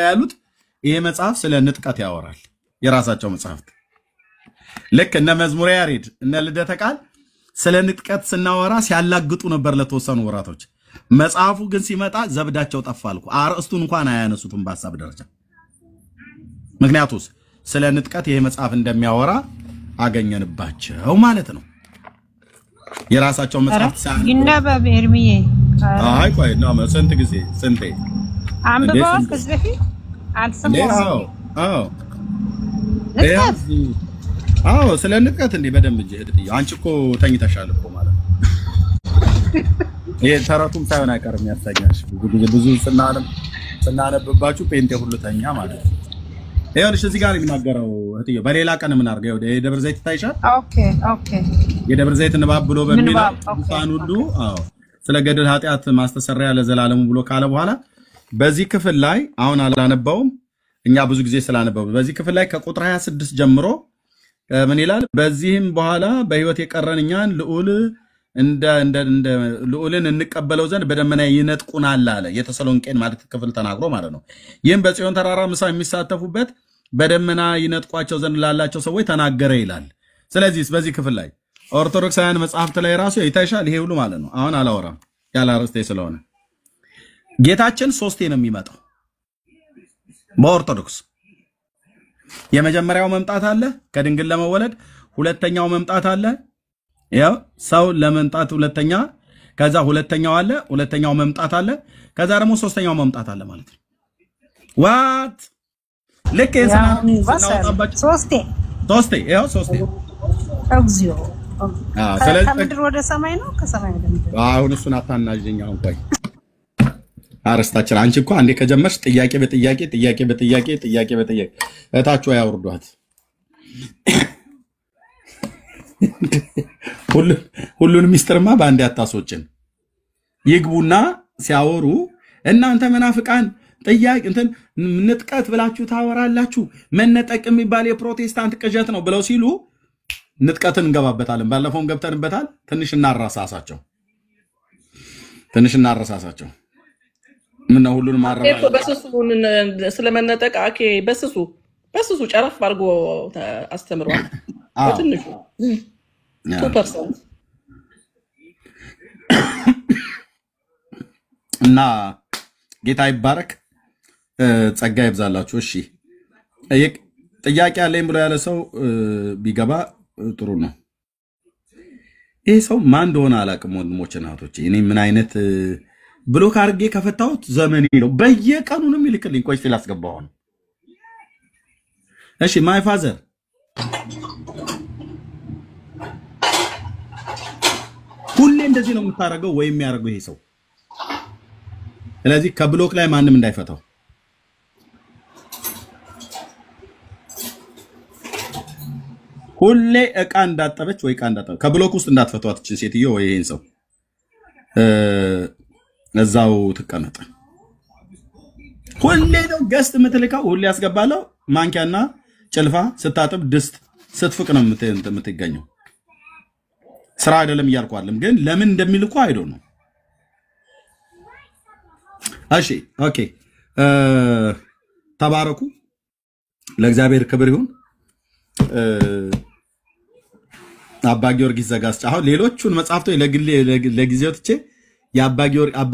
Speaker 2: ያሉት። ይሄ መጽሐፍ ስለ ንጥቀት ያወራል። የራሳቸው መጽሐፍት ልክ እነ መዝሙረ ያሬድ እነ ልደተ ቃል ስለ ንጥቀት ስናወራ ሲያላግጡ ነበር ለተወሰኑ ወራቶች። መጽሐፉ ግን ሲመጣ ዘብዳቸው ጠፋልኩ። አርእስቱን እንኳን አያነሱትም በሐሳብ ደረጃ። ምክንያቱስ ስለ ንጥቀት ይሄ መጽሐፍ እንደሚያወራ አገኘንባቸው ማለት ነው። የራሳቸው መጽሐፍ
Speaker 6: ይነበብ ኤርሚዬ።
Speaker 2: አይ ቆይ ነው ስንት ጊዜ ስንቴ
Speaker 6: አንብበው ከዚህ በፊት አልሰማሁም።
Speaker 2: አዎ ስለ ንጥቀት እንዴ በደንብ እንጂ እህትዬ አንቺ እኮ ተኝተሻል እኮ ማለት ነው። ይሄ ተረቱም ሳይሆን አይቀርም ያስተኛሽ። ብዙ ስናነብባችሁ ጴንጤ ሁሉ ተኛ ማለት ነው። ይኸውልሽ እዚህ ጋር የሚናገረው እህትዬ በሌላ ቀን ምን አድርገው የደብረ ዘይት ታይሻል።
Speaker 6: ኦኬ
Speaker 2: የደብረ ዘይት ንባብ ብሎ በሚለው እንኳን ሁሉ ስለ ገድል ኃጢአት ማስተሰሪያ ለዘላለሙ ብሎ ካለ በኋላ በዚህ ክፍል ላይ አሁን አላነበውም እኛ ብዙ ጊዜ ስላነበው በዚህ ክፍል ላይ ከቁጥር 26 ጀምሮ ምን ይላል? በዚህም በኋላ በህይወት የቀረን እኛን ልዑልን እንቀበለው ዘንድ በደመና ይነጥቁናል አለ። የተሰሎንቄን ማለት ክፍል ተናግሮ ማለት ነው። ይህም በጽዮን ተራራ ምሳ የሚሳተፉበት በደመና ይነጥቋቸው ዘንድ ላላቸው ሰዎች ተናገረ ይላል። ስለዚህ በዚህ ክፍል ላይ ኦርቶዶክሳውያን መጽሐፍት ላይ ራሱ ይታይሻል ይሄ ሁሉ ማለት ነው። አሁን አላወራም ያለ አርስቴ ስለሆነ ጌታችን ሶስቴ ነው የሚመጣው በኦርቶዶክስ። የመጀመሪያው መምጣት አለ ከድንግል ለመወለድ፣ ሁለተኛው መምጣት አለ ያው ሰው ለመምጣት ሁለተኛ፣ ከዛ ሁለተኛው አለ፣ ሁለተኛው መምጣት አለ፣ ከዛ ደግሞ ሶስተኛው መምጣት አለ ማለት ነው። ዋት ልክ የሰናውጣባችሁ ሶስቴ ያው ሶስቴ
Speaker 6: እግዚኦ።
Speaker 2: ስለዚህ
Speaker 6: ከምድር ወደ ሰማይ ነው ከሰማይ ወደ ምድር።
Speaker 2: አሁን እሱን አታናዥኝ። አሁን ቆይ አርስታችን አንቺ እኮ አንዴ ከጀመርሽ ጥያቄ በጥያቄ እታችሁ ያወርዷት። ሁሉን ሚስጥርማ በአንድ አታሶችን ይግቡና ሲያወሩ እናንተ መናፍቃን ጥያቄ እንትን ንጥቀት ብላችሁ ታወራላችሁ። መነጠቅ የሚባል የፕሮቴስታንት ቅዠት ነው ብለው ሲሉ ንጥቀትን እንገባበታለን። ባለፈውም ገብተንበታል። ትንሽ እናረሳሳቸው ምን ነው ሁሉን ማረባ
Speaker 9: በስሱ ስለመነጠቅ አኬ በስሱ ጨረፍ አድርጎ አስተምሯል። በትንሹ 2%
Speaker 2: እና ጌታ ይባረክ፣ ጸጋ ይብዛላችሁ። እሺ ጥያቄ አለኝ ብሎ ያለ ሰው ቢገባ ጥሩ ነው። ይሄ ሰው ማን እንደሆነ አላውቅም። ወንድሞች እናቶች፣ እኔ ምን አይነት ብሎክ አድርጌ ከፈታሁት ዘመኔ ነው። በየቀኑንም ይልክልኝ። ቆይ እስቲ ላስገባው ነው። እሺ ማይ ፋዘር ሁሌ እንደዚህ ነው የምታረገው ወይ የሚያደርገው ይሄ ሰው? ስለዚህ ከብሎክ ላይ ማንም እንዳይፈታው። ሁሌ እቃ እንዳጠበች ወይ እቃ እንዳጠበች ከብሎክ ውስጥ እንዳትፈቷት እቺ ሴትዮ ወይ ይሄን ሰው እዛው ትቀመጥ። ሁሌ ነው ገስት የምትልካው። ሁሌ ያስገባለው ማንኪያና ጭልፋ ስታጥብ ድስት ስትፍቅ ነው የምትገኘው። ስራ አይደለም እያልኳለም፣ ግን ለምን እንደሚልኩ አይዶ ነው። እሺ ኦኬ፣ ተባረኩ። ለእግዚአብሔር ክብር ይሁን። አባ ጊዮርጊስ ዘጋስጫ አሁን ሌሎቹን መጽሐፍቶች ለጊዜው ትቼ የአባ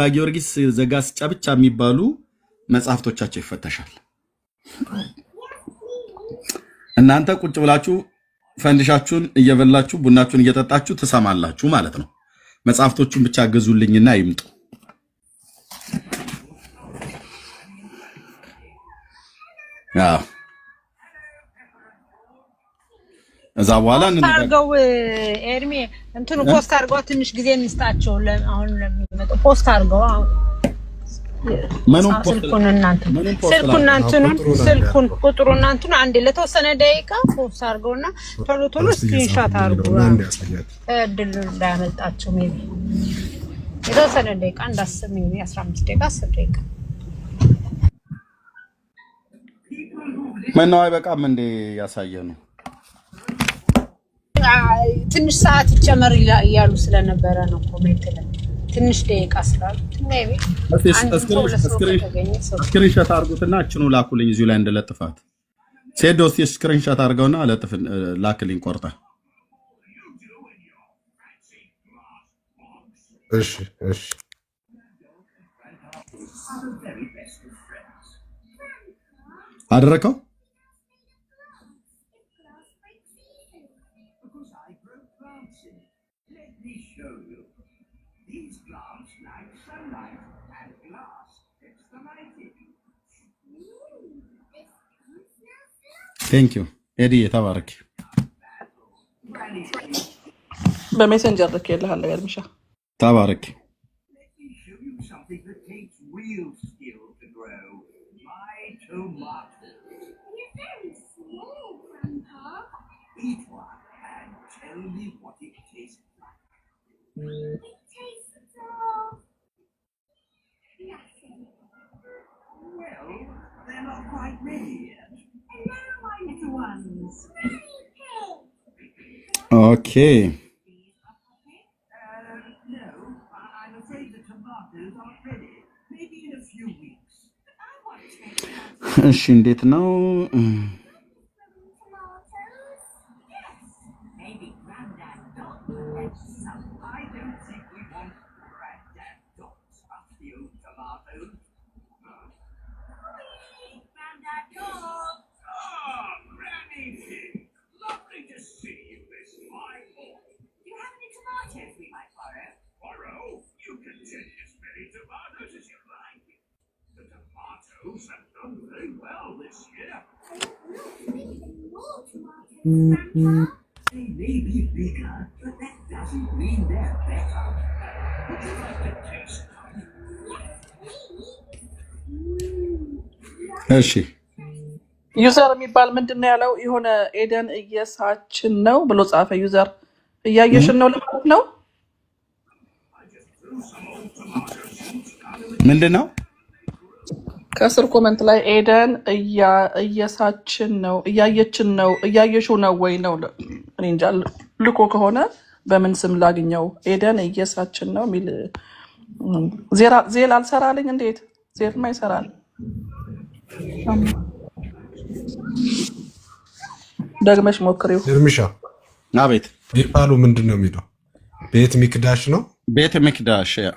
Speaker 2: ጊዮርጊስ ዘጋስጫ ብቻ የሚባሉ መጽሐፍቶቻቸው ይፈተሻል። እናንተ ቁጭ ብላችሁ ፈንዲሻችሁን እየበላችሁ ቡናችሁን እየጠጣችሁ ትሰማላችሁ ማለት ነው። መጽሐፍቶቹን ብቻ ገዙልኝና ይምጡ። እዛ በኋላ
Speaker 6: አርገው ኤርሚ እንትኑ ፖስት አርገው ትንሽ ጊዜ እንስጣቸው። አሁን ለሚመጣው ፖስት አርገው
Speaker 2: ምንም ፖስት
Speaker 6: ስልኩን ቁጥሩን አንተን አንዴ ለተወሰነ ደቂቃ ፖስት አርገውና ቶሎ ቶሎ ስክሪንሾት አርገው እድል እንዳያመልጣቸው። ሜቢ የተወሰነ ደቂቃ እንዳስብ ሜቢ 15 ደቂቃ 10 ደቂቃ
Speaker 2: ምነው አይበቃም እንዴ? ያሳየ ነው።
Speaker 6: ትንሽ ሰዓት ይጨመር እያሉ ስለነበረ ነው ኮሜንት ላይ ትንሽ ደቂቃ ስላሉት ሜቢ
Speaker 2: ስክሪንሾት አርጉትና እችኑ ላኩልኝ እዚሁ ላይ እንደለጥፋት። ሴዶስ ስክሪንሾት አርገውና ለጥፍ ላክልኝ ቆርጣ።
Speaker 8: እሺ እሺ
Speaker 2: አደረከው? ቴንክ ዩ ኤዲ ተባረክ።
Speaker 9: በሜሴንጀር ልኬልሃለሁ ኤርሚሻ።
Speaker 2: ተባረክ። ኦኬ እሺ፣ እንዴት ነው? እሺ
Speaker 9: ዩዘር የሚባል ምንድነው ያለው? የሆነ ኤደን እየሳችን ነው ብሎ ጻፈ። ዩዘር እያየሽን ነው ለማለት ነው።
Speaker 2: ምንድነው?
Speaker 9: ከስር ኮሜንት ላይ ኤደን እየሳችን ነው፣ እያየችን ነው፣ እያየሽው ነው ወይ ነው። እኔ እንጃ ልኮ ከሆነ በምን ስም ላግኘው? ኤደን እየሳችን ነው ሚል ዜል አልሰራልኝ። እንዴት ዜልማ ይሰራል? ደግመሽ ሞክሪው
Speaker 8: ኤርሚሻ።
Speaker 2: አቤት።
Speaker 8: ፔፓሉ ምንድነው የሚለው? ቤት ሚክዳሽ ነው።
Speaker 2: ቤት ሚክዳሽ ያ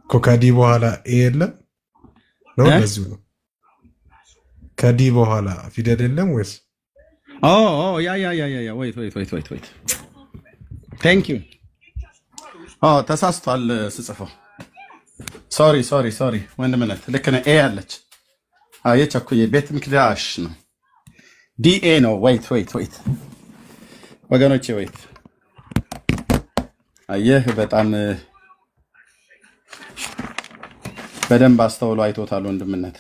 Speaker 8: ኮካዲ በኋላ የለም ነው። ለዚሁ ነው ከዲ በኋላ ፊደል የለም ወይስ?
Speaker 2: ኦ ያ ወይት ቴንክ ዩ ተሳስቷል ስጽፈው ሶሪ ወንድምነት ልክ ነህ ኤ አለች የቸኩዬ ቤት ምክዳሽ ነው ዲኤ ነው ወይት ወገኖቼ ወይት አየህ በጣም በደንብ አስተውሎ አይቶታል ወንድምነት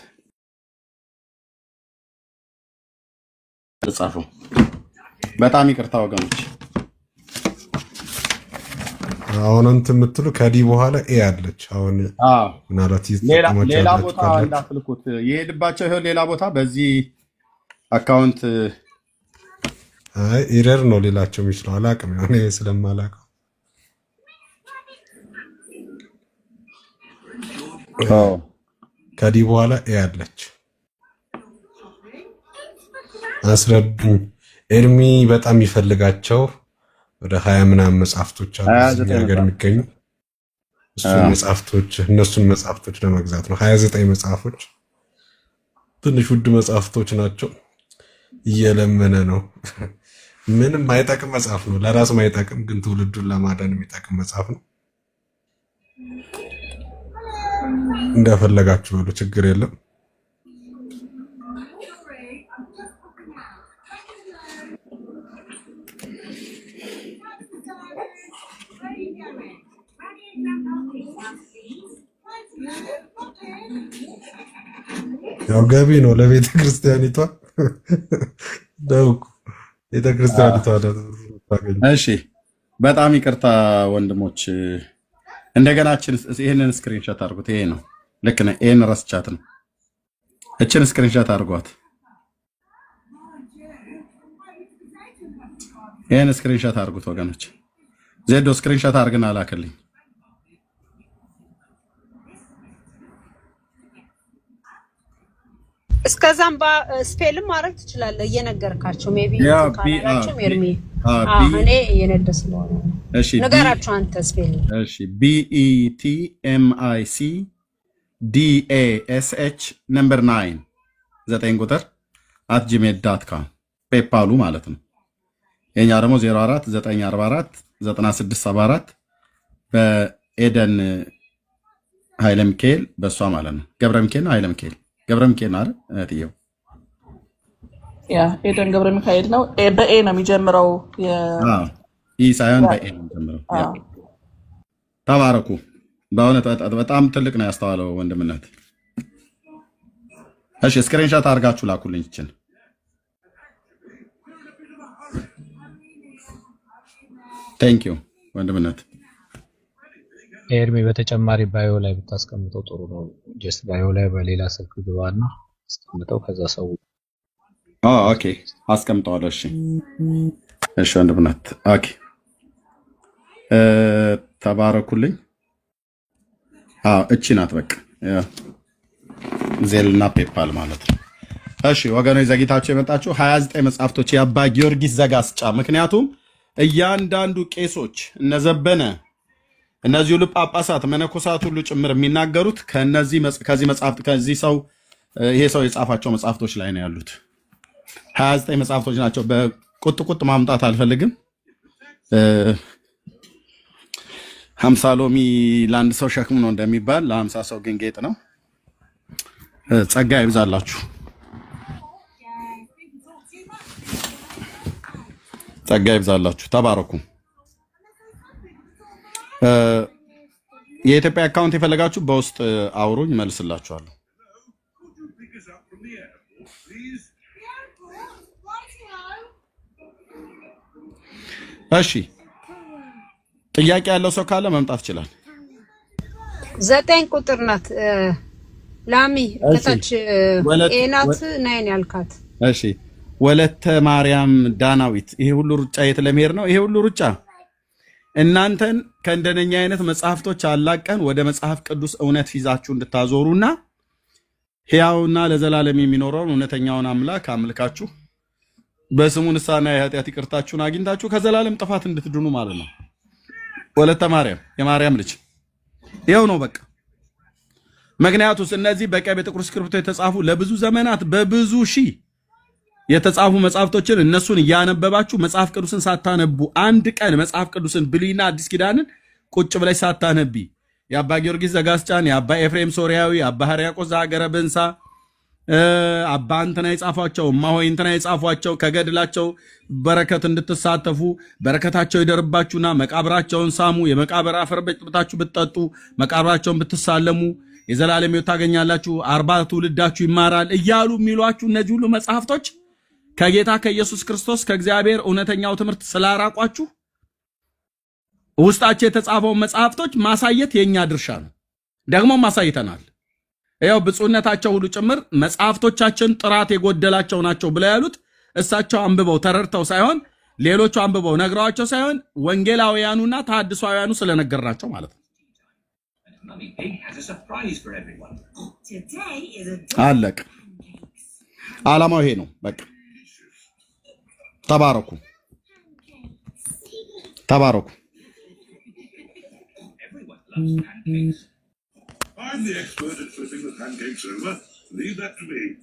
Speaker 2: ጻፉ በጣም ይቅርታ ወገኖች
Speaker 8: አሁን እንትን የምትሉ ከዲ በኋላ ኤ አለች አሁን ምናልባት
Speaker 2: ሌላ ቦታ እንዳትልኩት ይሄድባቸው ይሄው ሌላ ቦታ በዚህ አካውንት
Speaker 8: ኤረር ነው ሌላቸው የሚችለው አላውቅም እኔ ስለማላውቀው ከዲ በኋላ ኤ አለች አስረዱኝ ኤርሚ በጣም ይፈልጋቸው ወደ 20 ምናምን መጽሐፍቶች አሉ እዚህ ሀገር የሚገኙ እነሱን መጽሐፍቶች ለመግዛት ነው 29 መጽሐፎች ትንሽ ውድ መጽሐፍቶች ናቸው እየለመነ ነው ምንም ማይጠቅም መጽሐፍ ነው ለራሱ ማይጠቅም ግን ትውልዱን ለማዳን የሚጠቅም መጽሐፍ ነው እንደፈለጋችሁ ብሎ ችግር የለም ያው ገቢ ነው ለቤተ ክርስቲያኒቷ ደውቁ ቤተ ክርስቲያኒቷ ታገኝ
Speaker 2: እሺ በጣም ይቅርታ ወንድሞች እንደገናችን ይሄንን ስክሪንሾት አድርጉት ይሄ ነው ልክ ነው ኤን ረስቻት ነው እችን ስክሪንሾት አድርጓት ይሄን ስክሪንሾት አድርጉት ወገኖች ዜዶ ስክሪንሾት አድርግና ላከልኝ
Speaker 6: እስከዛም ስፔልም ማድረግ ትችላለህ እየነገርካቸው ሜቢ ካላቸው ኤርሚ እኔ እየነደ ስለሆነ
Speaker 2: እሺ
Speaker 6: ነገራቸው አንተ ስፔል
Speaker 2: እሺ BETMICDASH ነምበር 9 ቁጥር @gmail.com ፔፓሉ ማለት ነው የኛ ደግሞ 049449674 በኤደን ኃይለ ሚካኤል በሷ ማለት ነው ገብረ ሚካኤል ኃይለ ሚካኤል ገብረ ሚካኤል አይደል እህትየው
Speaker 9: ያ ኤደን ገብረ ሚካኤል ነው በኤ ነው የሚጀምረው
Speaker 2: ሳይሆን በኤ ነው የሚጀምረው ተባረኩ በእውነት በጣም ትልቅ ነው ያስተዋለው ወንድምነት እሺ ስክሪንሾት አድርጋችሁ ላኩልኝ እቺን ቴንክ ዩ ወንድምነት
Speaker 7: ኤርሚ በተጨማሪ ባዮ ላይ ብታስቀምጠው ጥሩ ነው ጀስት ባዮ ላይ በሌላ ስልክ ግባና አስቀምጠው ከዛ ሰው
Speaker 2: ኦኬ አስቀምጠዋለሁ እሺ ወንድምነት ኦኬ ተባረኩልኝ እቺ ናት በቃ ዜልና ፔፓል ማለት ነው እሺ ወገኖች ዘግይታችሁ የመጣችሁ 29 መጽሐፍቶች የአባ ጊዮርጊስ ዘጋስጫ ምክንያቱም እያንዳንዱ ቄሶች እነዘበነ እነዚህ ሁሉ ጳጳሳት መነኮሳት ሁሉ ጭምር የሚናገሩት ከዚህ መጽሐፍት ከዚህ ሰው ይሄ ሰው የጻፋቸው መጽሐፍቶች ላይ ነው ያሉት 29 መጽሐፍቶች ናቸው በቁጥቁጥ ማምጣት አልፈልግም 50 ሎሚ ለአንድ ሰው ሸክም ነው እንደሚባል ለ50 ሰው ግን ጌጥ ነው ጸጋ ይብዛላችሁ ጸጋ ይብዛላችሁ ተባረኩ የኢትዮጵያ አካውንት የፈለጋችሁ በውስጥ አውሩኝ መልስላችኋለሁ እሺ ጥያቄ ያለው ሰው ካለ መምጣት ይችላል
Speaker 6: 9 ቁጥር ናት ላሚ ከታች ኤናት ናይን ያልካት
Speaker 2: እሺ ወለተ ማርያም ዳናዊት ይሄ ሁሉ ሩጫ የት ለመሄድ ነው ይሄ ሁሉ ሩጫ እናንተን ከእንደነኛ አይነት መጽሐፍቶች አላቀን ወደ መጽሐፍ ቅዱስ እውነት ይዛችሁ እንድታዞሩና ሕያውና ለዘላለም የሚኖረውን እውነተኛውን አምላክ አምልካችሁ በስሙ ንስሐና የኃጢአት ይቅርታችሁን አግኝታችሁ ከዘላለም ጥፋት እንድትድኑ ማለት ነው ወለተ ማርያም የማርያም ልጅ ይሄው ነው በቃ ምክንያቱስ እነዚህ በቀይ በጥቁር እስክሪብቶ የተጻፉ ለብዙ ዘመናት በብዙ ሺህ የተጻፉ መጽሐፍቶችን እነሱን ያነበባችሁ መጽሐፍ ቅዱስን ሳታነቡ አንድ ቀን መጽሐፍ ቅዱስን ብሉይና አዲስ ኪዳንን ቁጭ ብለሽ ሳታነቢ የአባ ጊዮርጊስ ዘጋስጫን የአባ ኤፍሬም ሶሪያዊ አባ ሕርያቆስ ዘሀገረ ብንሳ አባ እንትና የጻፏቸው ማሆይ እንትና የጻፏቸው ከገድላቸው በረከት እንድትሳተፉ በረከታቸው ይደርባችሁና መቃብራቸውን ሳሙ የመቃብር አፈር በጥብጣችሁ ብትጠጡ መቃብራቸውን ብትሳለሙ የዘላለም ሕይወት ታገኛላችሁ 40 ትውልዳችሁ ይማራል እያሉ የሚሏችሁ እነዚህ ሁሉ መጽሐፍቶች ከጌታ ከኢየሱስ ክርስቶስ ከእግዚአብሔር እውነተኛው ትምህርት ስላራቋችሁ ውስጣቸው የተጻፈው መጽሐፍቶች ማሳየት የኛ ድርሻ ነው። ደግሞ ማሳይተናል። ያው ብፁዕነታቸው ሁሉ ጭምር መጽሐፍቶቻችን ጥራት የጎደላቸው ናቸው ብለው ያሉት እሳቸው አንብበው ተረድተው ሳይሆን ሌሎቹ አንብበው ነግረዋቸው ሳይሆን ወንጌላውያኑና ተሐድሷውያኑ ስለነገራቸው ማለት ነው። አለቅ ዓላማው ይሄ ነው። በቃ ተባረኩ ተባረኩ።
Speaker 11: I'm the expert at flipping the pancakes over. Leave that to me.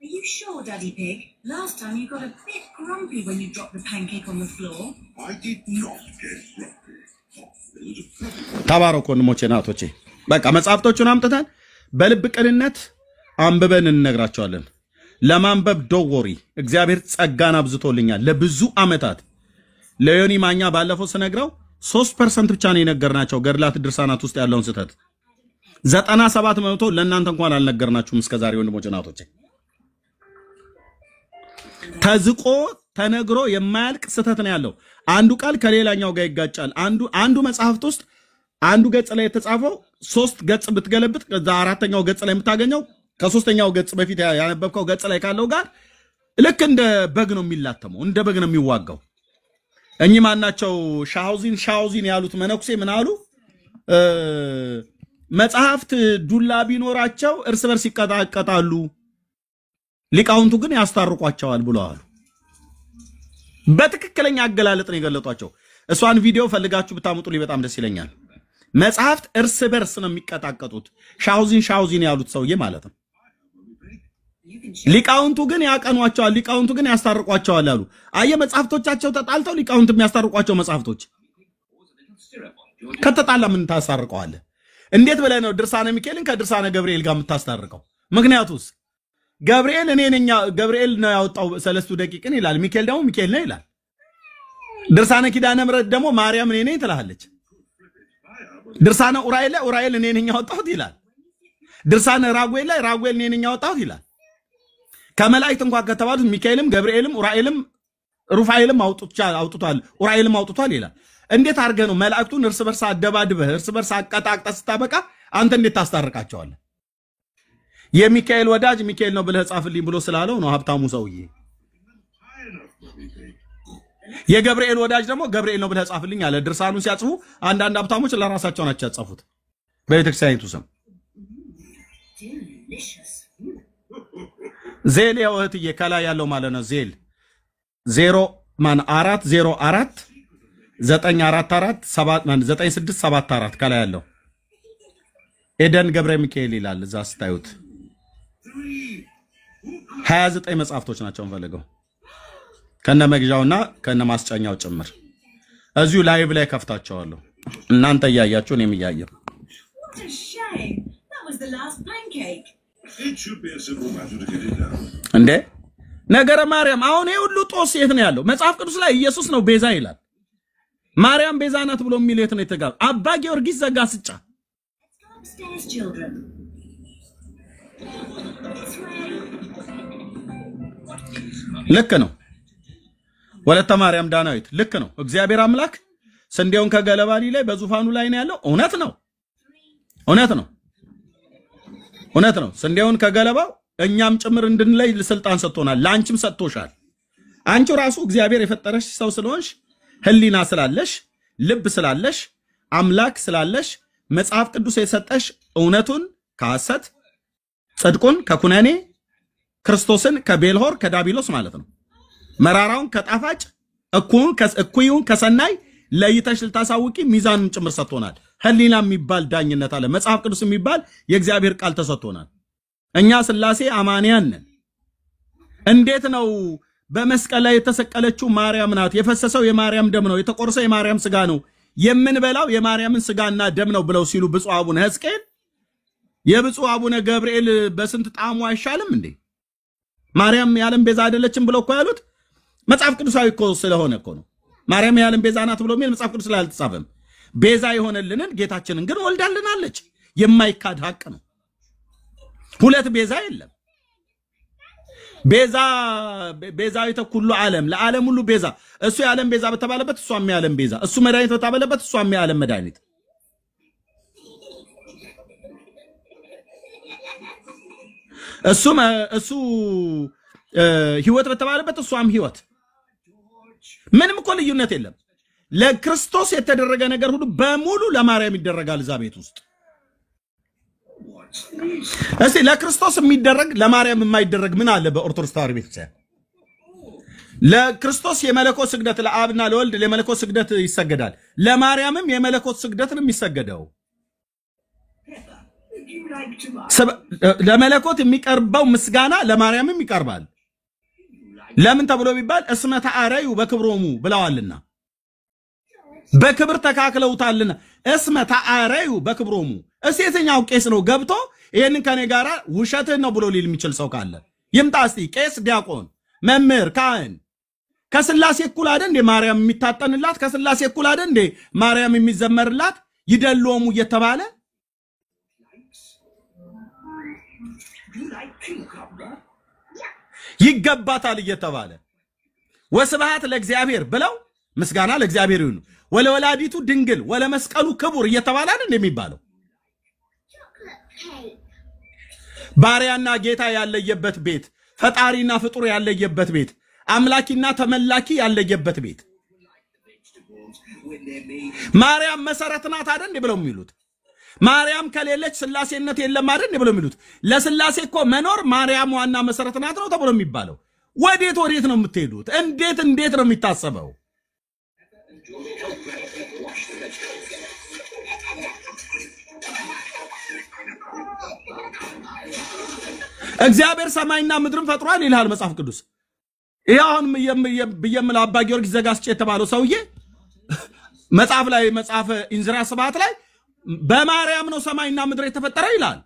Speaker 12: Are you sure, Daddy Pig? Last time you got a bit grumpy when you dropped the pancake on the floor.
Speaker 11: I did not get grumpy.
Speaker 2: ተባረኩ ወንድሞቼ ናቶቼ። በቃ መጽሐፍቶቹን አምጥተን በልብ ቅንነት አንብበን እንነግራቸዋለን። ለማንበብ ዶወሪ እግዚአብሔር ጸጋን አብዝቶልኛል ለብዙ አመታት። ለዮኒ ማኛ ባለፈው ስነግረው 3% ብቻ ነው የነገርናቸው ገድላት ድርሳናት ውስጥ ያለውን ስህተት 97% ለእናንተ እንኳን አልነገርናችሁም እስከዛሬ ወንድሞቼ ናቶቼ። ተዝቆ ተነግሮ የማያልቅ ስህተት ነው ያለው። አንዱ ቃል ከሌላኛው ጋር ይጋጫል። አንዱ መጽሐፍት ውስጥ አንዱ ገጽ ላይ የተጻፈው 3 ገጽ ብትገለብጥ ከዛ አራተኛው ገጽ ላይ የምታገኘው ከሶስተኛው ገጽ በፊት ያነበብከው ገጽ ላይ ካለው ጋር ልክ እንደ በግ ነው የሚላተመው፣ እንደ በግ ነው የሚዋጋው። እኚህ ማናቸው ሻውዚን ያሉት መነኩሴ ምን አሉ? መጽሐፍት ዱላ ቢኖራቸው እርስ በርስ ይቀጣቀጣሉ፣ ሊቃውንቱ ግን ያስታርቋቸዋል ብለዋል። በትክክለኛ አገላለጥ ነው የገለጧቸው። እሷን ቪዲዮ ፈልጋችሁ ብታመጡልኝ በጣም ደስ ይለኛል። መጽሐፍት እርስ በርስ ነው የሚቀጣቀጡት፣ ሻውዚን ያሉት ሰውዬ ማለት ነው። ሊቃውንቱ ግን ያቀኗቸዋል፣ ሊቃውንቱ ግን ያስታርቋቸዋል አሉ። አየ መጽሐፍቶቻቸው ተጣልተው ሊቃውንቱ የሚያስታርቋቸው መጽሐፍቶች ከተጣላ ምን ታሳርቀዋለህ? እንዴት ብለህ ነው ድርሳነ ሚካኤልን ከድርሳነ ገብርኤል ጋር የምታስታርቀው? ምክንያቱስ ገብርኤል ነው ያወጣው 3 ደቂቅን ይላል፣ ሚካኤል ደግሞ ሚካኤል ነው ይላል። ድርሳነ ኪዳነ ምሕረት ደግሞ ማርያም እኔ ነኝ ትላለች። ድርሳነ ኡራኤል እኔ ነኝ ያወጣሁት ይላል። ድርሳነ ራጉኤል እኔ ነኝ ያወጣሁት ይላል። ከመላእክት እንኳን ከተባሉት ሚካኤልም ገብርኤልም ኡራኤልም ሩፋኤልም አውጥቷል ኡራኤልም አውጥቷል ይላል። እንዴት አድርገህ ነው መላእክቱን እርስ በርስ አደባድበህ እርስ በርስ አቀጣቅጠህ ስታበቃ አንተ እንዴት ታስታርቃቸዋለህ? የሚካኤል ወዳጅ ሚካኤል ነው ብለህ ጻፍልኝ ብሎ ስላለው ነው ሀብታሙ ሰውዬ። የገብርኤል ወዳጅ ደግሞ ገብርኤል ነው ብለህ ጻፍልኝ አለ። ድርሳኑን ሲያጽፉ አንዳንድ ሀብታሞች ለራሳቸው ናቸው ያጻፉት በቤተክርስቲያኒቱ ስም። ዜል ያው እህትዬ ከላይ ያለው ማለት ነው። ዜል 404 944 9674 ከላይ ያለው ኤደን ገብረ ሚካኤል ይላል። እዛ ስታዩት 29 መጽሐፍቶች ናቸው እንፈልገው ከነ መግዣውና ከነ ማስጫኛው ጭምር እዚሁ ላይቭ ላይ ከፍታቸዋለሁ። እናንተ እያያችሁ እኔም እያየሁ እንዴ ነገረ ማርያም አሁን ይሄ ሁሉ ጦስ የት ነው ያለው? መጽሐፍ ቅዱስ ላይ ኢየሱስ ነው ቤዛ ይላል። ማርያም ቤዛ ናት ብሎ የሚል የት ነው የተጋባ? አባ ጊዮርጊስ ዘጋስጫ ልክ ነው። ወለተ ማርያም ዳናዊት ልክ ነው። እግዚአብሔር አምላክ ስንዴውን ከገለባ ላይ በዙፋኑ ላይ ነው ያለው። እውነት ነው። ስንዴውን ከገለባው እኛም ጭምር እንድንለይ ስልጣን ሰጥቶናል። ላንቺም ሰጥቶሻል። አንቺ ራሱ እግዚአብሔር የፈጠረሽ ሰው ስለሆንሽ ህሊና ስላለሽ ልብ ስላለሽ አምላክ ስላለሽ መጽሐፍ ቅዱስ የሰጠሽ እውነቱን ከሐሰት ጽድቁን ከኩነኔ ክርስቶስን ከቤልሆር ከዳቢሎስ ማለት ነው መራራውን ከጣፋጭ እኩዩን ከሰናይ ለይተሽ ልታሳውቂ ሚዛኑን ጭምር ሰጥቶናል። ህሊና የሚባል ዳኝነት አለ። መጽሐፍ ቅዱስ የሚባል የእግዚአብሔር ቃል ተሰጥቶናል። እኛ ስላሴ አማንያን ነን። እንዴት ነው በመስቀል ላይ የተሰቀለችው ማርያም ናት፣ የፈሰሰው የማርያም ደም ነው፣ የተቆረሰው የማርያም ስጋ ነው፣ የምንበላው የማርያምን ስጋና ደም ነው ብለው ሲሉ ብፁዕ አቡነ ሕዝቅኤል የብፁዕ አቡነ ገብርኤል በስንት ጣዕሙ አይሻልም እንዴ? ማርያም የዓለም ቤዛ አይደለችም ብለው እኮ ያሉት መጽሐፍ ቅዱሳዊ እኮ ስለሆነ እኮ ነው። ማርያም የዓለም ቤዛ ናት ብሎ የሚል መጽሐፍ ቅዱስ ላይ አልተጻፈም። ቤዛ የሆነልንን ጌታችንን ግን ወልዳልናለች። የማይካድ ሐቅ ነው። ሁለት ቤዛ የለም። ቤዛዊተ ኩሉ ዓለም ለዓለም ሁሉ ቤዛ፣ እሱ የዓለም ቤዛ በተባለበት እሷም የዓለም ቤዛ፣ እሱ መድኃኒት በተባለበት እሷም የዓለም መድኃኒት። እሱ ህይወት በተባለበት እሷም ህይወት። ምንም እኮ ልዩነት የለም። ለክርስቶስ የተደረገ ነገር ሁሉ በሙሉ ለማርያም ይደረጋል እዛ ቤት ውስጥ። እስቲ ለክርስቶስ የሚደረግ ለማርያም የማይደረግ ምን አለ በኦርቶዶክስ ተዋሕዶ ቤተክርስቲያን? ለክርስቶስ የመለኮት ስግደት ለአብና ለወልድ የመለኮት ስግደት ይሰገዳል። ለማርያምም የመለኮት ስግደት ነው የሚሰገደው። ለመለኮት የሚቀርበው ምስጋና ለማርያምም ይቀርባል። ለምን ተብሎ ቢባል እስመ ተአረዩ በክብሮሙ ብለዋልና፣ በክብር ተካክለውታልና። እስመ ተአረዩ በክብሮሙ። እስቲ የትኛው ቄስ ነው ገብቶ ይሄንን ከኔ ጋራ ውሸትህ ነው ብሎ ሊል የሚችል ሰው ካለ ይምጣ እስቲ። ቄስ፣ ዲያቆን፣ መምህር፣ ካህን ከስላሴ እኩል አይደል እንዴ ማርያም የሚታጠንላት? ከስላሴ እኩል አይደል እንዴ ማርያም የሚዘመርላት? ይደሎሙ እየተባለ ይገባታል እየተባለ ወስብሐት ለእግዚአብሔር ብለው ምስጋና ለእግዚአብሔር ይሁን ወለወላዲቱ ድንግል ወለመስቀሉ ክቡር እየተባለ አይደል እንደሚባለው? ባሪያና ጌታ ያለየበት ቤት፣ ፈጣሪና ፍጡር ያለየበት ቤት፣ አምላኪና ተመላኪ ያለየበት ቤት። ማርያም መሰረት ናት አይደል እንዴ ብለው የሚሉት? ማርያም ከሌለች ስላሴነት የለም አይደል እንዴ ብለው የሚሉት? ለስላሴ እኮ መኖር ማርያም ዋና መሰረት ናት ነው ተብሎ የሚባለው። ወዴት ነው የምትሄዱት? እንዴት ነው የሚታሰበው? እግዚአብሔር ሰማይና ምድርን ፈጥሯል ይላል መጽሐፍ ቅዱስ። ይሄ አሁን በየምላ አባ ጊዮርጊስ ዘጋስጫ የተባለው ሰውዬ መጽሐፈ ኢንዝራ ስብሐት ላይ በማርያም ነው ሰማይና ምድር የተፈጠረ ይላል።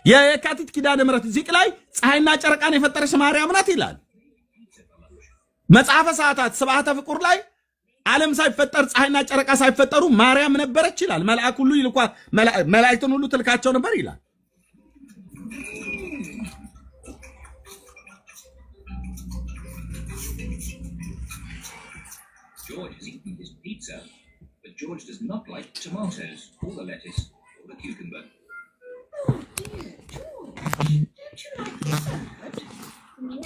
Speaker 2: የካቲት ኪዳነ ምሕረት ዚቅ ላይ ፀሐይና ጨረቃን የፈጠረች ማርያም ናት ይላል። መጽሐፈ ሰዓታት ስብሐተ ፍቁር ላይ ዓለም ሳይፈጠር ፀሐይና ጨረቃ ሳይፈጠሩ ማርያም ነበረች ይላል። መልአክ ሁሉ ይልኳት፣ መላእክትን ሁሉ ትልካቸው ነበር ይላል።
Speaker 13: George has eaten his pizza, but George does not like tomatoes, or the lettuce, or the cucumber.
Speaker 12: Oh dear, George, don't you like the salad? No.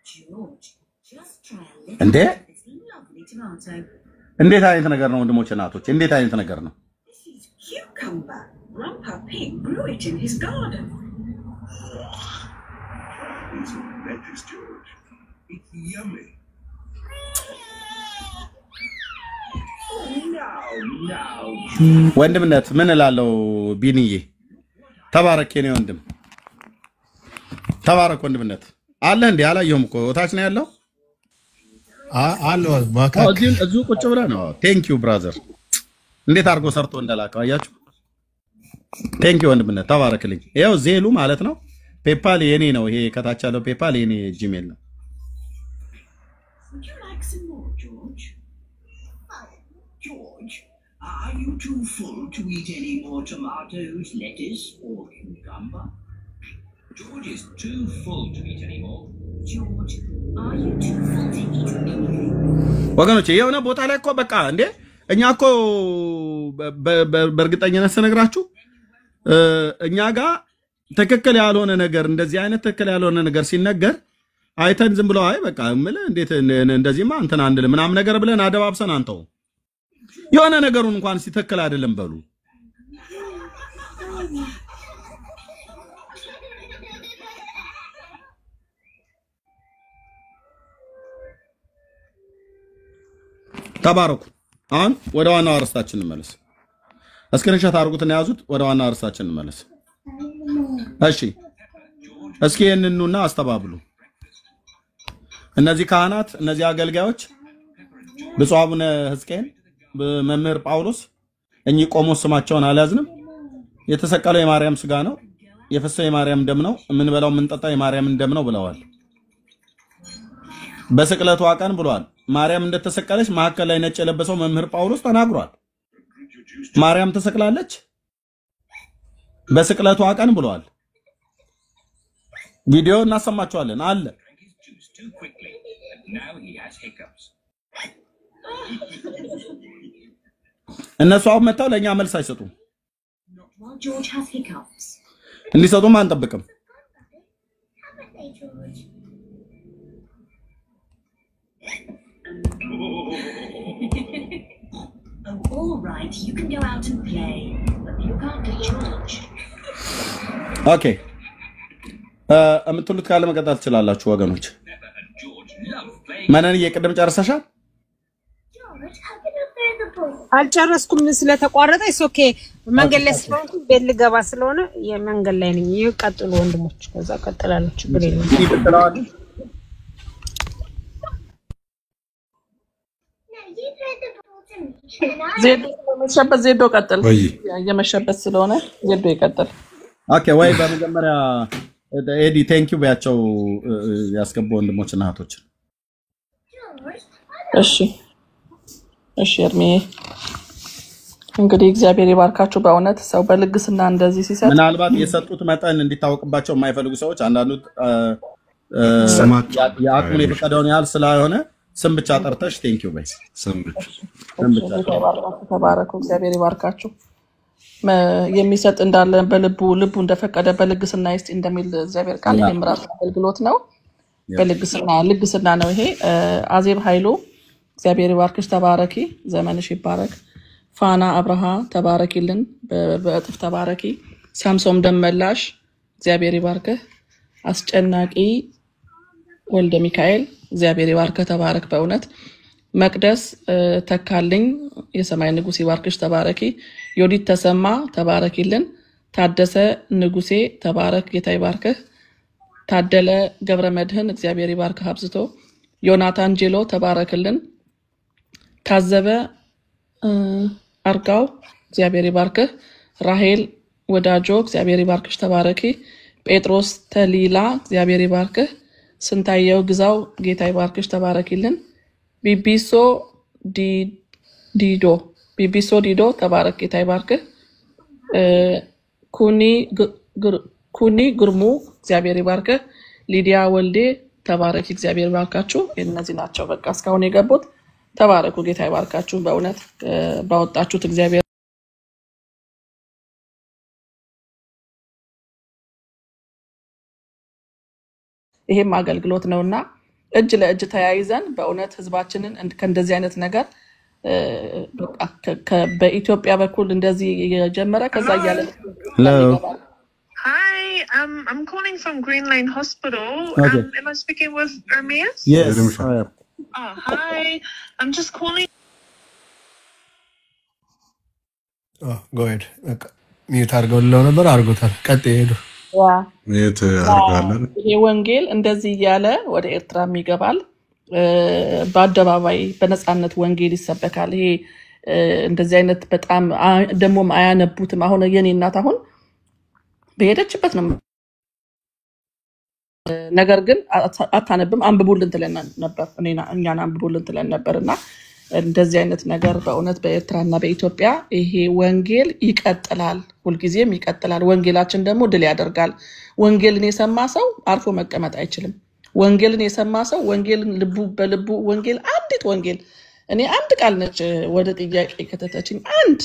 Speaker 12: George, just try a little
Speaker 2: እንዴ
Speaker 12: of this lovely tomato.
Speaker 2: እንዴት አይነት ነገር ነው ወንድሞች እናቶች? እንዴት አይነት ነገር ነው?
Speaker 12: This is cucumber. Grandpa Pig grew it in his garden.
Speaker 11: It's lettuce, George. It's yummy.
Speaker 2: ወንድምነት ምን እላለሁ ቢኒዬ? ተባረክ የኔ ወንድም ተባረክ። ወንድምነት አለ እንዴ? አላየሁም እኮ ታች ነው ያለው። እዚሁ ቁጭ ብለህ ነው። ቴንክ ዩ ብራዘር። እንዴት አድርጎ ሰርቶ እንደላከው አያችሁ። ቴንክ ዩ ወንድምነት ተባረክልኝ። ይኸው ዜሉ ማለት ነው። ፔፓል የኔ ነው። ይሄ ከታች ያለው ፔፓል የኔ ጂሜል ነው።
Speaker 12: Would you like some more, George?
Speaker 13: George, are you too full to eat any more tomatoes, lettuce, or cucumber? George is too full to eat any more.
Speaker 12: George, are you too full to eat anything?
Speaker 2: ወገኖች የሆነ ቦታ ላይ እኮ በቃ እንዴ እኛ እኮ በእርግጠኝነት ስነግራችሁ እኛ ጋር ትክክል ያልሆነ ነገር እንደዚህ አይነት ትክክል ያልሆነ ነገር ሲነገር አይተን ዝም ብለው አይ በቃ ምን እንዴት እንደዚህማ እንትን አንልም ምናምን ነገር ብለን አደባብሰን አንተው የሆነ ነገሩን እንኳን ሲተክል አይደለም በሉ። ተባረኩ። አሁን ወደ ዋናው አርስታችን እንመለስ። እስክሪንሾት አድርጉትና ያዙት። ወደ ዋና ርዕሳችን እንመለስ። እሺ እስኪ እንኑና አስተባብሉ። እነዚህ ካህናት፣ እነዚህ አገልጋዮች ብፁዕ አቡነ ሕዝቅኤል፣ መምህር ጳውሎስ እኚህ ቆሞስ ስማቸውን አልያዝንም። የተሰቀለው የማርያም ስጋ ነው፣ የፈሰሰው የማርያም ደም ነው፣ የምንበላው የምንጠጣው የማርያም ደም ነው ብለዋል። በስቅለቷ ቀን ብለዋል። ማርያም እንደተሰቀለች መሐከል ላይ ነጭ የለበሰው መምህር ጳውሎስ ተናግሯል። ማርያም ተሰቅላለች በስቅለቷ ቀን ብለዋል። ቪዲዮ እናሰማችኋለን አለ። እነሱ አሁን መጣው ለኛ መልስ አይሰጡም። እንዲሰጡም አንጠብቅም።
Speaker 12: Oh, all right. You can go out and play, but look after George.
Speaker 2: ኦኬ እምትሉት ካለ መቀጠል ትችላላችሁ ወገኖች። ማንን እየቀደም ጨርሰሻል?
Speaker 6: አልጨረስኩም ስለተቋረጠ ኦኬ። መንገድ ላይ ስለሆንኩ ቤት ልገባ ስለሆነ የመንገድ ላይ ነኝ። ይቀጥሉ ወንድሞች፣ ከዛ ቀጥላለሁ። ችግር የለም።
Speaker 2: ይቀጥላል።
Speaker 9: ዜዶ ቀጥል። የመሸበት ስለሆነ ዜዶ ይቀጥል።
Speaker 2: ኦኬ ወይ በመጀመሪያ ኤዲ ቴንክ ዩ በያቸው ያስገቡ ወንድሞችና እህቶች።
Speaker 9: እሺ እርሜ እንግዲህ እግዚአብሔር ይባርካችሁ። በእውነት ሰው በልግስና እንደዚህ ሲሰጥ
Speaker 2: ምናልባት የሰጡት መጠን እንዲታወቅባቸው የማይፈልጉ ሰዎች አንዳንዱ የአቅሙን የፈቀደውን ያህል ስለሆነ ስም ብቻ ጠርተሽ ቴንክ ዩ በይ። ስም ብቻ
Speaker 9: ተባረኩ። እግዚአብሔር ይባርካችሁ። የሚሰጥ እንዳለ በልቡ እንደፈቀደ በልግስና ይስጥ እንደሚል እግዚአብሔር ቃል የምራፍ አገልግሎት ነው። በልግስና ነው ይሄ። አዜብ ኃይሉ እግዚአብሔር ይባርክሽ፣ ተባረኪ፣ ዘመንሽ ይባረክ። ፋና አብርሃ ተባረኪልን፣ በእጥፍ ተባረኪ። ሳምሶም ደመላሽ እግዚአብሔር ይባርክህ። አስጨናቂ ወልደ ሚካኤል እግዚአብሔር ይባርክ፣ ተባረክ። በእውነት መቅደስ ተካልኝ የሰማይ ንጉስ ይባርክሽ፣ ተባረኪ። ዮዲት ተሰማ ተባረኪልን። ታደሰ ንጉሴ ተባረክ፣ ጌታ ይባርክህ። ታደለ ገብረ መድህን እግዚአብሔር ይባርክህ አብዝቶ። ዮናታን ጄሎ ተባረክልን። ታዘበ አርጋው እግዚአብሔር ይባርክህ። ራሄል ወዳጆ እግዚአብሔር ይባርክሽ፣ ተባረኪ። ጴጥሮስ ተሊላ እግዚአብሔር ይባርክህ። ስንታየው ግዛው ጌታ ይባርክሽ፣ ተባረኪልን። ቢቢሶ ዲዶ ተባረክ፣ ጌታ ይባርክህ። ኩኒ ግርሙ እግዚአብሔር ይባርክህ። ሊዲያ ወልዴ ተባረክ፣ እግዚአብሔር ይባርካችሁ። እነዚህ ናቸው በቃ እስካሁን የገቡት። ተባረኩ፣ ጌታ ይባርካችሁ። በእውነት ባወጣችሁት እግዚአብሔር ይሄም አገልግሎት ነውና እጅ ለእጅ ተያይዘን በእውነት ህዝባችንን ከእንደዚህ አይነት ነገር በኢትዮጵያ በኩል እንደዚህ የጀመረ ከዛ ያለ
Speaker 14: Hi, I'm calling from Green Lane Hospital.
Speaker 2: Okay.
Speaker 14: Am I speaking with Ermias?
Speaker 2: Yes.
Speaker 14: Hi, I'm just calling.
Speaker 15: Go ahead. ሚዩት አድርገውለው ነበር አድርጎታል። ቀጥይ ሄዱ።
Speaker 8: ሚዩት አድርጋለን።
Speaker 9: ይሄ ወንጌል እንደዚህ እያለ ወደ ኤርትራም ይገባል። በአደባባይ በነፃነት ወንጌል ይሰበካል። ይሄ እንደዚህ አይነት በጣም ደሞም አያነቡትም። አሁን የኔ እናት አሁን በሄደችበት ነው፣ ነገር ግን አታነብም። አንብቡልን ትለን ነበር፣ እኛን አንብቡልን ትለን ነበርና እንደዚህ አይነት ነገር በእውነት በኤርትራና በኢትዮጵያ ይሄ ወንጌል ይቀጥላል፣ ሁልጊዜም ይቀጥላል። ወንጌላችን ደግሞ ድል ያደርጋል። ወንጌልን የሰማ ሰው አርፎ መቀመጥ አይችልም። ወንጌልን የሰማ ሰው ወንጌልን ልቡ በልቡ ወንጌል አንዲት ወንጌል እኔ አንድ ቃል ነች ወደ ጥያቄ ከተተችኝ አንድ